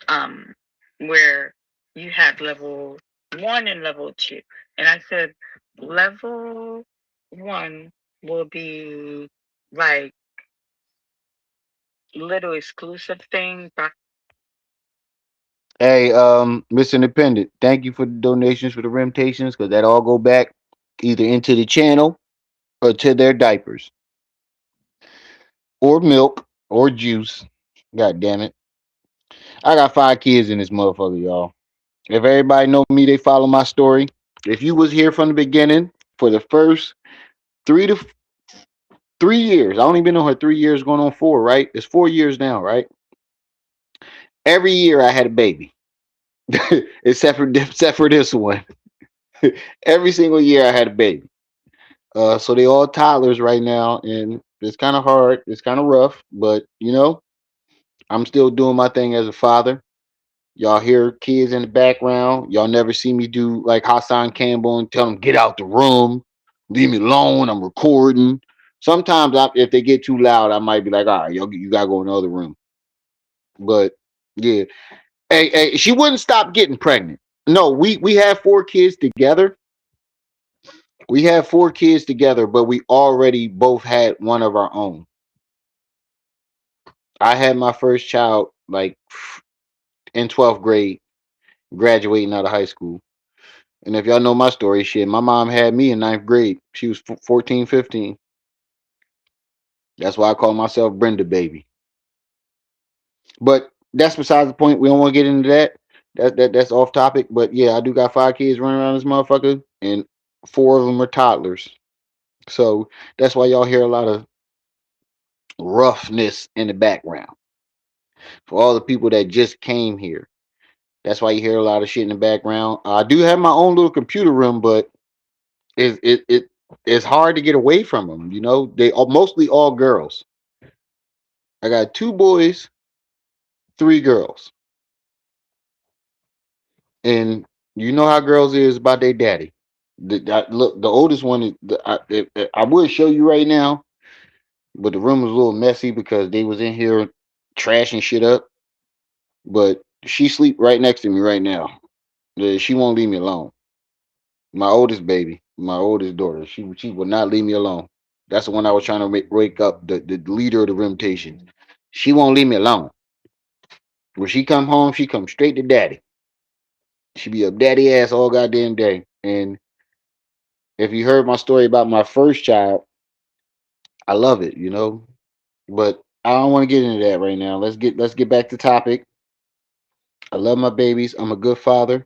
um, where you had level 1 and level 2. And I said, level 1 will be like little exclusive things. Hey, Mr. Independent, thank you for the donations for the Rimtations, because that all go back either into the channel or to their diapers. Or milk or juice. God damn it. I got 5 kids in this motherfucker, y'all. If everybody know me, they follow my story. If you was here from the beginning for the first 3 years, I only been on her 3 years, going on 4, right? It's 4 years now, right? Every year I had a baby, except for this one. Every single year I had a baby. So they all toddlers right now, and it's kind of hard. It's kind of rough, but I'm still doing my thing as a father. Y'all hear kids in the background. Y'all never see me do like Hassan Campbell and tell them get out the room, leave me alone. I'm recording. Sometimes if they get too loud, I might be like, all right, you gotta go in the other room. But yeah, hey, she wouldn't stop getting pregnant. No, we have 4 kids together. We have 4 kids together, but we already both had one of our own. I had my first child like in 12th grade, graduating out of high school. And if y'all know my story, shit, my mom had me in ninth grade. She was 14, 15. That's why I call myself Brenda Baby. But that's besides the point. We don't want to get into that. That's off topic. But yeah, I do got 5 kids running around this motherfucker, and 4 of them are toddlers. So that's why y'all hear a lot of roughness in the background. For all the people that just came here, that's why you hear a lot of shit in the background. I do have my own little computer room, but it's hard to get away from them. You know, they are mostly all girls. I got 2 boys, 3 girls, and you know how girls is about their daddy. Look, the oldest one is. I would show you right now, but the room was a little messy because they was in here trashing shit up. But she sleep right next to me right now. She won't leave me alone. My oldest baby, my oldest daughter, she will not leave me alone. That's the one I was trying to wake up, the leader of the rotation. She won't leave me alone. When she come home, she come straight to daddy. She be up daddy ass all goddamn day. And if you heard my story about my first child, I love it, you know. But I don't want to get into that right now. Let's get back to topic. I love my babies. I'm a good father.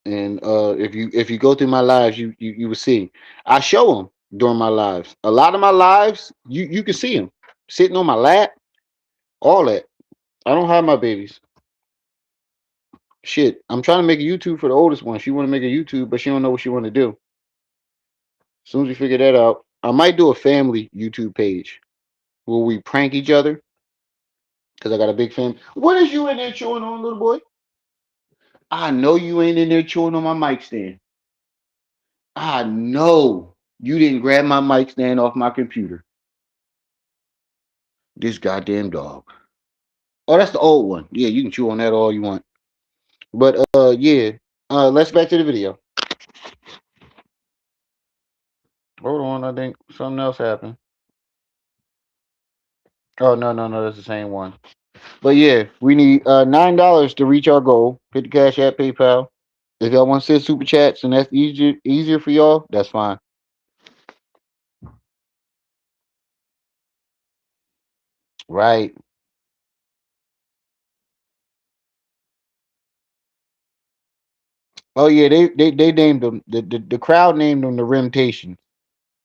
And if you go through my lives, you will see. I show them during my lives. A lot of my lives, you can see them sitting on my lap, all that. I don't hide my babies. Shit, I'm trying to make a YouTube for the oldest one. She want to make a YouTube, but she don't know what she want to do. As soon as we figure that out, I might do a family YouTube page where we prank each other because I got a big fan. What is you in there chewing on, little boy? I know you ain't in there chewing on my mic stand. I know you didn't grab my mic stand off my computer. This goddamn dog. Oh, that's the old one. Yeah, you can chew on that all you want. But yeah. Let's back to the video. Hold on, I think something else happened. Oh no, that's the same one. But yeah, we need $9 to reach our goal. Hit the Cash App, PayPal. If y'all want to send super chats and that's easier for y'all, that's fine. Right. Oh yeah, they named them the crowd named them the Rimtation.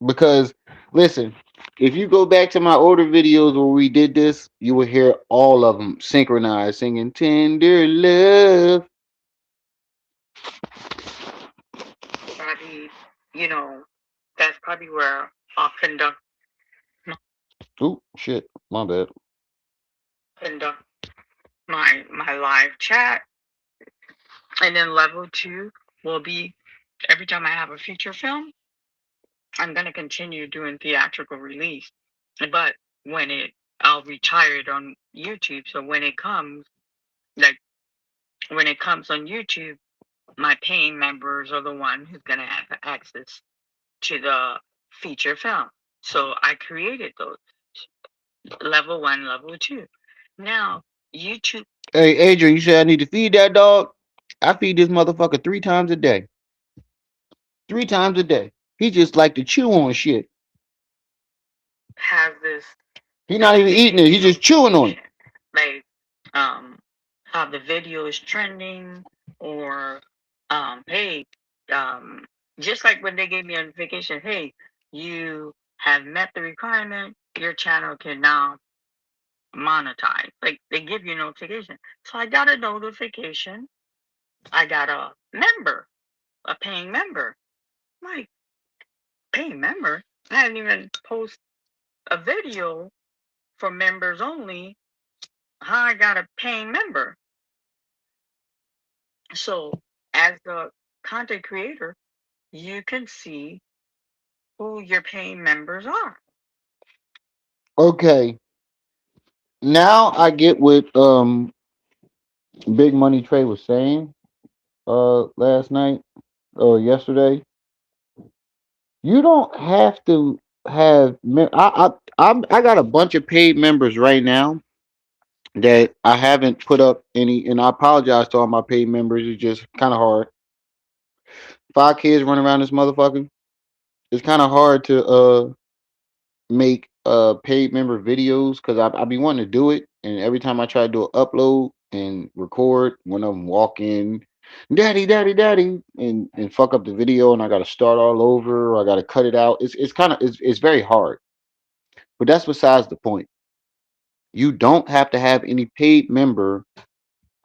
Because listen, if you go back to my older videos where we did this, you will hear all of them synchronized singing "Tender Love." Probably, you know, that's probably where I'll Ooh, shit, my bad. conduct my live chat. And then level two will be every time I have a feature film, I'm gonna continue doing theatrical release. But when I'll retire it on YouTube. So like when it comes on YouTube, my paying members are the one who's gonna have access to the feature film. So I created those level one, level two. Now YouTube Hey, Adrian, you said I need to feed that dog. I feed this motherfucker 3 times a day. 3 times a day. He just like to chew on shit. has this He not even eating it. He just chewing on it. like how the video is trending or hey um just like when they gave me a notification, hey, you have met the requirement, your channel can now monetize. Like they give you notification. So I got a notification. I got a paying member. Like paying member. I hadn't even post a video for members only. How I got a paying member. So as the content creator, you can see who your paying members are. Okay. Now I get what Big Money Trey was saying last night or yesterday. You don't have to have I got a bunch of paid members right now that I haven't put up any, and I apologize to all my paid members. It's just kind of hard. 5 kids running around this motherfucker. It's kind of hard to make paid member videos because I be wanting to do it, and every time I try to do an upload and record, one of them walk in, daddy, daddy, daddy, and fuck up the video, and I got to start all over, or I got to cut it out. It's kind of it's very hard, but that's besides the point. You don't have to have any paid member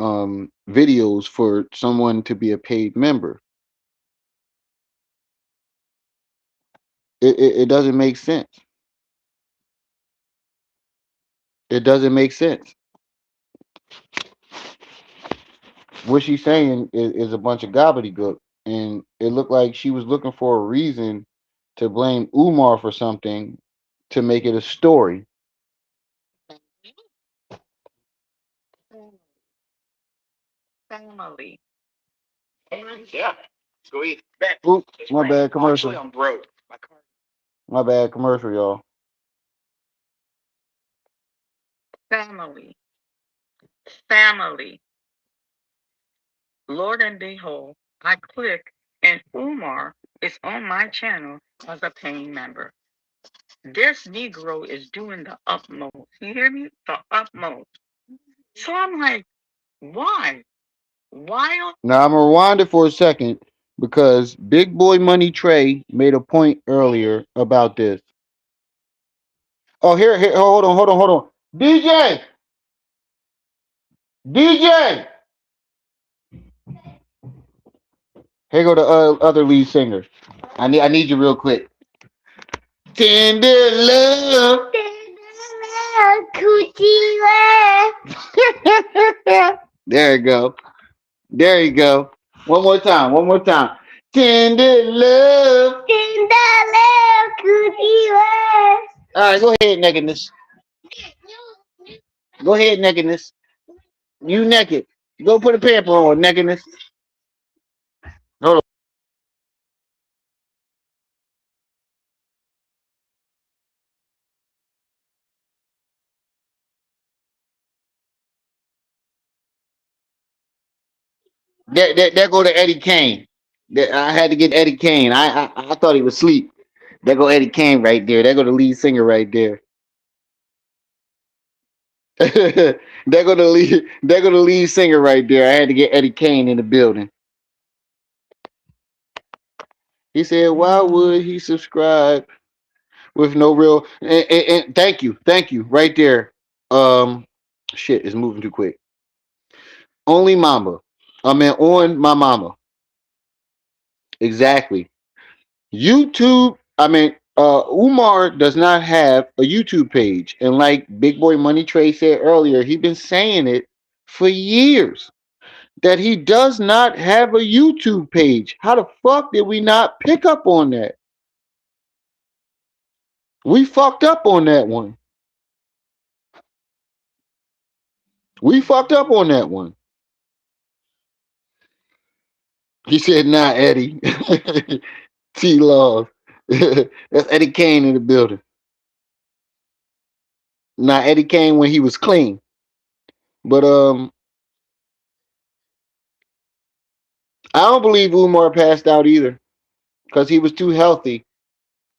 videos for someone to be a paid member. It doesn't make sense. It doesn't make sense. What she's saying is a bunch of gobbledygook, and it looked like she was looking for a reason to blame Umar for something to make it a story. Family. Yeah. Let's go eat. Back. Oops, my bad commercial. Actually, I'm broke. My car. My bad commercial, y'all. Family. Family. Lord and behold, I click and Umar is on my channel as a paying member. This Negro is doing the utmost. You hear me? The utmost. So I'm like, why? Why? Now I'm gonna rewind it for a second because Big Boy Money Trey made a point earlier about this. Oh, here, hold on. DJ, DJ. Here go the other lead singer. I need you real quick. Tender love. Coochie love. There you go. There you go. One more time. One more time. Tender love. Tender love. Coochie love. All right, go ahead, nakedness. Go ahead, nakedness. You naked. Go put a pamper on, nakedness. Hold on. There go to Eddie Kane. I had to get Eddie Kane. I thought he was asleep. There go Eddie Kane right there. There go the lead singer right there. There go the lead. There go the lead singer right there. I had to get Eddie Kane in the building. He said, "Why would he subscribe with no real?" And thank you, right there. Shit is moving too quick. Only Mama. I mean, on my mama. Exactly. YouTube. I mean, Umar does not have a YouTube page, and like Big Boy Money Trey said earlier, he been saying it for years that he does not have a YouTube page. How the fuck did we not pick up on that? We fucked up on that one. We fucked up on that one. He said, "Nah, Eddie." T Love. That's Eddie Kane in the building. Nah, Eddie Kane when he was clean. But I don't believe Umar passed out either because he was too healthy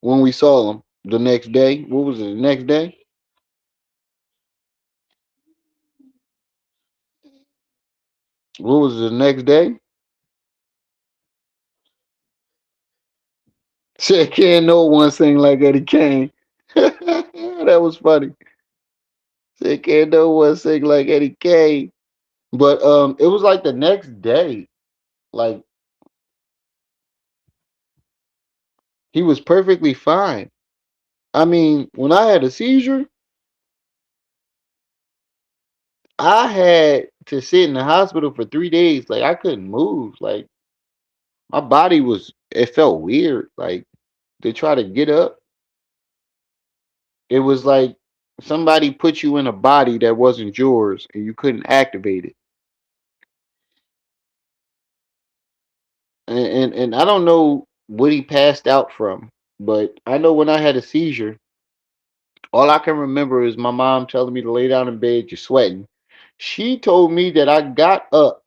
when we saw him the next day. What was it? The next day? What was it? The next day? Said, "Can't no one sing like Eddie Kane." That was funny. Said, "Can't no one sing like Eddie Kane." But it was like the next day. Like he was perfectly fine. I mean, when I had a seizure, I had to sit in the hospital for 3 days. Like I couldn't move. Like my body was, it felt weird. Like to try to get up, it was like somebody put you in a body that wasn't yours and you couldn't activate it. And I don't know what he passed out from, but I know when I had a seizure, all I can remember is my mom telling me to lay down in bed, you're sweating. She told me that I got up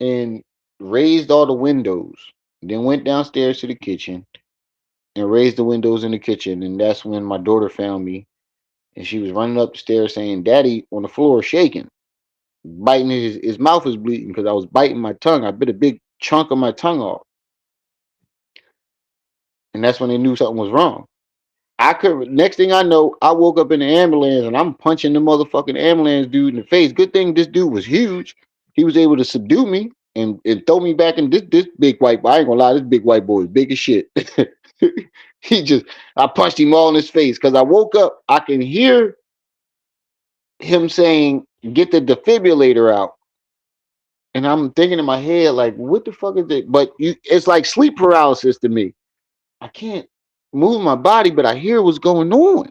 and raised all the windows. Then went downstairs to the kitchen and raised the windows in the kitchen. And that's when my daughter found me. And she was running up the stairs saying, "Daddy on the floor shaking, biting his mouth is bleeding because I was biting my tongue. I bit a big chunk of my tongue off." And that's when they knew something was wrong. I could. Next thing I know, I woke up in the ambulance and I'm punching the motherfucking ambulance dude in the face. Good thing this dude was huge. He was able to subdue me and throw me back in this big white boy. I ain't gonna lie, this big white boy is big as shit. he just I punched him all in his face because I woke up. I can hear him saying, "Get the defibrillator out." And I'm thinking in my head, like, what the fuck is it? But it's like sleep paralysis to me. I can't move my body, but I hear what's going on.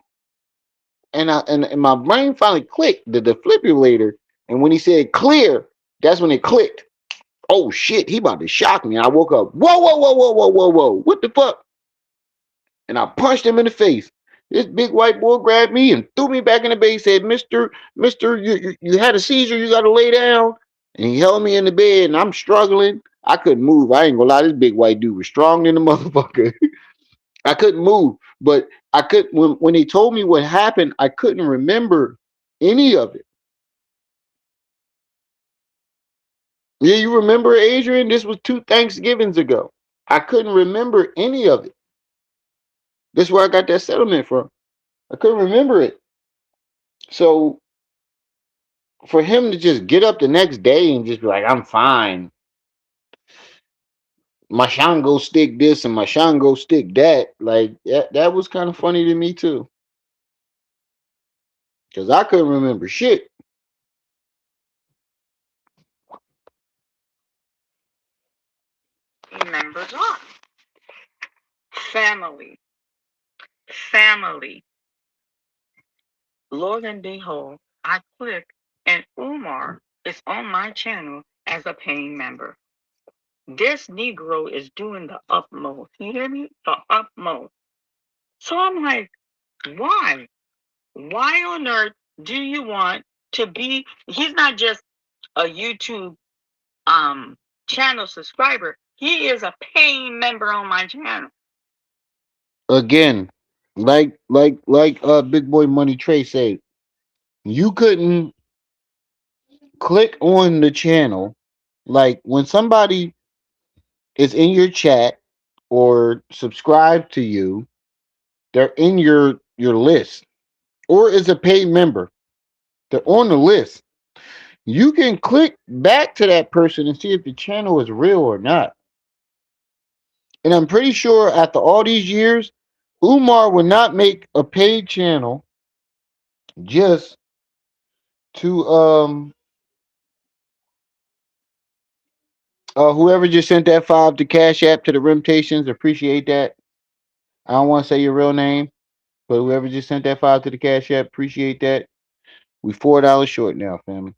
And my brain finally clicked the defibrillator. And when he said clear, that's when it clicked. Oh shit, he about to shock me. And I woke up. Whoa, whoa, whoa, whoa, whoa, whoa, whoa. What the fuck? And I punched him in the face. This big white boy grabbed me and threw me back in the bed. He said, Mister, you had a seizure, you gotta lay down. And he held me in the bed and I'm struggling. I couldn't move. I ain't gonna lie, this big white dude was strong than the motherfucker. I couldn't move, but I could when they told me what happened, I couldn't remember any of it. Yeah, you remember, Adrian? This was 2 Thanksgivings ago. I couldn't remember any of it. This is where I got that settlement from. I couldn't remember it. So for him to just get up the next day and just be like, "I'm fine. My Shango stick this and my Shango stick that," like that was kind of funny to me too. Because I couldn't remember shit. Remembers what? Family. Family. Lord and behold, I click and Umar is on my channel as a paying member. This Negro is doing the utmost. You hear me? The utmost. So I'm like, why? Why on earth do you want to be? He's not just a YouTube um channel subscriber. He is a paying member on my channel. Again, like Big Boy Money Trey said, you couldn't click on the channel. Like when somebody is in your chat or subscribe to you, they're in your list or is a paid member. They're on the list. You can click back to that person and see if the channel is real or not. And I'm pretty sure after all these years, Umar would not make a paid channel just to whoever just sent that 5 to Cash App to the Rimtations, appreciate that. I don't want to say your real name, but whoever just sent that 5 to the Cash App, appreciate that. We $4 short now, family.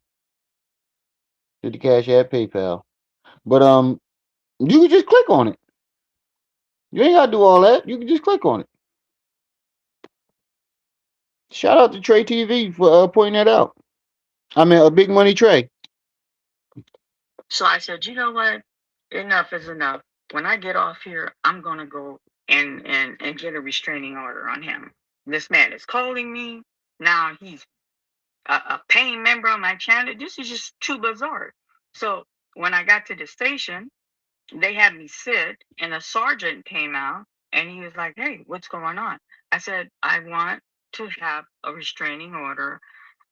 To the Cash App, PayPal. But you can just click on it. You ain't gotta do all that. You can just click on it. Shout out to Trey TV for pointing that out. I mean, a Big Money Trey. So I said, you know what? Enough is enough. When I get off here, I'm gonna go and get a restraining order on him. This man is calling me. Now he's a paying member on my channel. This is just too bizarre. So when I got to the station, they had me sit, and a sergeant came out, and he was like, "Hey, what's going on?" I said, "I want to have a restraining order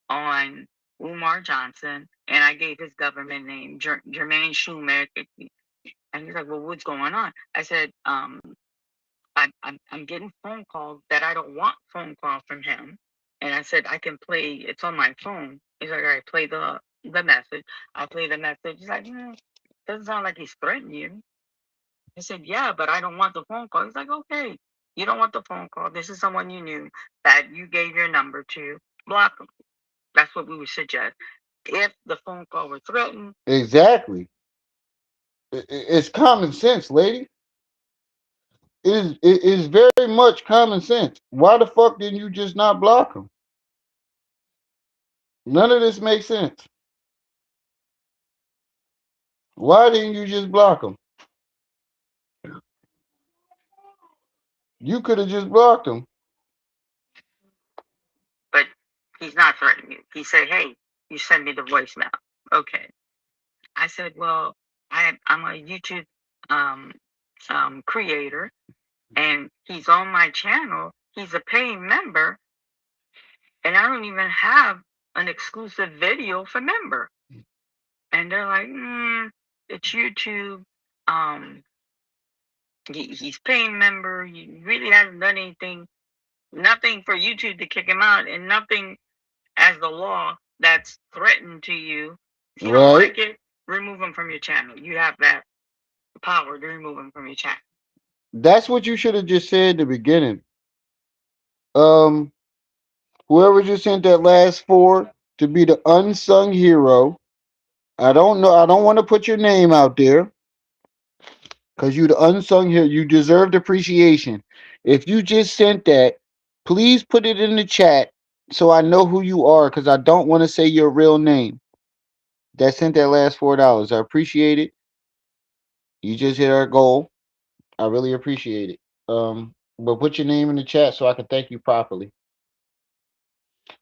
on Umar Johnson," and I gave his government name, Jermaine Schumacher. And he's like, "Well, what's going on?" I said, I'm getting phone calls that I don't want phone calls from him." And I said, "I can play, it's on my phone." He's like, "All right, play the message." I play the message. He's like, doesn't sound like he's threatening you." I said, "Yeah, but I don't want the phone call." He's like, "Okay, you don't want the phone call. This is someone you knew that you gave your number to. Block them." That's what we would suggest. If the phone call was threatened, Exactly. It's common sense, lady. It is very much common sense. Why the fuck didn't you just not block him? None of this makes sense. Why didn't you just block him? You could have just blocked him. But he's not threatening you. He said, "Hey, you send me the voicemail." Okay. I said, "Well, I'm a YouTube um, creator, and he's on my channel. He's a paying member, and I don't even have an exclusive video for member." And they're like, "It's YouTube. Um, he's paying member. He really hasn't done anything, nothing for YouTube to kick him out, and nothing as the law that's threatened to you. If you don't Right. like it, remove him from your channel. You have that power to remove him from your channel." That's what you should have just said in the beginning. Um, Whoever just sent that last four to be the unsung hero. I don't know. I don't want to put your name out there because you the unsung hero. You deserved appreciation. If you just sent that, please put it in the chat so I know who you are because I don't want to say your real name. That sent that last $4. I appreciate it. You just hit our goal. I really appreciate it. But put your name in the chat so I can thank you properly.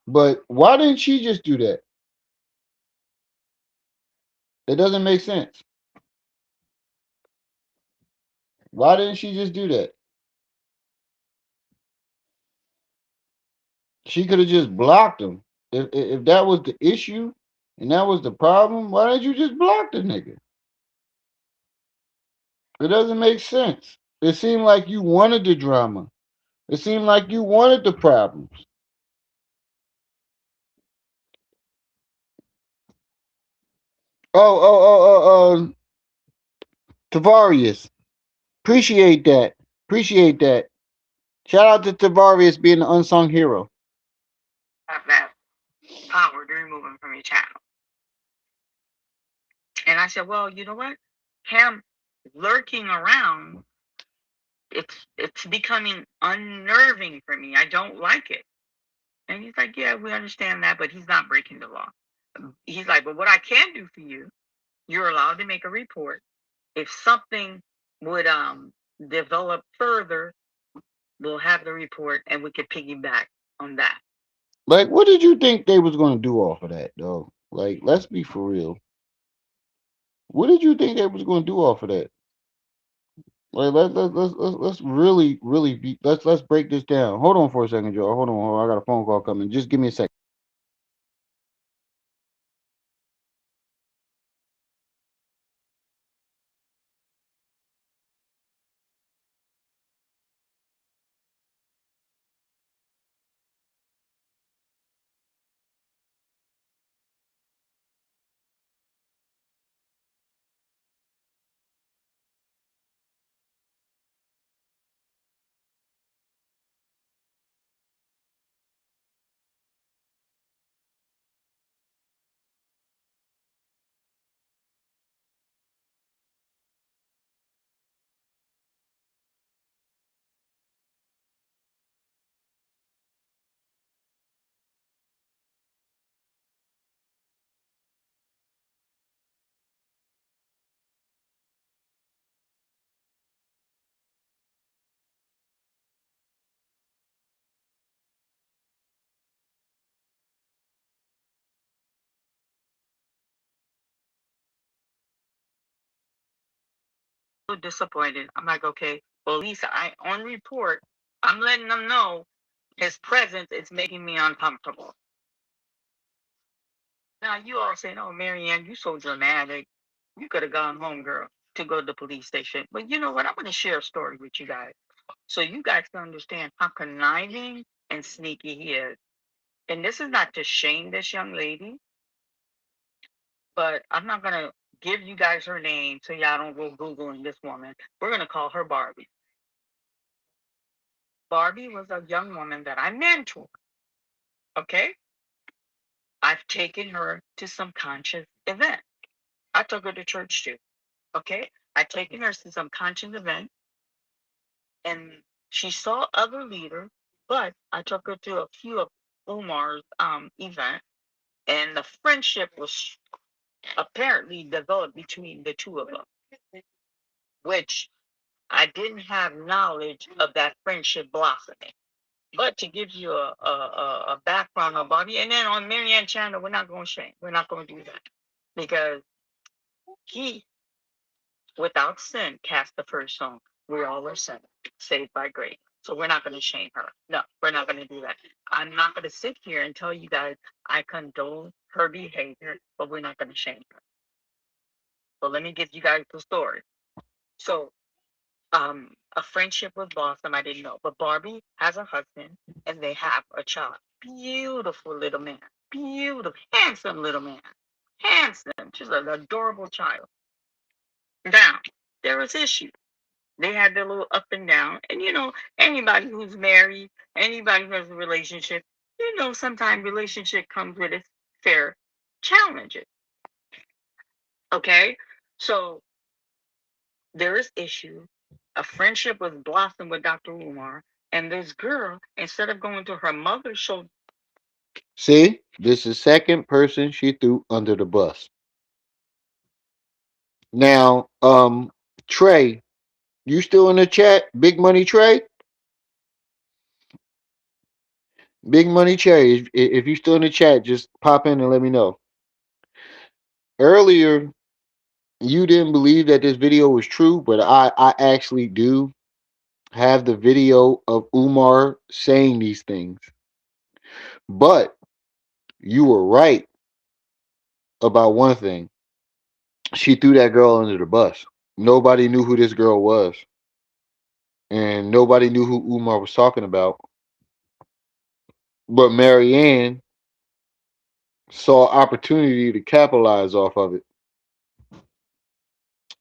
But why didn't she just do that? It doesn't make sense. Why didn't she just do that? She could have just blocked him. If that was the issue and that was the problem, why didn't you just block the nigga? It doesn't make sense. It seemed like you wanted the drama. It seemed like you wanted the problems. Tavarius. Appreciate that. Appreciate that. Shout out to Tavarius being the unsung hero. Have that power to remove him from your channel. And I said, "Well, you know what? Him lurking around, it's becoming unnerving for me. I don't like it." And he's like, "Yeah, we understand that, but he's not breaking the law." He's like, "But what I can do for you, you're allowed to make a report. If something would develop further, we'll have the report and we could piggyback on that." Like, what did you think they was gonna do off of that, though? Like, let's be for real. What did you think they was gonna do off of that? Like, let's really be let's break this down. Hold on for a second, Joe. Hold on. I got a phone call coming. Just give me a second. So disappointed. I'm like, okay, well, at least I on report, I'm letting them know his presence is making me uncomfortable. Now you all saying, "Oh, Marianne, you so dramatic. You could have gone home, girl, to go to the police station." But you know what? I'm going to share a story with you guys so you guys can understand how conniving and sneaky he is. And this is not to shame this young lady, but I'm not going to give you guys her name so y'all don't go Googling this woman. We're going to call her Barbie. Barbie was a young woman that I mentored. Okay. I've taken her to some conscious event. I took her to church too. Okay. I've taken her to some conscious event and she saw other leaders, but I took her to a few of Umar's event and the friendship was apparently developed between the two of them, which I didn't have knowledge of that friendship blossoming. But to give you a background on Bobby, and then on Marianne Chandler, we're not going to shame. We're not going to do that because he, without sin, cast the first stone. We all are sinners, saved by grace. So we're not going to shame her. No, we're not going to do that. I'm not going to sit here and tell you guys I condone her behavior, but we're not going to shame her. But let me give you guys the story. So, a friendship with Blossom, I didn't know, but Barbie has a husband and they have a child. Beautiful little man, beautiful, handsome little man, handsome, just an adorable child. Now, there was issues. They had their little up and down, and anybody who's married, anybody who has a relationship, sometimes relationship comes with its fair challenges. Okay, so there is issue. A friendship was blossomed with Dr. Umar, and this girl, instead of going to her mother's shoulder, See, this is second person she threw under the bus. Now, Trey, you still in the chat? Big Money Trey? Big Money Trey, if you still in the chat, just pop in and let me know. Earlier, you didn't believe that this video was true, but I actually do have the video of Umar saying these things. But you were right about one thing. She threw that girl under the bus. Nobody knew who this girl was. And nobody knew who Umar was talking about. But Marianne saw opportunity to capitalize off of it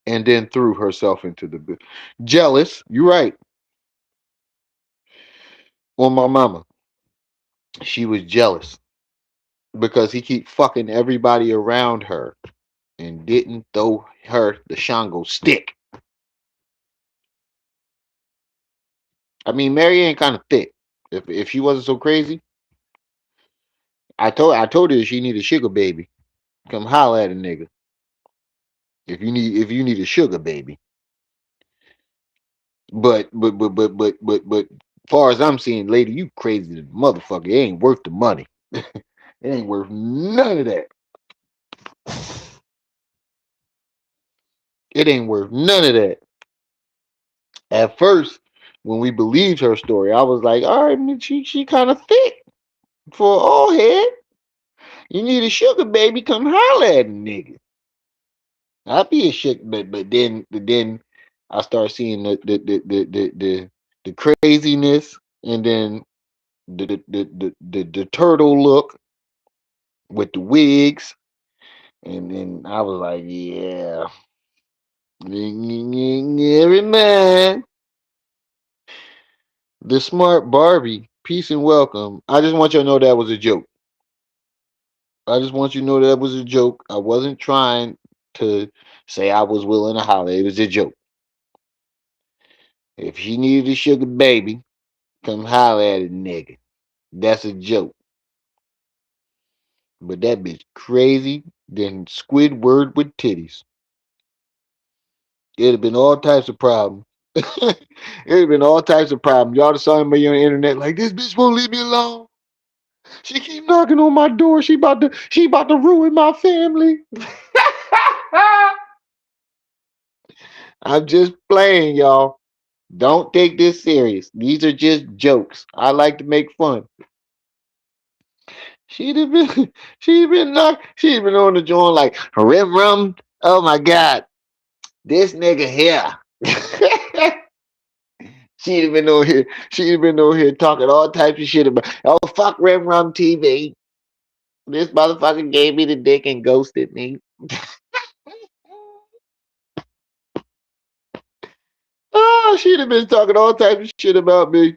and then threw herself into the jealous. You're right. On my mama. She was jealous because he keep fucking everybody around her and didn't throw her the Shango stick. I mean, Marianne kind of thick. If she wasn't so crazy, I told her she need a sugar baby. Come holler at a nigga. If you need a sugar baby. But far as I'm seeing, lady, you crazy as a motherfucker. It ain't worth the money. It ain't worth none of that. It ain't worth none of that. At first, when we believed her story, I was like, all right, man, she kind of thick for an old head. You need a sugar baby, come holler at a nigga. I'd be a shit, but then I start seeing the craziness, and then the turtle look with the wigs, and then I was like, yeah, every man, the smart Barbie, peace and welcome. I just want you to know that was a joke. I just want you to know that was a joke. I wasn't trying to say I was willing to holler. It was a joke. If she needed a sugar baby, come holler at a nigga. That's a joke. But that bitch crazy than Squidward with titties. It'd have been all types of problems. It'd have been all types of problems. Y'all saw me on the internet like this bitch won't leave me alone. She keep knocking on my door. She about to ruin my family. I'm just playing, y'all. Don't take this serious. These are just jokes. I like to make fun. She'd have been she'd been on the joint like rim rum. Oh my god. This nigga here. She'd have been on here talking all types of shit about oh fuck Rim Rum TV. This motherfucker gave me the dick and ghosted me. Oh, she'd have been talking all types of shit about me.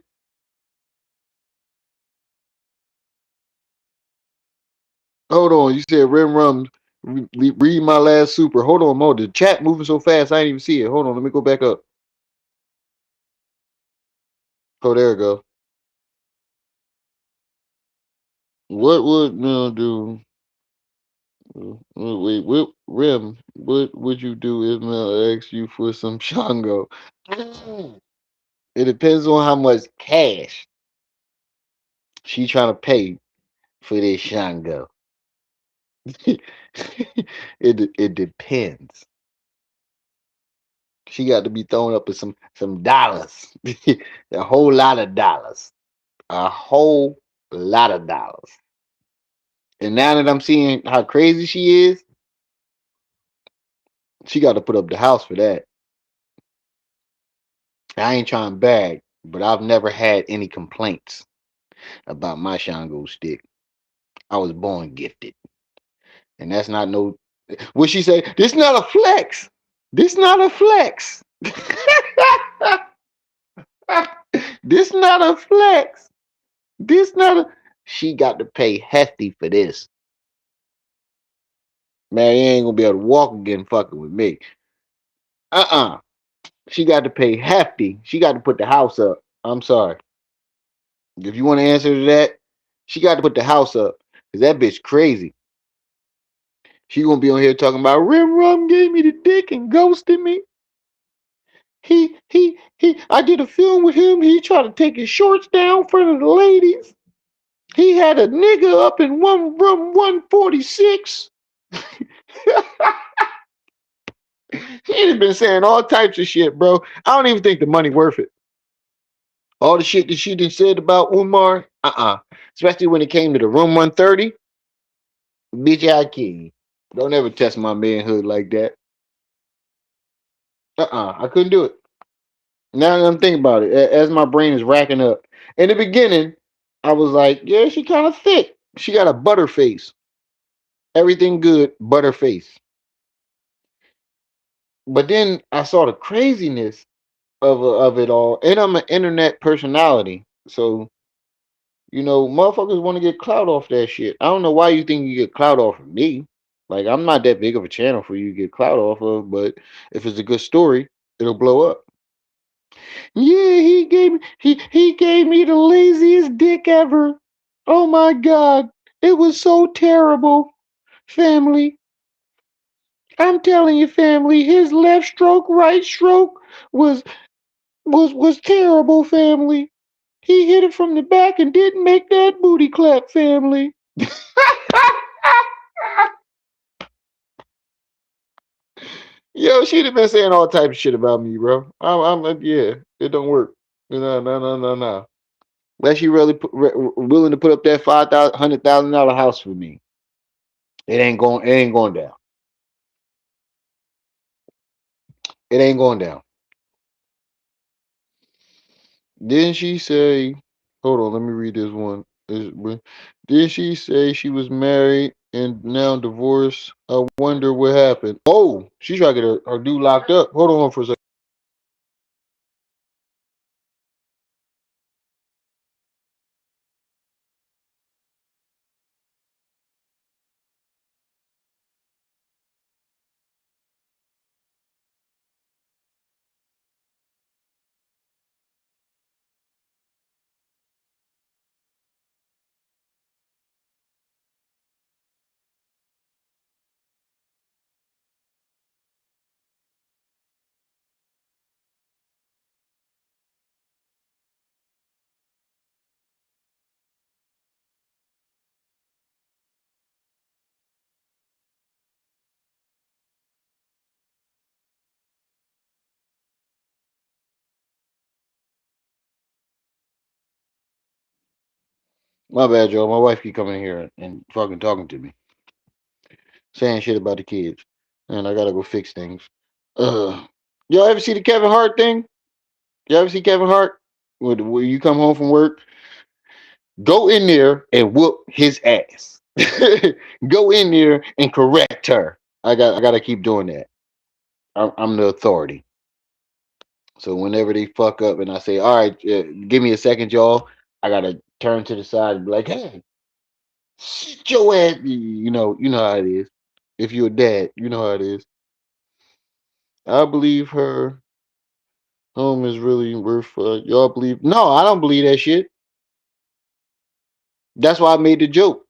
Hold on, you said Rim Rum. Read my last super. Hold on, Mo. The chat moving so fast, I didn't even see it. Hold on, let me go back up. Oh, there we go. What would Mel do? Wait, Rim, what would you do if Mel asked you for some Shango? Mm. It depends on how much cash she trying to pay for this Shango. It depends. She got to be thrown up with some dollars, a whole lot of dollars, a whole lot of dollars. And now that I'm seeing how crazy she is, she got to put up the house for that. I ain't trying to bag, but I've never had any complaints about my Shango stick. I was born gifted, and that's not no. What she say? This not a flex. This not a flex. This not a flex. This not a. She got to pay hefty for this. Man, you ain't gonna be able to walk again fucking with me. Uh-uh. She got to pay hefty. She got to put the house up. I'm sorry. If you want to answer to that, she got to put the house up. Cause that bitch crazy. She gonna be on here talking about Rim Rum gave me the dick and ghosted me. He. I did a film with him. He tried to take his shorts down in front of the ladies. He had a nigga up in one room 146. He done been saying all types of shit, bro. I don't even think the money worth it. All the shit that she done said about Umar, especially when it came to the room 130. Bitch, I kill you. Don't ever test my manhood like that. I couldn't do it. Now that I'm thinking about it, as my brain is racking up. In the beginning, I was like, yeah, she kind of thick. She got a butter face. Everything good, butter face. But then I saw the craziness of it all, and I'm an internet personality, so motherfuckers want to get clout off that shit. I don't know why you think you get clout off of me. Like I'm not that big of a channel for you to get clout off of, but if it's a good story, it'll blow up. Yeah, he gave me the laziest dick ever. Oh my god, it was so terrible. Family, I'm telling you, family, his left stroke, right stroke was was terrible, family. He hit it from the back and didn't make that booty clap, family. Yo, she'd have been saying all type of shit about me, bro. Yeah, it don't work. No, no, no, no, no. Unless she really willing to put up that $100,000 house for me, it ain't going. It ain't going down. It ain't going down. Didn't she say? Hold on, let me read this one. Did she say she was married and now divorced? I wonder what happened. Oh, she's trying to get her dude locked up. Hold on for a second. My bad, Joe. My wife keep coming here and fucking talking to me, saying shit about the kids, and I gotta go fix things. Uh, y'all ever see the Kevin Hart thing? You ever see Kevin Hart? When you come home from work, go in there and whoop his ass. Go in there and correct her. I gotta keep doing that. I'm the authority. So whenever they fuck up and I say, "All right, give me a second, y'all," I gotta turn to the side and be like, "Hey, sit your ass." You know how it is. If you're a dad, you know how it is. I believe her home is really worth. Y'all believe? No, I don't believe that shit. That's why I made the joke.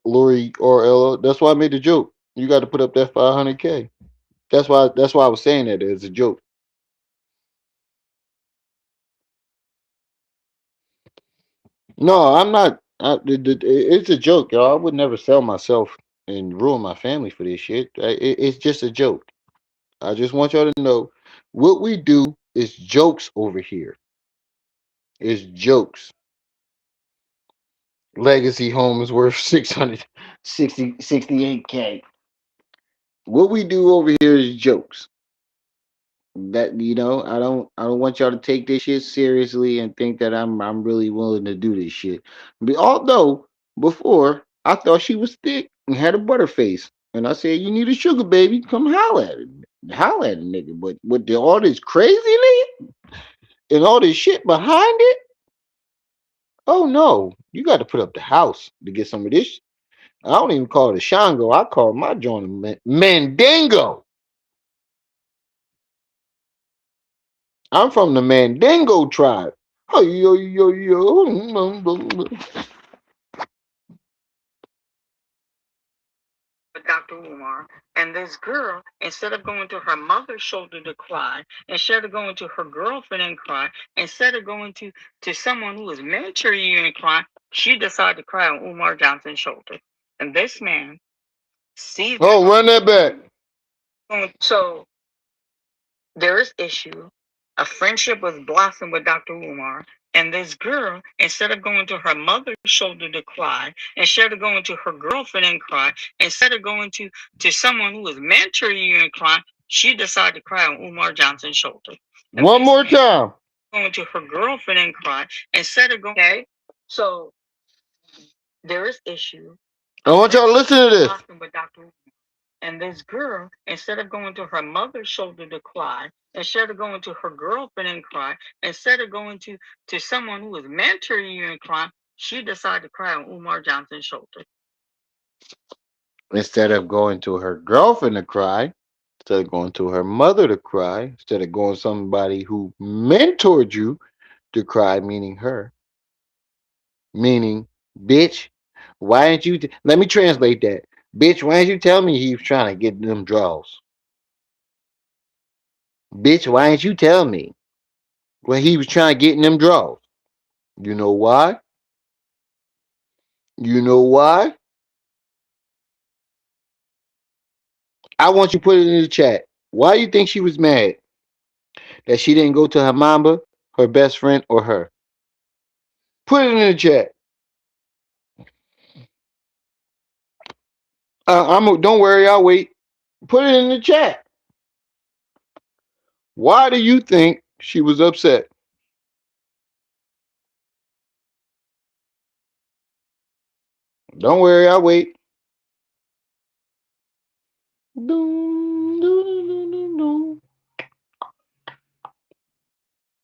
Lori or Ella. That's why I made the joke. You got to put up that 500K. That's why I was saying that as a joke. No, I'm not. It's a joke, y'all. I would never sell myself and ruin my family for this shit. It's just a joke. I just want y'all to know what we do is jokes over here. It's jokes. Legacy home is worth 668K. What we do over here is jokes. That I don't want y'all to take this shit seriously and think that I'm really willing to do this shit. Although before I thought she was thick and had a butter face, and I said you need a sugar baby, come holler at a nigga. But with all this crazy and all this shit behind it, oh no, you got to put up the house to get some of this. I don't even call it a Shango. I call my joint a Mandingo. I'm from the Mandingo tribe. Oh, yo, yo, yo. with Dr. Umar. And this girl, instead of going to her mother's shoulder to cry, instead of going to her girlfriend and cry, instead of going to someone who was mentoring you and cry, she decided to cry on Umar Johnson's shoulder. And this man sees that. Oh, run that back. So there is issue. A friendship was blossomed with Dr. Umar. And this girl, instead of going to her mother's shoulder to cry, instead of going to her girlfriend and cry, instead of going to someone who was mentoring you and cry, she decided to cry on Umar Johnson's shoulder. And One more time. going to her girlfriend and cry, instead of going, okay? So there is issue. I want y'all to listen to this. With Dr. Umar. And this girl, instead of going to her mother's shoulder to cry, instead of going to her girlfriend and cry, instead of going to someone who was mentoring you and cry, she decided to cry on Umar Johnson's shoulder. Instead of going to her girlfriend to cry, instead of going to her mother to cry, instead of going to somebody who mentored you to cry, meaning her, meaning, bitch, why didn't you? Let me translate that. Bitch, why didn't you tell me he was trying to get them draws? Bitch, why didn't you tell me when he was trying to get in them draws? You know why? You know why? I want you to put it in the chat. Why do you think she was mad that she didn't go to her mama, her best friend, or her? Put it in the chat. Don't worry, I'll wait. Put it in the chat. Why do you think she was upset? Don't worry, I'll wait.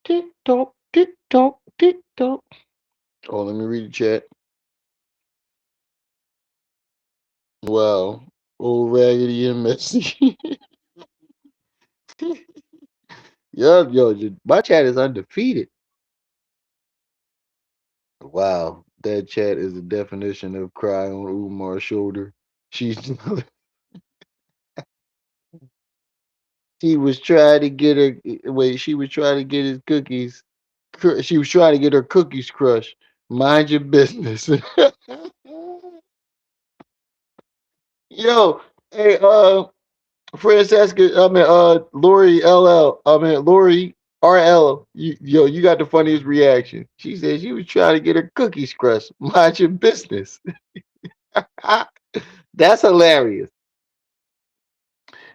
Tick tock, tick tock, tick tock. Oh, let me read the chat. Wow. Old raggedy and messy. Yo, my chat is undefeated. Wow, that chat is the definition of cry on Umar's shoulder. She's she was trying to get her wait. She was trying to get his cookies. She was trying to get her cookies crushed. Mind your business. Yo, hey, Francesca. Lori LL. Lori RL. You got the funniest reaction. She said she was trying to get her cookies crushed. Mind your business. That's hilarious.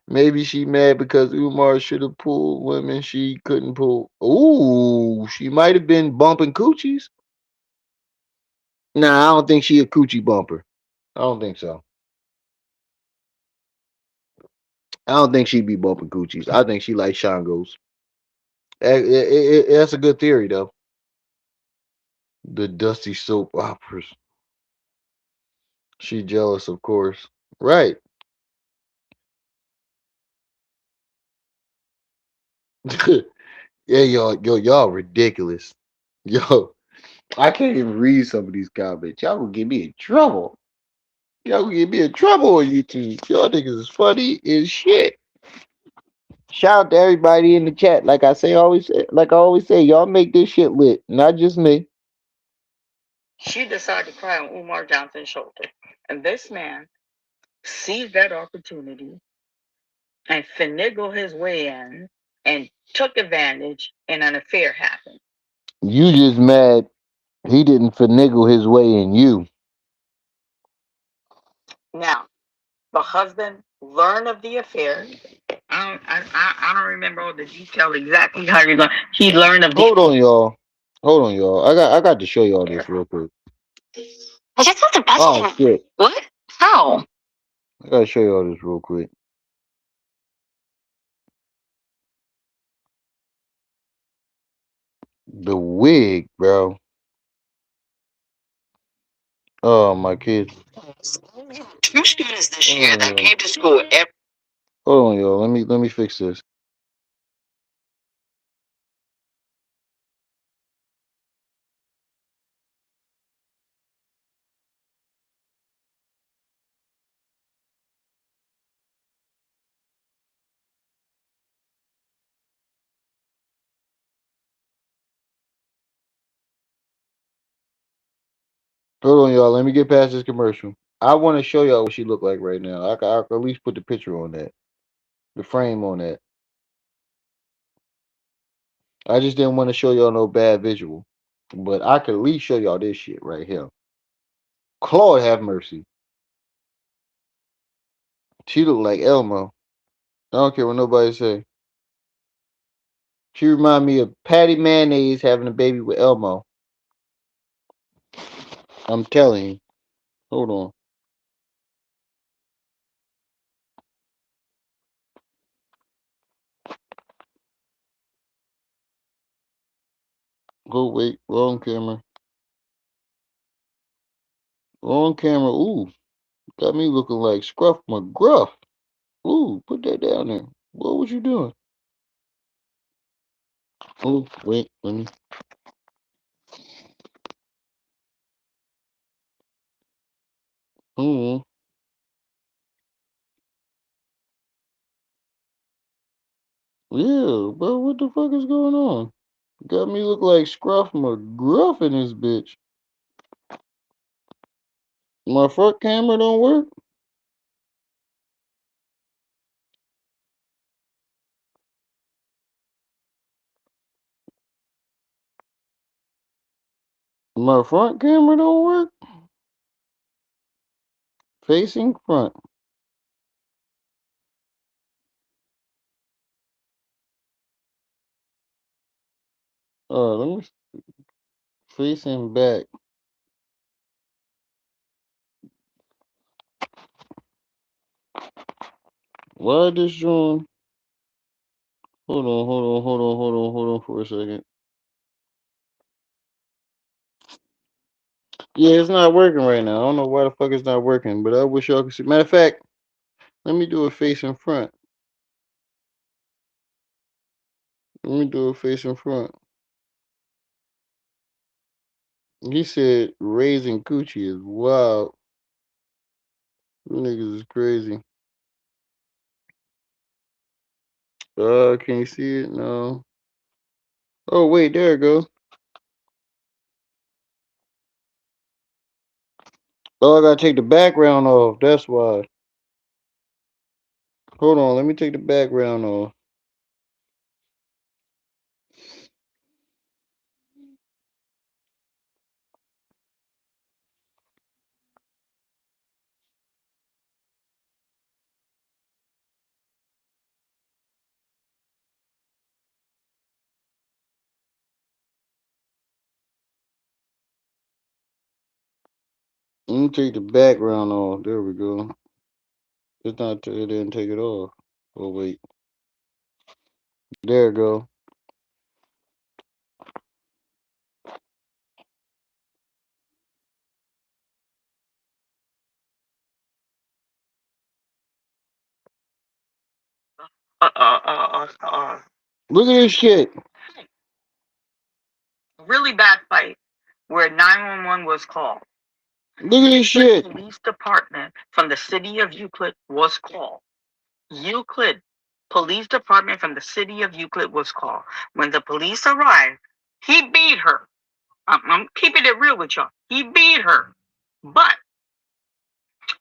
Maybe she mad because Umar should have pulled women she couldn't pull. Ooh, she might have been bumping coochies. Nah, I don't think she a coochie bumper. I don't think so. I don't think she'd be bumping coochies. I think she likes Shangos. That's a good theory, though. The dusty soap operas. She jealous, of course. Right. Yeah, y'all ridiculous. Yo, I can't even read some of these comments. Y'all gonna get me in trouble. Y'all gonna get me in trouble on YouTube. Y'all niggas is funny as shit. Shout out to everybody in the chat. Like I always say, y'all make this shit lit, not just me. She decided to cry on Umar Johnson's shoulder. And this man seized that opportunity and finagled his way in and took advantage, and an affair happened. You just mad he didn't finagle his way in you. Now, the husband learned of the affair. I don't remember all the detail exactly how he learned of the Hold on, y'all. Hold on, y'all. I got to show y'all this affair. real quick. I just have to Oh message him. shit. What? How? I gotta show y'all this real quick. The wig, bro. Oh my kids. Two students this Hold year on, that y'all. came to school every Hold on, y'all. Let me fix this. Hold on, y'all. Let me get past this commercial. I want to show y'all what she look like right now. I can at least put the picture on that, the frame on that. I just didn't want to show y'all no bad visual, but I could at least show y'all this shit right here. Claude have mercy. She look like Elmo. I don't care what nobody say. She remind me of Patty Mayonnaise having a baby with Elmo. I'm telling you. Hold on. Go wait. Wrong camera. Wrong camera. Ooh, got me looking like Scruff McGruff. Ooh, put that down there. What was you doing? Oh, wait. Let me. Hold on. Yeah, bro. What the fuck is going on? Got me look like Scruff McGruff in this bitch. My front camera don't work. My front camera don't work. Facing front. Let me facing back. Why this drawing? Hold on for a second. Yeah, it's not working right now. I don't know why the fuck it's not working, but I wish y'all could see. Matter of fact, let me do a face in front. Let me do a face in front. He said raising coochie is wild. You niggas is crazy. Can you see it? No. Oh wait, there it goes. Oh, I gotta take the background off. That's why. Hold on, let me take the background off. Let me take the background off. There we go. It's not. It didn't take it off. Oh wait, there it go. uh, uh, uh, uh, uh, Look at this shit. really bad fight where 911 was called. Look at this Euclid shit. Police Department from the city of Euclid was called. Euclid Police Department from the city of Euclid was called. When the police arrived, he beat her. I'm keeping it real with y'all. He beat her. But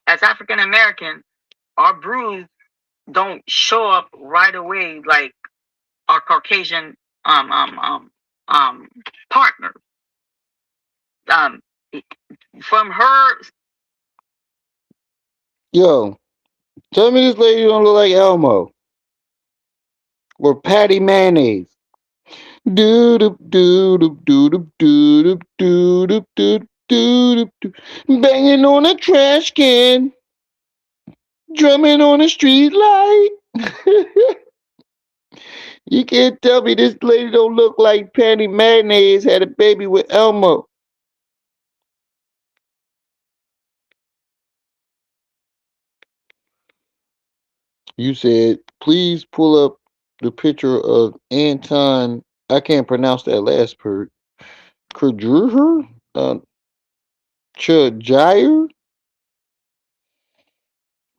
as African American, our bruise don't show up right away like our Caucasian um partner. Um, from her, Yo, tell me this lady don't look like Elmo or Patty Mayonnaise. Doo doop doo doop doo doop doo doop doo doop doo doo doop doo. Banging on a trash can, drumming on a street light. You can't tell me this lady don't look like Patty Mayonnaise had a baby with Elmo. You said, please pull up the picture of Anton. I can't pronounce that last part. Kudruher? Chajire?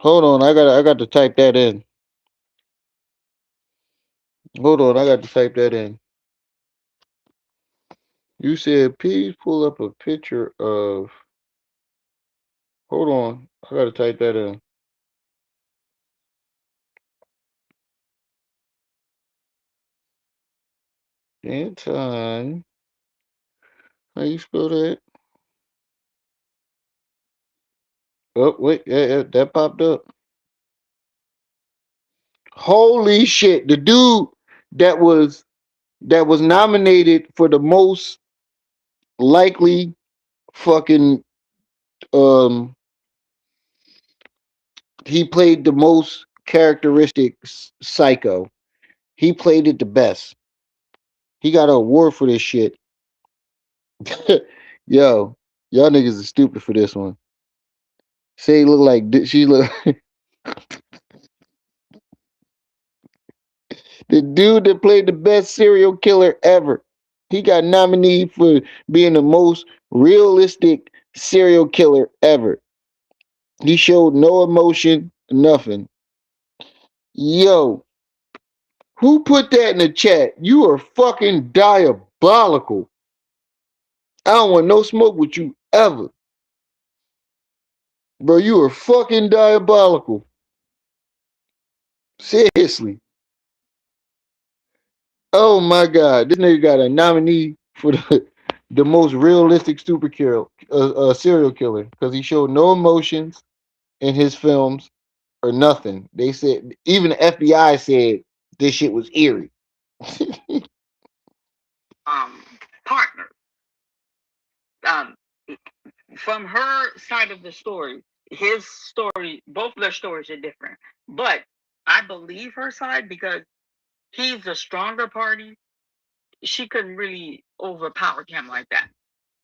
Hold on, I got to type that in. Hold on, I got to type that in. You said, please pull up a picture of. Hold on, I got to type that in. Anton. How you spell that? Oh, wait, yeah, that popped up. Holy shit, the dude that was nominated for the most likely fucking um he played the most characteristic psycho. He played it the best. He got an award for this shit. Yo, y'all niggas are stupid for this one. Say look like she look the dude that played the best serial killer ever. He got nominated for being the most realistic serial killer ever. He showed no emotion, nothing. Yo, who put that in the chat? You are fucking diabolical. I don't want no smoke with you ever. Bro, you are fucking diabolical. Seriously. Oh my god. This nigga got a nominee for the most realistic super kill, serial killer. Because he showed no emotions in his films or nothing. They said, even the FBI said this shit was eerie. um partner. Um, from her side of the story, his story, both of their stories are different. But I believe her side because he's the stronger party. She couldn't really overpower him like that.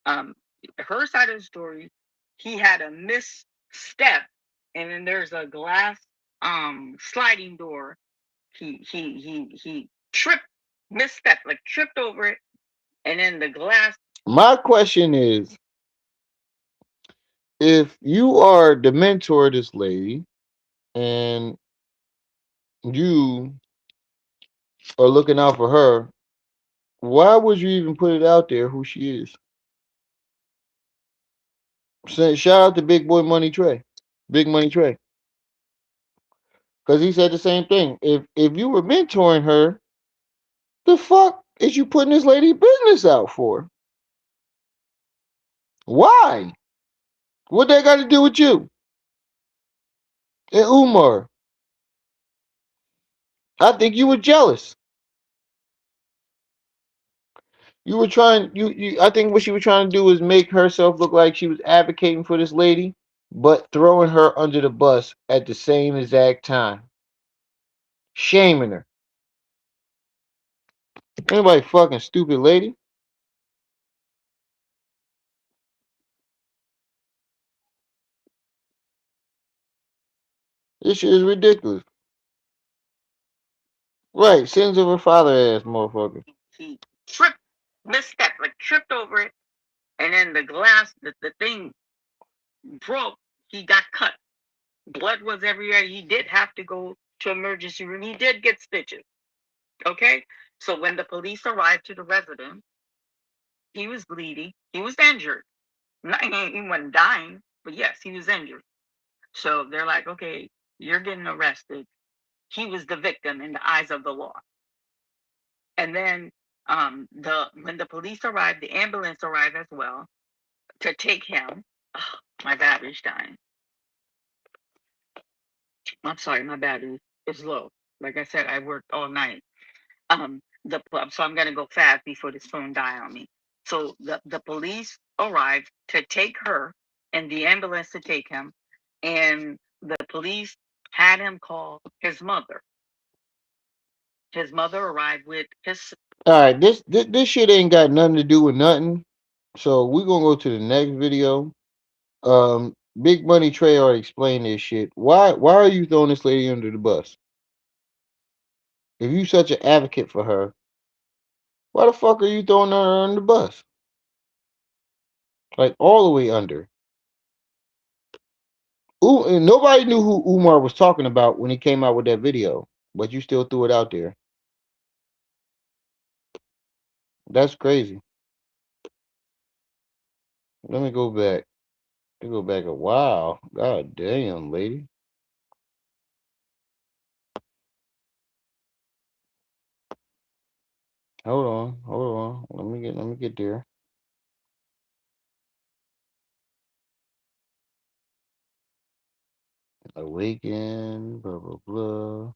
Um, her side of the story, he had a misstep, and then there's a glass sliding door. He tripped, misstep, like tripped over it, and then the glass. My question is, if you are the mentor of this lady and you are looking out for her, why would you even put it out there who she is? Shout out to Big Boy Money Trey, Big Money Trey, because he said the same thing. If you were mentoring her, the fuck is you putting this lady business out for? Why? What they got to do with you and Umar? I think you were jealous. You were trying. I think what she was trying to do was make herself look like she was advocating for this lady, but throwing her under the bus at the same exact time, shaming her. Anybody fucking stupid lady? This shit is ridiculous. Right, sins of her father ass motherfucker. He tripped, misstep, like tripped over it, and then the glass, the thing. broke. He got cut. Blood was everywhere. He did have to go to emergency room. He did get stitches. Okay. So when the police arrived to the residence, he was bleeding. He was injured. Not, he wasn't dying, but yes, he was injured. So they're like, okay, you're getting arrested. He was the victim in the eyes of the law. And then the when the police arrived, the ambulance arrived as well to take him. Oh, my battery's dying. I'm sorry, my battery is low. Like I said, I worked all night. So I'm gonna go fast before this phone die on me. So the police arrived to take her and the ambulance to take him, and the police had him call his mother. His mother arrived with his. All right, this shit ain't got nothing to do with nothing. So we gonna go to the next video. Big Money Trey already explained this shit. Why are you throwing this lady under the bus? If you such an advocate for her, why the fuck are you throwing her under the bus? Like all the way under. Ooh, and nobody knew who Umar was talking about when he came out with that video, but you still threw it out there. That's crazy. Let me go back. Let me go back a while. God damn, lady. Hold on. Let me get there. Awaken, blah blah blah.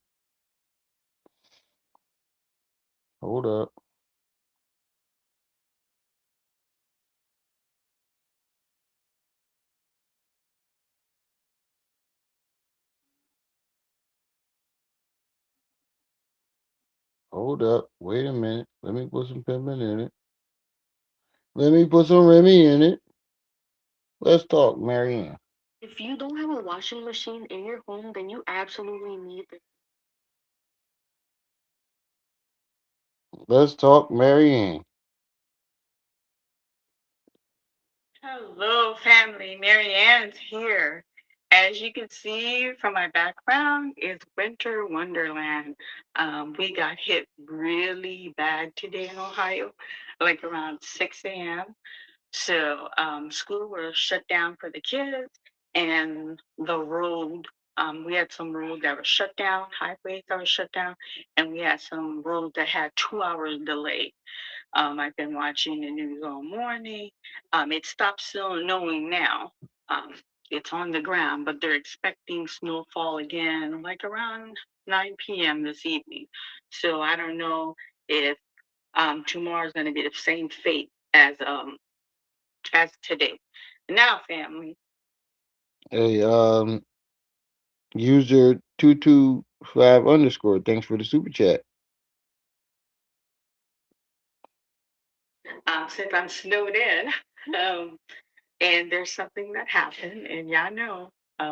Hold up. Hold up. Wait a minute. Let me put some peppermint in it. Let me put some Remy in it. Let's talk, Marianne. If you don't have a washing machine in your home, then you absolutely need this. Let's talk, Marianne. Hello, family. Mary Ann's here. As you can see from my background, is Winter Wonderland. We got hit really bad today in Ohio, like around 6 a.m. So school was shut down for the kids, and the road. We had some roads that were shut down, highways that were shut down, and we had some roads that had 2 hours delay. I've been watching the news all morning. It stopped snowing now. Um, it's on the ground, but they're expecting snowfall again, like around 9 p.m. this evening. So I don't know if tomorrow's going to be the same fate as today. Now, family, Hey, user 225 underscore. Thanks for the super chat. since I'm snowed in, um, and there's something that happened, and y'all know,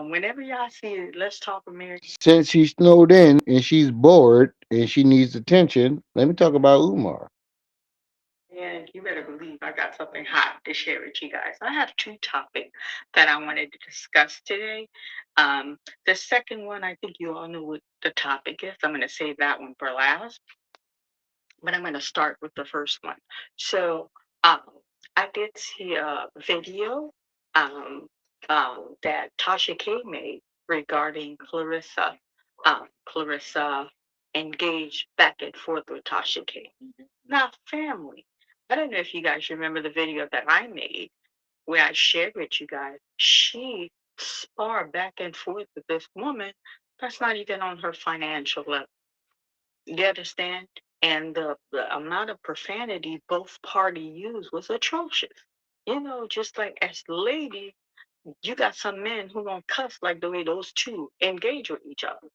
whenever y'all see it, let's talk American. Since she's snowed in and she's bored and she needs attention, let me talk about Umar. And you better believe I got something hot to share with you guys. I have two topics that I wanted to discuss today. The second one, I think you all know what the topic is. I'm going to save that one for last, but I'm going to start with the first one. So, um, I did see a video um, that Tasha K made regarding Clarissa. Clarissa engaged back and forth with Tasha K. Now, family, I don't know if you guys remember the video that I made where I shared with you guys. She sparred back and forth with this woman that's not even on her financial level. You understand? And the amount of profanity both parties used was atrocious. You know, just like as ladies, you got some men who don't cuss like the way those two engage with each other.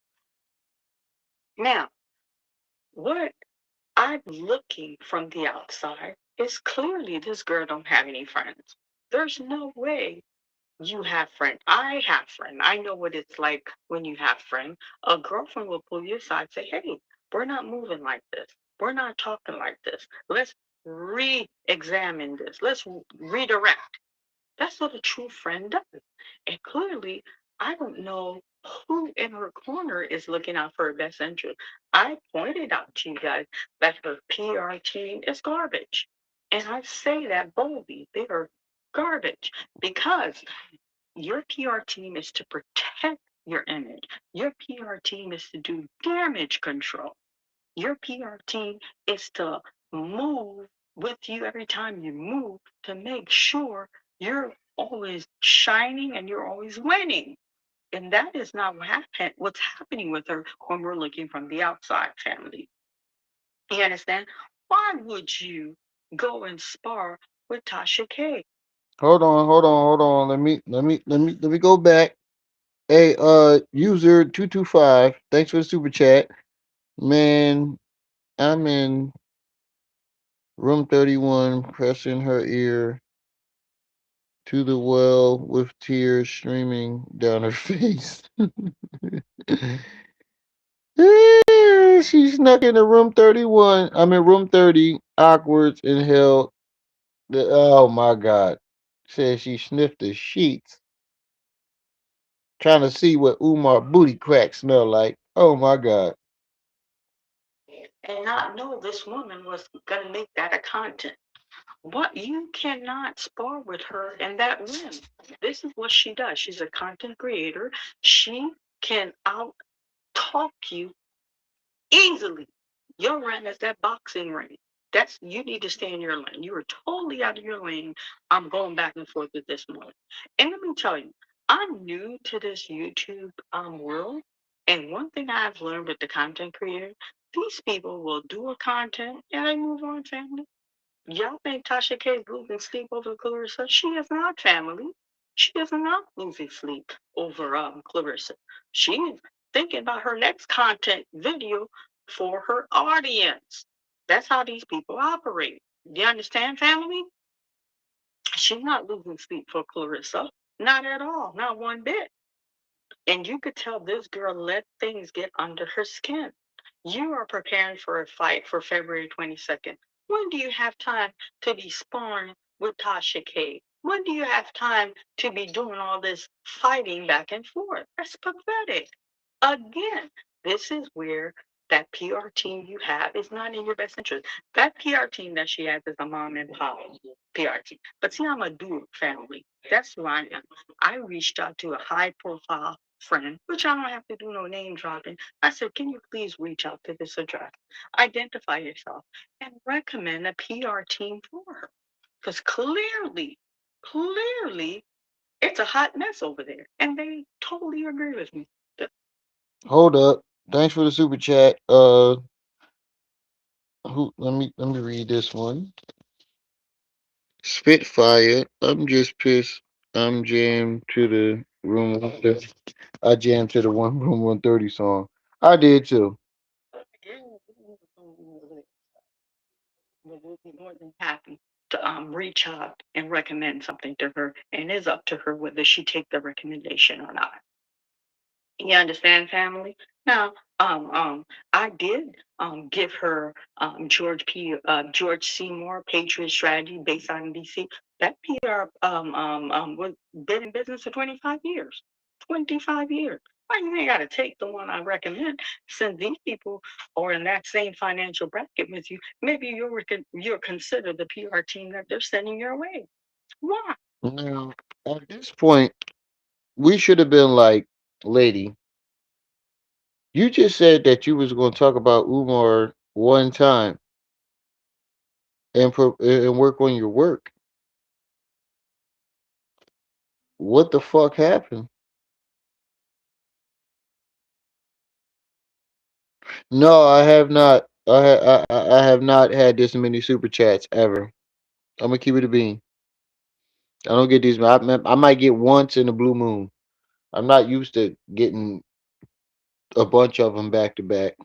Now, what I'm looking from the outside is clearly this girl don't have any friends. There's no way you have friends. I have friends. I know what it's like when you have friends. A girlfriend will pull you aside and say, hey, we're not moving like this. We're not talking like this. Let's re-examine this. Let's redirect. That's what a true friend does. And clearly, I don't know who in her corner is looking out for her best interest. I pointed out to you guys that her PR team is garbage. And I say that boldly. They are garbage because your PR team is to protect your image. Your PR team is to do damage control. Your PR team is to move with you every time you move to make sure you're always shining and you're always winning. And that is not what's happening with her when we're looking from the outside, family. You understand? Why would you go and spar with Tasha K? Hold on. Let me go back. Hey, user 225, thanks for the super chat. Man, I'm in room 31, pressing her ear to the well with tears streaming down her face. She snuck into room 31. I'm in room 30, awkward and held. Oh my god. Says she sniffed the sheets, trying to see what Umar booty crack smell like. Oh my god. And not know this woman was going to make that a content. What you cannot spar with her and that win. This is what she does. She's a content creator. She can out talk you easily. Your ring is that boxing ring. That's you need to stay in your lane. You are totally out of your lane. I'm going back and forth with this morning. And let me tell you, I'm new to this YouTube world. And one thing I've learned with the content creator, these people will do a content and they move on, family. Y'all think Tasha K is losing sleep over Clarissa? She is not, family. She is not losing sleep over Clarissa. She's thinking about her next content video for her audience. That's how these people operate. Do you understand, family? She's not losing sleep for Clarissa. Not at all. Not one bit. And you could tell this girl let things get under her skin. You are preparing for a fight for February 22nd. When do you have time to be sparring with Tasha K? When do you have time to be doing all this fighting back and forth? That's pathetic. Again, this is where that PR team you have is not in your best interest. That PR team that she has is a mom and pop PR team. But see, I'm a dual family. That's who I am. I reached out to a high profile friend, which I don't have to do no name dropping. I said, can you please reach out to this address, identify yourself, and recommend a PR team for her? Because clearly, it's a hot mess over there. And they totally agree with me. Hold up. Thanks for the super chat. Who let me read this one. Spitfire. I'm just pissed. I'm jammed to the room 130. I jammed to the one room 130 song. I did too. We'll be more than happy to reach out and recommend something to her, and it's up to her whether she take the recommendation or not. You understand, family? Now, I did give her George Seymour Patriot Strategy based on DC. That PR was been in business for 25 years. 25 years. Why you ain't got to take the one I recommend? Since these people are in that same financial bracket with you, maybe you're consider the PR team that they're sending your way. Why? Now, at this point, we should have been like, lady, you just said that you was going to talk about Umar one time and work on your work. What the fuck happened? No, I have not. I have not had this many super chats ever. I'm gonna keep it a bean. I don't get these. I might get once in a blue moon. I'm not used to getting a bunch of them back to back.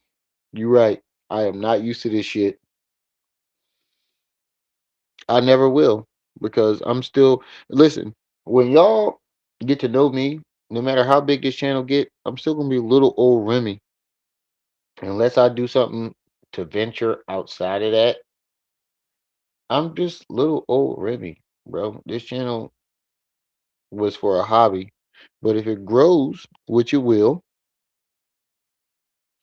You're right. I am not used to this shit. I never will because I'm still listen. When y'all get to know me, no matter how big this channel get, I'm still gonna be little old Remy unless I do something to venture outside of that. I'm just little old Remy, bro. This channel. was for a hobby. But if it grows, which it will,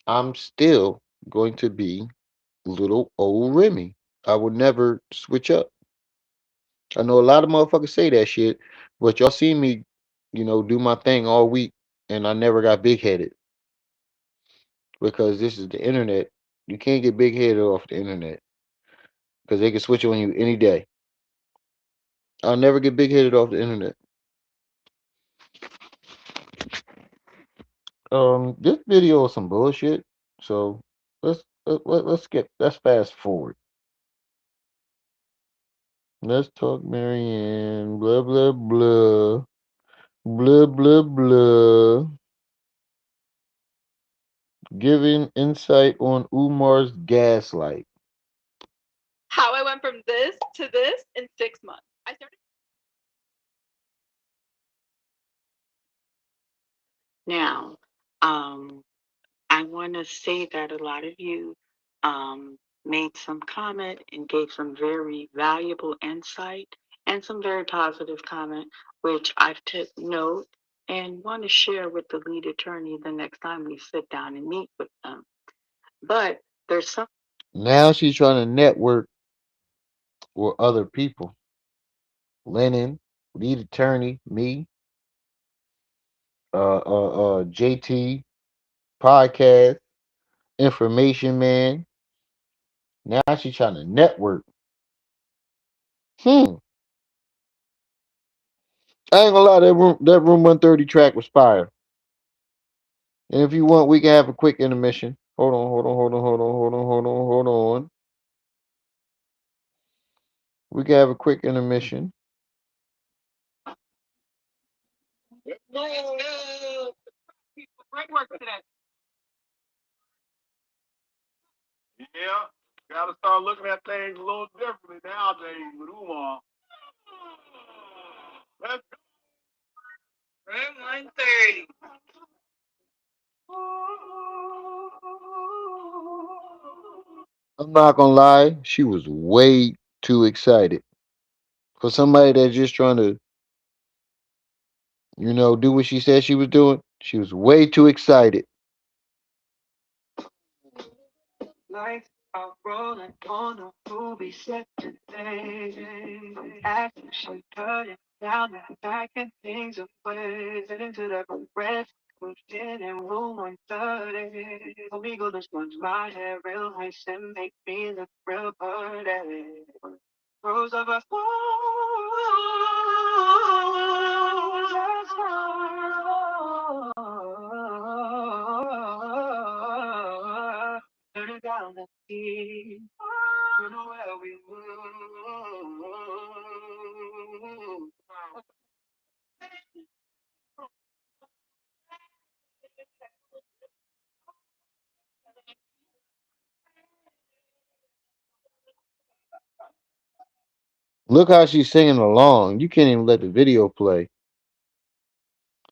I'm still going to be little old Remy. I would never switch up. I know a lot of motherfuckers say that shit, but y'all see me, do my thing all week, and I never got big headed because this is the internet. You can't get big headed off the internet because they can switch on you any day. I'll never get big headed off the internet. This video is some bullshit. So let's fast forward. Let's talk Marianne. Blah blah blah. Blah blah blah. Giving insight on Umar's gaslight. How I went from this to this in 6 months. I started. Now, um, I want to say that a lot of you made some comment and gave some very valuable insight and some very positive comment, which I've took note and want to share with the lead attorney the next time we sit down and meet with them. But there's some. Now she's trying to network with other people. Lennon, lead attorney, me, JT, podcast, information man. Now she's trying to network. Hmm. I ain't gonna lie, that room 130 track was fire. And if you want, we can have a quick intermission. Hold on, hold on, hold on, hold on, hold on, hold on, hold on. We can have a quick intermission. Great work today. Yeah, gotta start looking at things a little differently nowadays with Umar. Let's go. 130. I'm not gonna lie, she was way too excited. For somebody that's just trying to, do what she said she was doing, she was way too excited. Lights are rolling on a movie set today. Action turning down the back and things away. Heading to the rest. Moved in room 130. Amigo, this one's my hair real nice and make me look real pretty. Rose of a turn down the sea. You know where we move. Look how she's singing along. You can't even let the video play.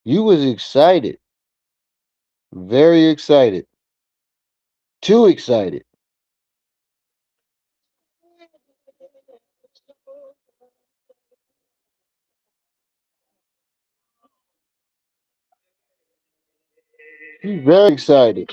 You was excited. Very excited. Too excited. She's very excited.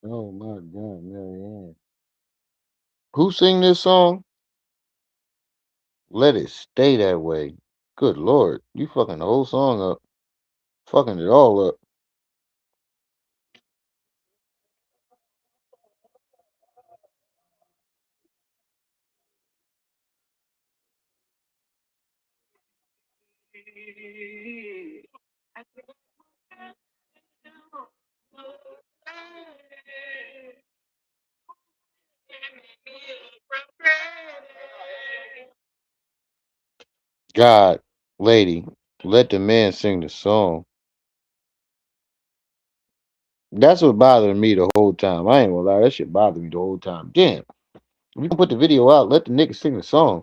Oh my God, Marianne. Who sing this song? Let it stay that way. Good Lord. You fucking the whole song up. Fucking it all up. God, lady, let the man sing the song. That's what bothered me the whole time. I ain't gonna lie, that shit bothered me the whole time. Damn, if you gonna put the video out, let the nigga sing the song.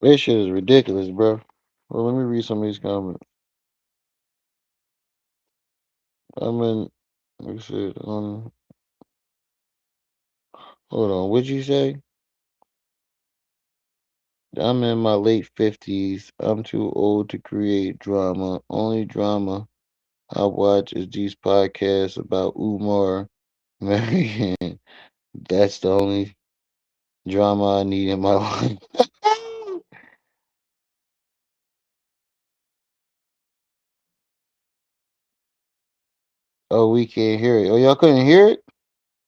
This shit is ridiculous, bro. Well, let me read some of these comments. I mean, like I said, hold on. What'd you say? I'm in my late 50s. I'm too old to create drama. Only drama I watch is these podcasts about Umar. Man, that's the only drama I need in my life. Oh, we can't hear it. Oh, y'all couldn't hear it?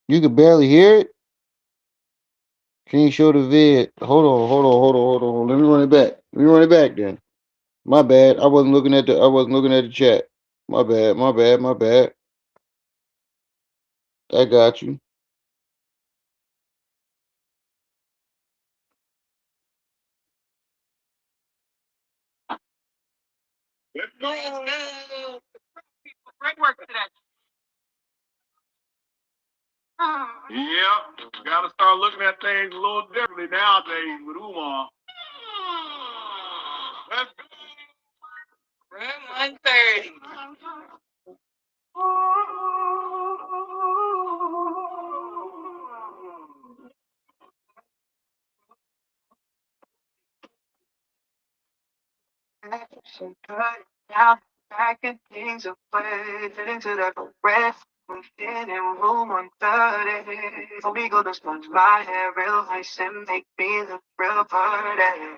You could barely hear it? Can you show the vid? Hold on. Let me run it back. Let me run it back then. My bad. I wasn't looking at the chat. My bad. I got you. Let's go. Great work today. Yeah, gotta start looking at things a little differently nowadays with Umar. Let's go. Room 130. Action cut down, packing things away, heading to the rest. In room 130. For me, go to sponge my hair real nice and make me look real pretty.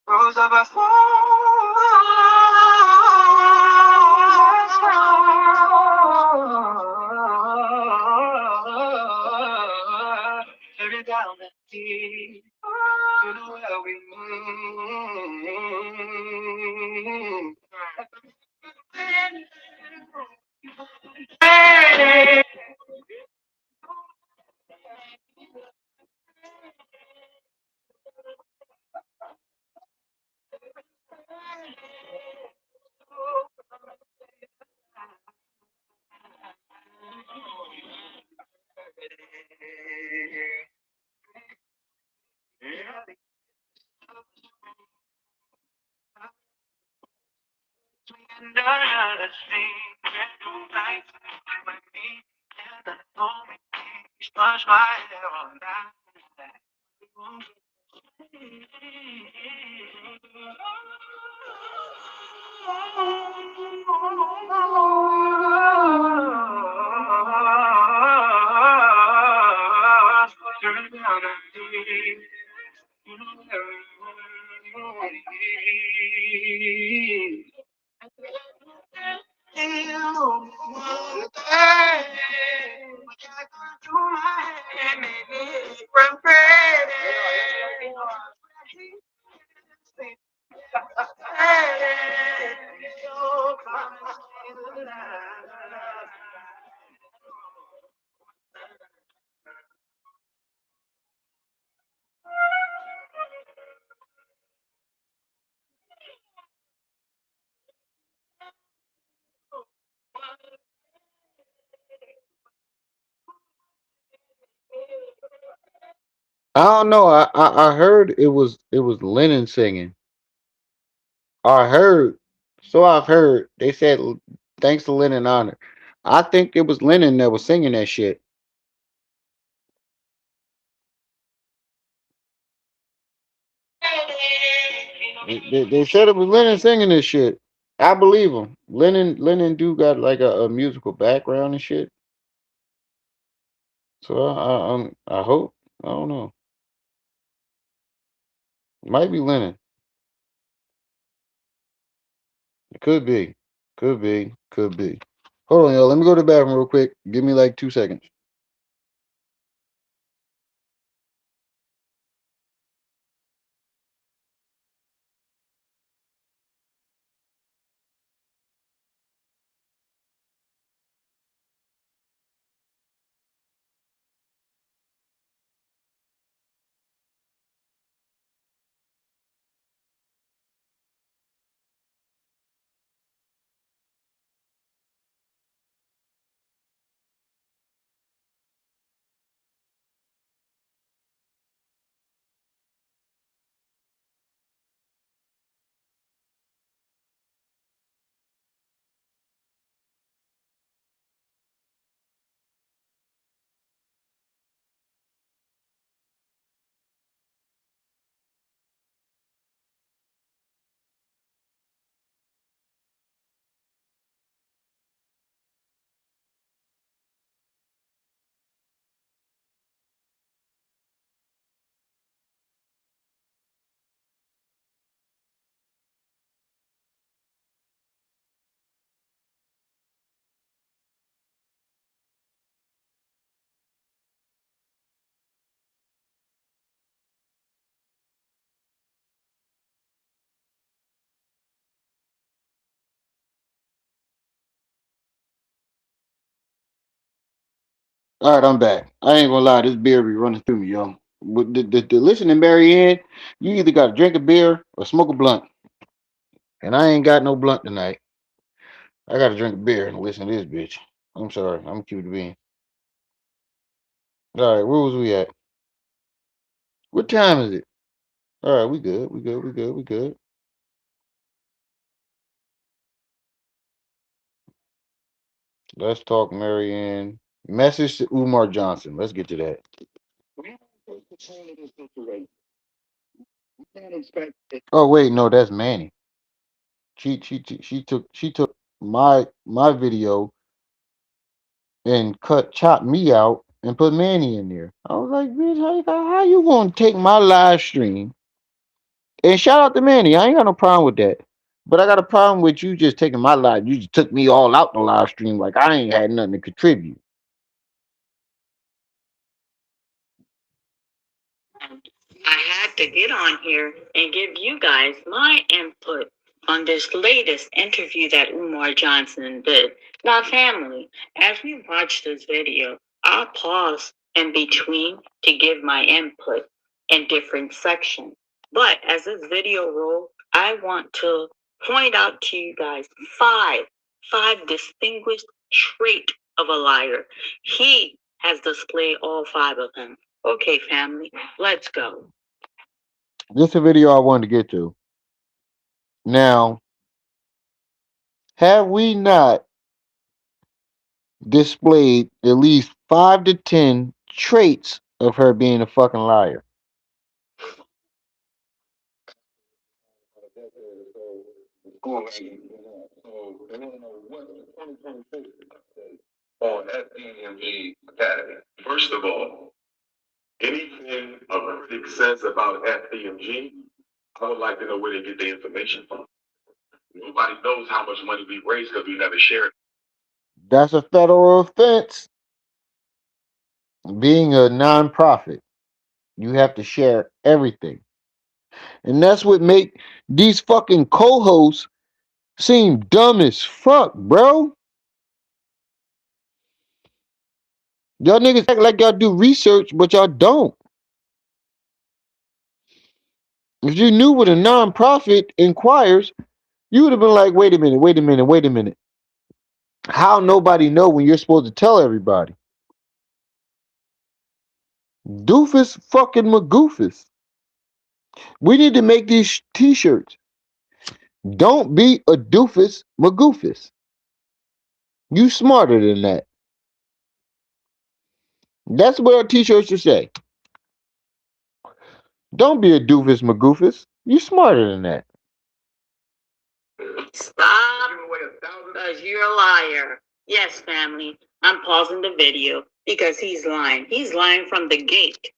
Rose of a every down the deep, you know where we meet. Splash my hair on that. I don't know. I heard it was Lennon singing. I heard. So I've heard. They said thanks to Lennon Honor. I think it was Lennon that was singing that shit. They said it was Lennon singing this shit. I believe him. Lennon do got like a musical background and shit. So I hope. I don't know. Might be Lennon. It could be. Could be. Could be. Hold on, y'all. Let me go to the bathroom real quick. Give me like 2 seconds. All right, I'm back. I ain't gonna lie, this beer be running through me, yo. But the listening Mary Ann, you either gotta drink a beer or smoke a blunt. And I ain't got no blunt tonight. I gotta drink a beer and listen to this bitch. I'm sorry. I'm cute to be. All right, where was we at? What time is it? All right, we good. We good. We good. We good. Let's talk Mary Ann. Message to Umar Johnson. Let's get to that. Oh wait, no, that's Manny. She took my video and chopped me out and put Manny in there. I was like, bitch, how you gonna take my live stream? And shout out to Manny. I ain't got no problem with that. But I got a problem with you just taking my live. You just took me all out the live stream like I ain't had nothing to contribute. I had to get on here and give you guys my input on this latest interview that Umar Johnson did. Now, family, as we watch this video, I'll pause in between to give my input in different sections. But as this video rolls, I want to point out to you guys five distinguished traits of a liar. He has displayed all five of them. Okay, family, let's go. This is a video I wanted to get to. Now, have we not displayed at least 5 to 10 traits of her being a fucking liar? On FDMG Academy. First of all, anything a critic says about FDMG, I would like to know where they get the information from. Nobody knows how much money we raise because we never share it. That's a federal offense. Being a nonprofit, you have to share everything. And that's what make these fucking co-hosts seem dumb as fuck, bro. Y'all niggas act like y'all do research, but y'all don't. If you knew what a nonprofit inquires, you would have been like, wait a minute, wait a minute, wait a minute. How nobody know when you're supposed to tell everybody? Doofus fucking magoofus. We need to make these t-shirts. Don't be a doofus magoofus. You smarter than that. That's what our t-shirts should say. Don't be a doofus magoofus. You smarter than that. Stop, because you're a liar. Yes, family, I'm pausing the video because he's lying. He's lying from the gate,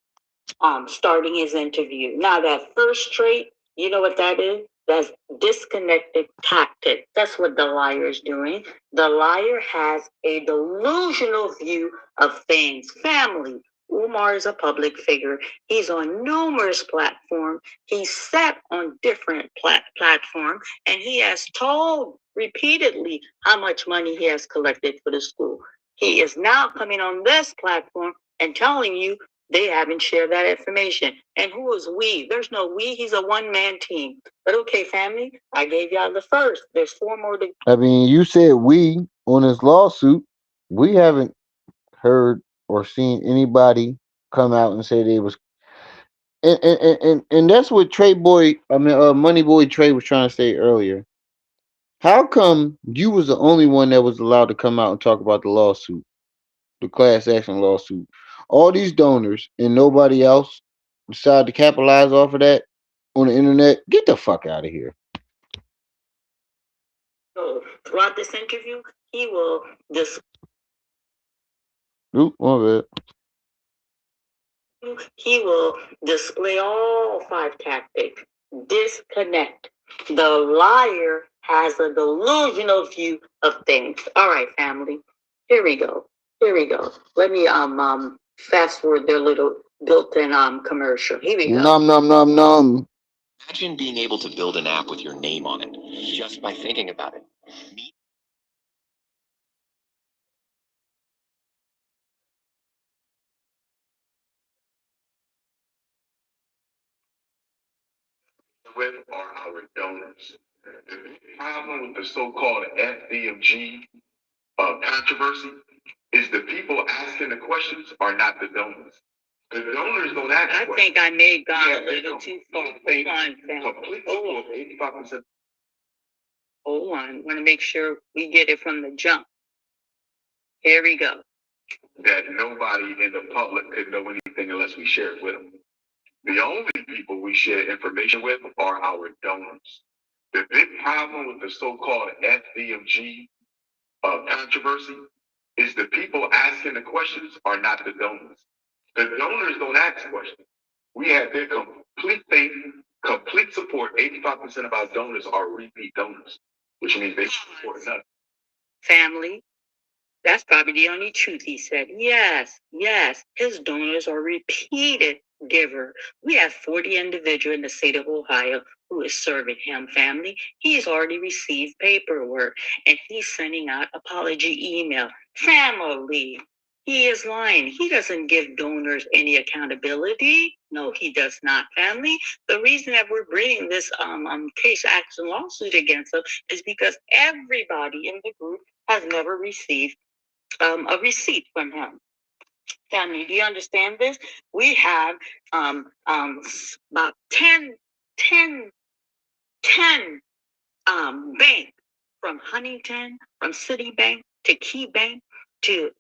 starting his interview. Now, that first trait, you know what that is? That's disconnected tactic. That's what the liar is doing. The liar has a delusional view of things. Family. Umar is a public figure. He's on numerous platforms. He's sat on different platforms, and he has told repeatedly how much money he has collected for the school. He is now coming on this platform and telling you they haven't shared that information. And who is we? There's no we. He's a one-man team. But okay, family, I gave y'all the first. There's four more to. I mean, you said we on this lawsuit. We haven't heard or seen anybody come out and say they was. And that's what Trey Boy, Money Boy Trey was trying to say earlier. How come you was the only one that was allowed to come out and talk about the lawsuit? The class action lawsuit. All these donors and nobody else decide to capitalize off of that on the internet. Get the fuck out of here. So throughout this interview, he will display. Oop, my bad. He will display all five tactics. Disconnect. The liar has a delusional view of things. All right, family. Here we go. Here we go. Let me fast forward their little built-in commercial. Here we go. Num num num num. Imagine being able to build an app with your name on it just by thinking about it. With are our donors. The problem with the so-called FDMG controversy is the people asking the questions are not the donors. The donors don't ask questions. I think I may have gone a little too far. Hold on, complete support, 85%. Hold on, I want to make sure we get it from the jump. Here we go. That nobody in the public could know anything unless we share it with them. The only people we share information with are our donors. The big problem with the so-called FDMG controversy is the people asking the questions are not the donors. The donors don't ask questions. We have their complete faith, complete support. 85% of our donors are repeat donors, which means they support us. Family. That's probably the only truth, he said. Yes, yes, his donors are repeated giver. We have 40 individuals in the state of Ohio who is serving him, family. He's already received paperwork, and he's sending out apology email. Family, he is lying. He doesn't give donors any accountability. No, he does not, family. The reason that we're bringing this case action lawsuit against him is because everybody in the group has never received a receipt from him. Family, do you understand this? We have about 10 bank from Huntington, from Citibank to Key Bank to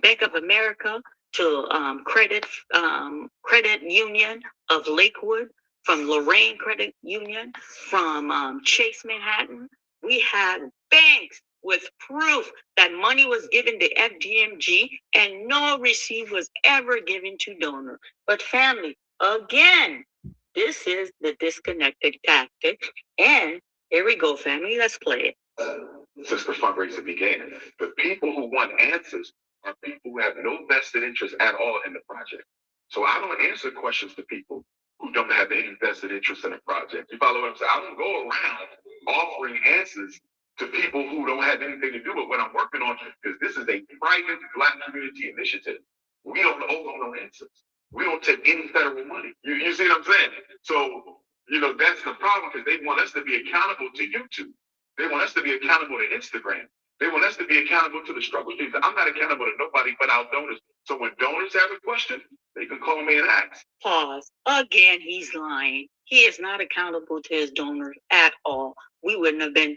Bank of America to Credit Union of Lakewood, from Lorient Credit Union, from Chase Manhattan. We have banks with proof that money was given to FDMG and no receipt was ever given to donor. But family, again, this is the disconnected tactic. And here we go, family. Let's play it. Since the fundraiser began, the people who want answers are people who have no vested interest at all in the project. So I don't answer questions to people who don't have any vested interest in the project. You follow what I'm saying? I don't go around offering answers to people who don't have anything to do with what I'm working on, because this is a private Black community initiative. We don't owe no answers. We don't take any federal money. You see what I'm saying? So, that's the problem, because they want us to be accountable to YouTube. They want us to be accountable to Instagram. They want us to be accountable to the struggle teams. I'm not accountable to nobody but our donors. So when donors have a question, they can call me and ask. Pause. Again, he's lying. He is not accountable to his donors at all. We wouldn't have been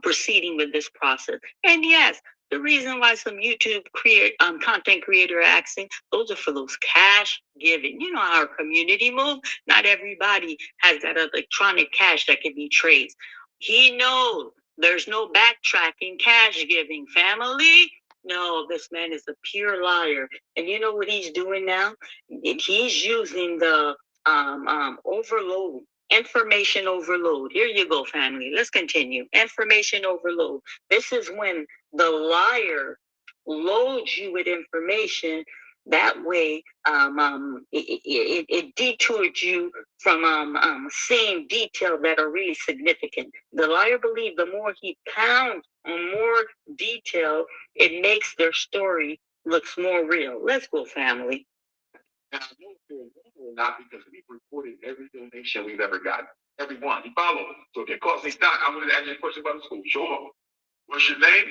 proceeding with this process. And yes, the reason why some YouTube content creator are asking, those are for those cash giving. You know how our community moves. Not everybody has that electronic cash that can be traced. He knows there's no backtracking, cash giving, family. No, this man is a pure liar. And you know what he's doing now? He's using the overload, information overload. Here you go, family. Let's continue. Information overload. This is when the liar loads you with information. That way, it detoured you from seeing detail that are really significant. The liar believes the more he pounds on more detail, it makes their story looks more real. Let's go, family. And I know they're not because we've reported every donation we've ever gotten. Every one. He followed. So if it costs me stock, I wanted to ask you a question about the school. Sure. What's your name?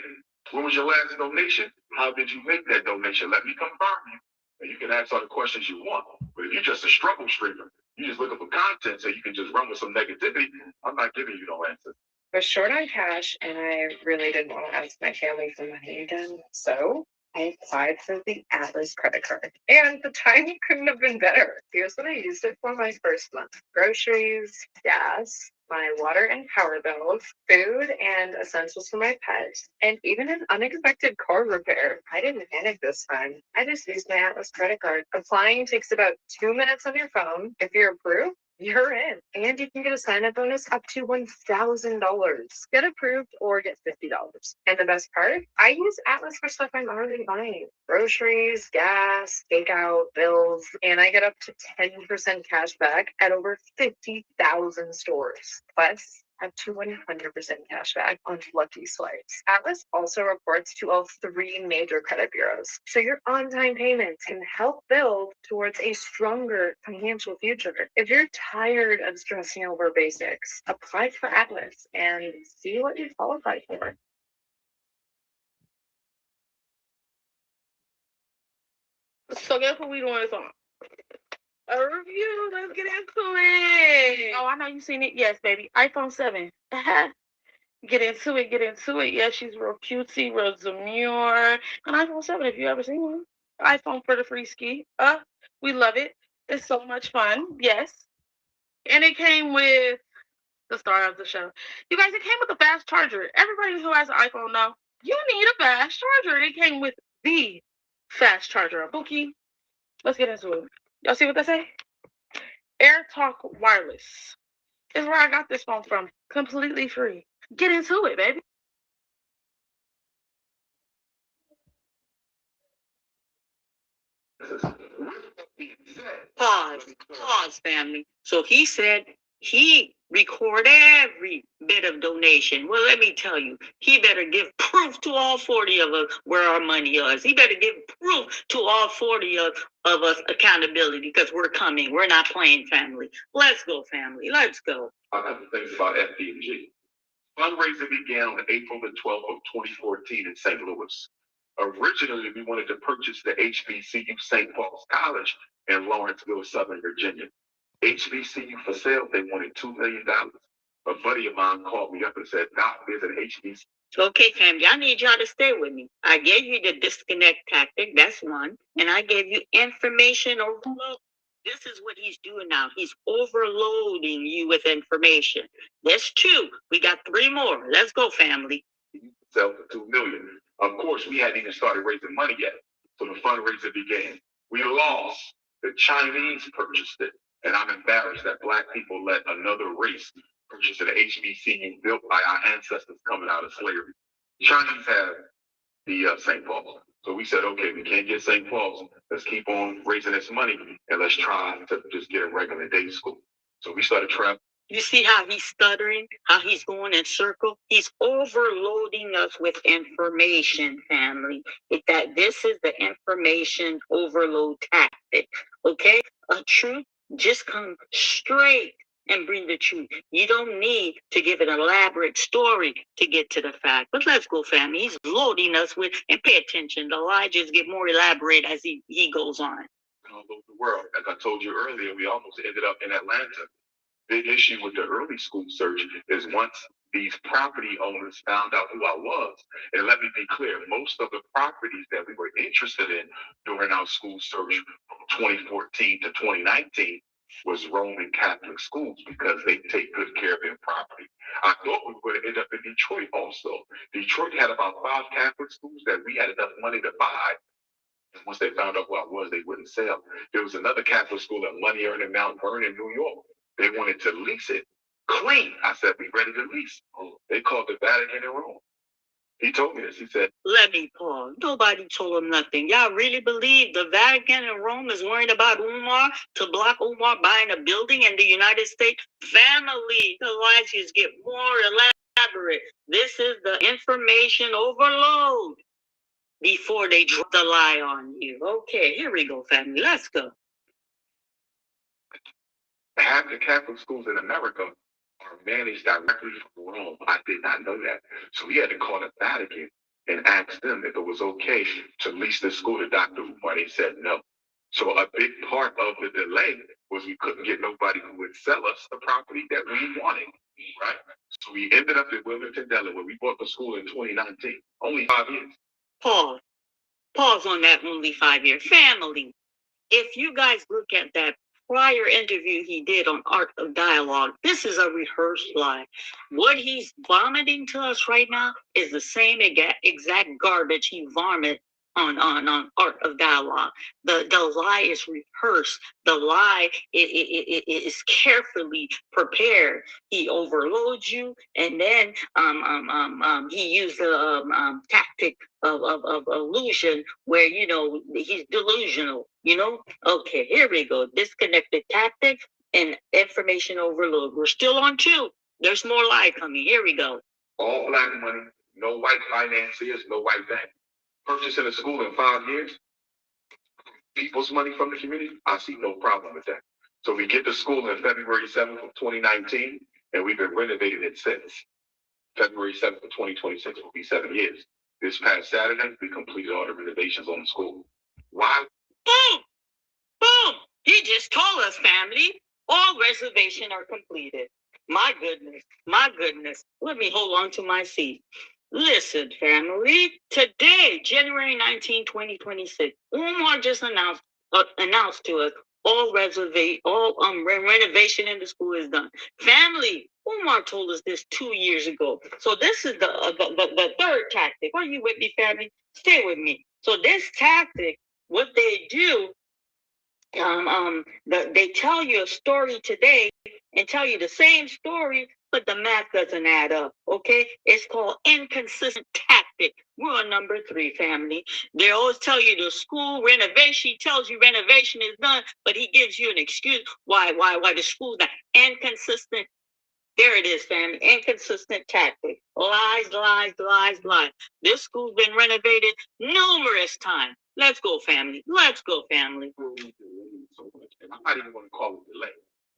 When was your last donation? How did you make that donation? Let me confirm you. And you can ask all the questions you want. But if you're just a struggle streamer, you just looking for content so you can just run with some negativity, I'm not giving you no answer. I was short on cash and I really didn't want to ask my family for money again. So I applied for the Atlas credit card. And the timing couldn't have been better. Here's what I used it for my first month: groceries, gas, my water and power bills, food and essentials for my pet, and even an unexpected car repair. I didn't panic this time. I just used my Atlas credit card. Applying takes about 2 minutes on your phone. If you're approved, you're in. And you can get a sign-up bonus up to $1,000. Get approved or get $50. And the best part? I use Atlas for stuff I'm already buying. Groceries, gas, takeout, bills, and I get up to 10% cash back at over 50,000 stores. Plus, up to 100% cash back on lucky swipes. Atlas also reports to all three major credit bureaus, so your on-time payments can help build towards a stronger financial future. If you're tired of stressing over basics, apply for Atlas and see what you qualify for. So guess what we doing this on? A review. Let's get into it. Oh, I know you've seen it. Yes, baby. iPhone 7. Get into it. Get into it. Yeah, she's real cutesy, real demure. An iPhone 7, if you ever seen one. iPhone for the free ski. We love it. It's so much fun. Yes. And it came with the star of the show. You guys, it came with a fast charger. Everybody who has an iPhone know you need a fast charger. It came with the fast charger. Bookie, let's get into it. Y'all see what they say? AirTalk Wireless is where I got this phone from. Completely free. Get into it, baby. Pause, family. So he said he record every bit of donation. Well, let me tell you, he better give proof to all 40 of us where our money is. He better give proof to all 40 of us accountability because we're coming. We're not playing, family. Let's go, family. Let's go. I have the things about FDMG. Fundraising began on April the 12th of 2014 in St. Louis. Originally, we wanted to purchase the HBCU St. Paul's College in Lawrenceville, Southern Virginia. HBCU for sale, they wanted $2 million. A buddy of mine called me up and said, Doc, there's an HBCU. Okay, family, I need y'all to stay with me. I gave you the disconnect tactic, that's one, and I gave you information overload. This is what he's doing now. He's overloading you with information. That's two. We got three more. Let's go, family. Sell for $2 million. Of course, we hadn't even started raising money yet. So the fundraiser began. We lost. The Chinese purchased it. And I'm embarrassed that Black people let another race purchase an HBCU built by our ancestors coming out of slavery. Chinese have the St. Paul's. So we said, okay, we can't get St. Paul's. Let's keep on raising this money and let's try to just get a regular day school. So we started traveling. You see how he's stuttering, how he's going in circle? He's overloading us with information, family. This is the information overload tactic, okay? A truth, just come straight and bring the truth. You don't need to give an elaborate story to get to the fact. But let's go, family. He's loading us with, and pay attention, the lie just get more elaborate as he goes on. All over the world. As I told you earlier, we almost ended up in Atlanta. Big issue with the early school search is once these property owners found out who I was, and let me be clear, most of the properties that we were interested in during our school search from 2014 to 2019 was Roman Catholic schools because they take good care of their property. I thought we were going to end up in Detroit also. Detroit had about 5 Catholic schools that we had enough money to buy. And once they found out what it was, they wouldn't sell. There was another Catholic school at Money Earned in Mount Vernon, New York. They wanted to lease it clean. I said, we ready to lease. They called the Vatican in Rome. He told me this. He said, Let me pause. Nobody told him nothing. Y'all really believe the Vatican in Rome is worried about Umar to block Umar buying a building in the United States? Family, the lies just get more elaborate. This is the information overload before they drop the lie on you. Okay, here we go, family. Let's go. half the Catholic schools in America are managed directly from Rome. I did not know that. So we had to call the Vatican and ask them if it was okay to lease the school to Dr. Umar. They said no. So a big part of the delay was we couldn't get nobody who would sell us the property that we wanted, right? So we ended up in Wilmington, Delaware. We bought the school in 2019, only 5 years. Pause. Pause on that only 5 year. Family, if you guys look at that prior interview he did on Art of Dialogue, this is a rehearsed lie. What he's vomiting to us right now is the same exact garbage he vomited on Art of Dialogue. The lie is rehearsed. The lie is carefully prepared. He overloads you, and then he used the tactic of illusion where, you know, he's delusional, you know? Okay, here we go. Disconnected tactic and information overload. We're still on 2. There's more lie coming. Here we go. All black money, no white financiers, no white bank. Purchasing a school in 5 years, people's money from the community, I see no problem with that. So we get the school in February 7th of 2019, and we've been renovating it since. February 7th of 2026 will be 7 years. This past Saturday, we completed all the renovations on the school. Why? Boom! Boom! He just told us, family, all reservations are completed. My goodness, my goodness. Let me hold on to my seat. Listen, family, today, January 19, 2026, Umar just announced to us all renovation in the school is done. Family, Umar told us this 2 years ago. So this is the third tactic. Are you with me, family? Stay with me. So this tactic, what they do, they tell you a story today and tell you the same story, but the math doesn't add up. Okay, it's called inconsistent tactic. We're on number 3, family. They always tell you the school renovation. He tells you renovation is done, but he gives you an excuse why the school's not inconsistent. There it is, family. Inconsistent tactic. Lies, lies, lies, lies. This school's been renovated numerous times. Let's go, family. Let's go, family. I'm not even going to call it delay.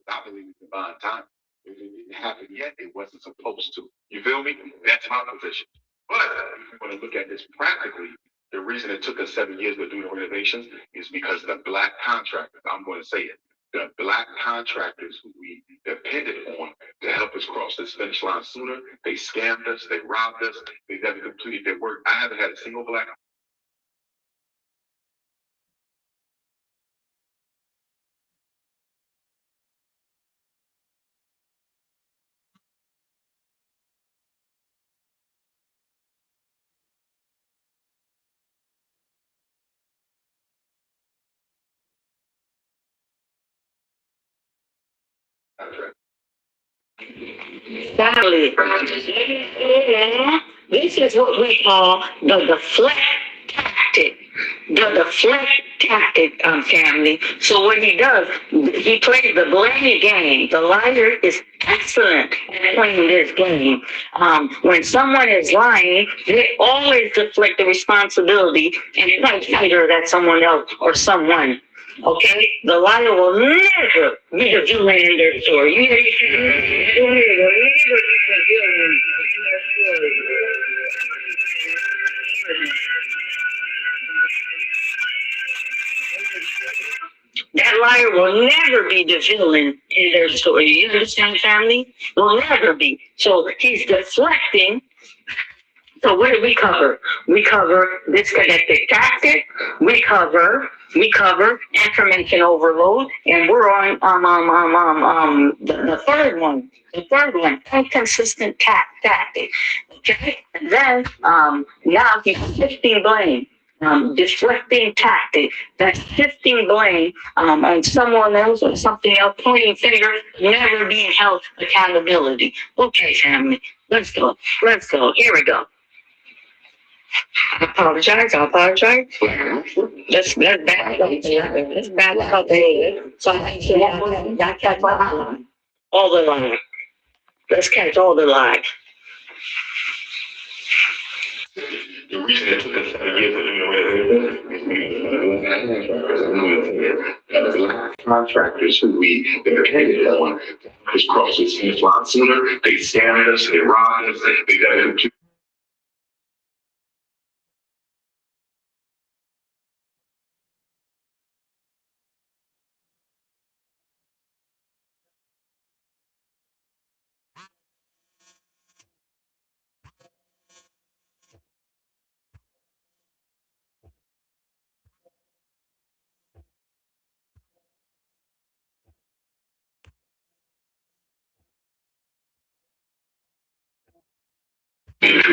I believe in divine time. If it didn't happen yet, it wasn't supposed to. You feel me? That's my position. But if we want to look at this practically, the reason it took us 7 years to do the renovations is because the black contractors, I'm going to say it, the black contractors who we depended on to help us cross this finish line sooner, they scammed us, they robbed us, they never completed their work. I haven't had a single black contractor. Family. This is what we call the deflect tactic. The deflect tactic, family. So what he does, he plays the blame game. The liar is excellent at playing this game. When someone is lying, they always deflect the responsibility and point fingers at someone else or someone. Okay? The liar will never be the villain in their story. That liar will never be the villain in their story. You understand, family? Will never be. So he's deflecting So what do we cover? We cover disconnected tactic. We cover information overload, and we're on the third one. The third one, inconsistent tactic. Okay, and then now he's shifting blame. Deflecting tactic, that's shifting blame on someone else or something else, pointing fingers, never being held accountability. Okay, family, let's go. Let's go. Here we go. I apologize. Let's back up. Let's back up. So I can catch all the line. Let's catch all the line. The reason it took us 7 years to do it, contractors who we depended on, this process finish line sooner, they scammed us, they robbed us, they got a computer.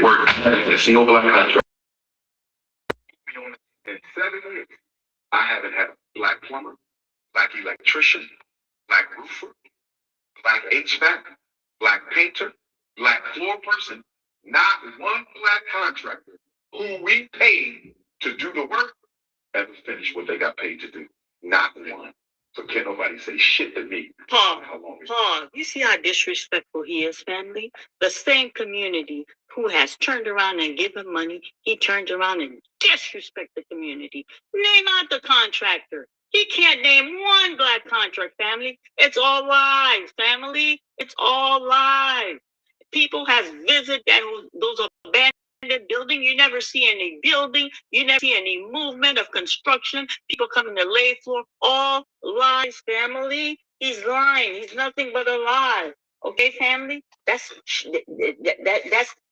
Work a single black contract. In 7 years, I haven't had a black plumber, black electrician, black roofer, black HVAC, black painter, black floor person, not one black contractor who we paid to do the work ever finished what they got paid to do. Not one. So can't nobody say shit to me. Paul, you see how disrespectful he is, family? The same community who has turned around and given money, he turns around and disrespect the community. Name out the contractor. He can't name one black contract, family. It's all lies, family. It's all lies. People has visited those abandoned building. You never see any building. You never see any movement of construction. People coming to lay floor. All lies, family. He's lying. He's nothing but a lie. Okay, family. That's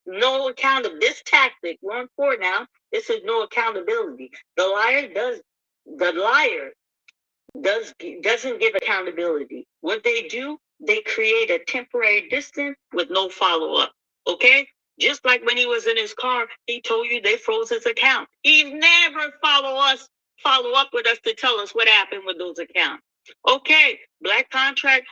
no account of this tactic. 1-4 now. This is no accountability. The liar doesn't give accountability. What they do, they create a temporary distance with no follow up. Okay? Just like when he was in his car, he told you they froze his account. He never follow up with us to tell us what happened with those accounts. Okay, black contract,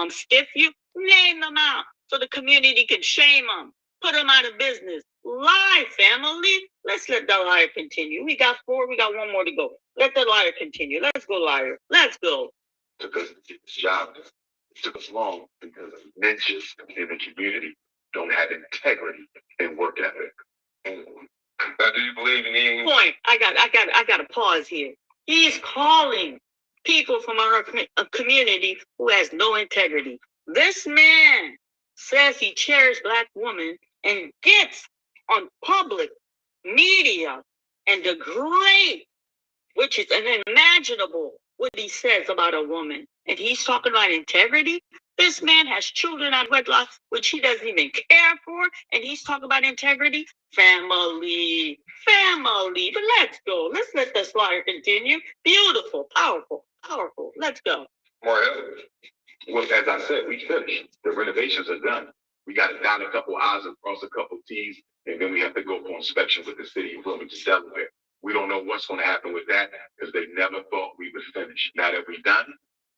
stiff you, name them out so the community can shame them, put them out of business. Lie, family. Let's let the liar continue. We got 4, we got 1 more to go. Let the liar continue. Let's go, liar. Let's go. It took us to get this job. It took us long because niches in the community don't have integrity and work ethic. Now, do you believe in any point? I got to pause here. He's calling people from our community who has no integrity. This man says he cherishes black women and gets on public media and degrades, which is unimaginable, what he says about a woman. And he's talking about integrity. This man has children out of wedlock, which he doesn't even care for. And he's talking about integrity. Family. But let's go. Let's let this liar continue. Beautiful, powerful. Let's go. more evidence? Well, as I said, we finished. The renovations are done. We got to dot a couple I's and cross a couple T's, and then we have to go for inspection with the city of Wilmington, Delaware. We don't know what's going to happen with that because they never thought we would finish. Now that we're done,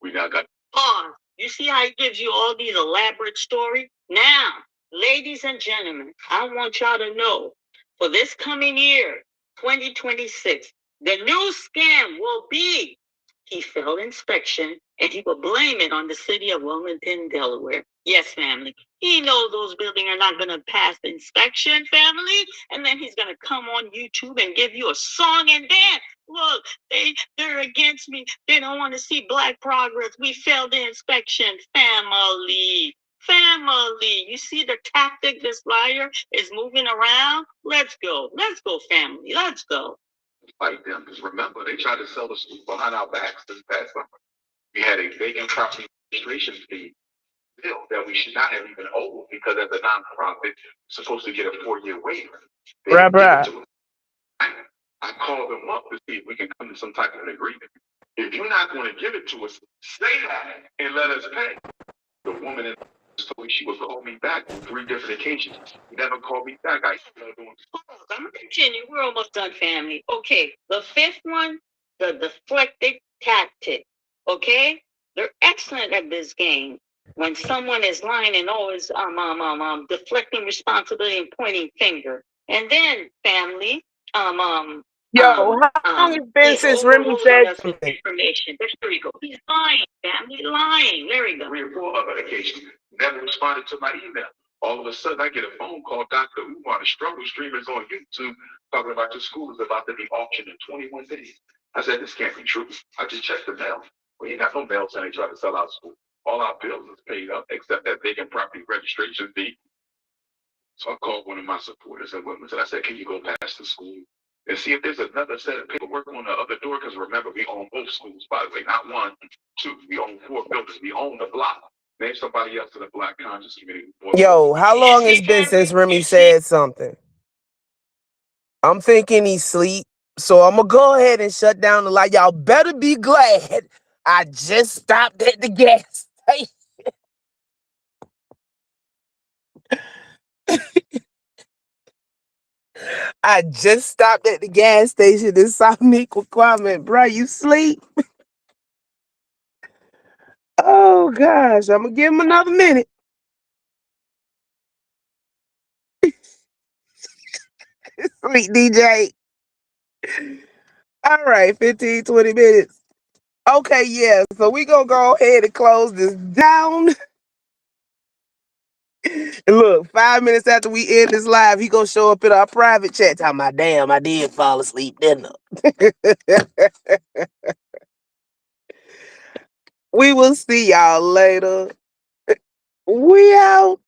we now got. Pause. You see how he gives you all these elaborate stories? Now, ladies and gentlemen, I want y'all to know for this coming year, 2026, the new scam will be he failed inspection and he will blame it on the city of Wilmington, Delaware. Yes, family. He knows those buildings are not going to pass the inspection, family. And then he's going to come on YouTube and give you a song and dance. Look, they're against me. They don't want to see black progress. We failed the inspection. Family. You see the tactic this liar is moving around? Let's go, family. Let's go. Fight them, because remember, they tried to sell us behind our backs this past summer. We had a vacant property registration fee bill that we should not have even owed because as a nonprofit, you're supposed to get a 4-year waiver. They didn't give it to us. I called them up to see if we can come to some type of an agreement. If you're not going to give it to us, say that and let us pay. The woman in told me she would call me back on 3 different occasions. Never called me back. I'm gonna continue. We're almost done, family. Okay, the fifth one, the deflected tactic. Okay, they're excellent at this game. When someone is lying and always deflecting responsibility and pointing finger, and then family, Yo, how long has been since Remy said something? information. There we go. He's lying, family, lying. There we go. 3 or 4 other occasions. Never responded to my email. All of a sudden, I get a phone call, Dr. Umar, the struggle streamers on YouTube, talking about your school is about to be auctioned in 21 days. I said, this can't be true. I just checked the mail. We ain't got no mail saying they try to sell our school. All our bills is paid up, except that vacant property registration fee. So I called one of my supporters and women, and I said, can you go past the school and see if there's another set of paperwork on the other door? Because remember, we own both schools, by the way, not 1, 2. We own 4 buildings. We own the block. Name somebody else in the Black Conscious community. Yo, how long has been since Remy said something? I'm thinking he's asleep, so I'm gonna go ahead and shut down the light. Y'all better be glad I just stopped at the gas station. I just stopped at the gas station and saw Nick comment, bro, you sleep? Oh gosh, I'm gonna give him another minute. Sweet DJ. All right, 15, 20 minutes. Okay, yeah, so we gonna go ahead and close this down. And look, 5 minutes after we end this live, he gonna show up in our private chat talking about, damn, I did fall asleep, didn't I? We will see y'all later. We out.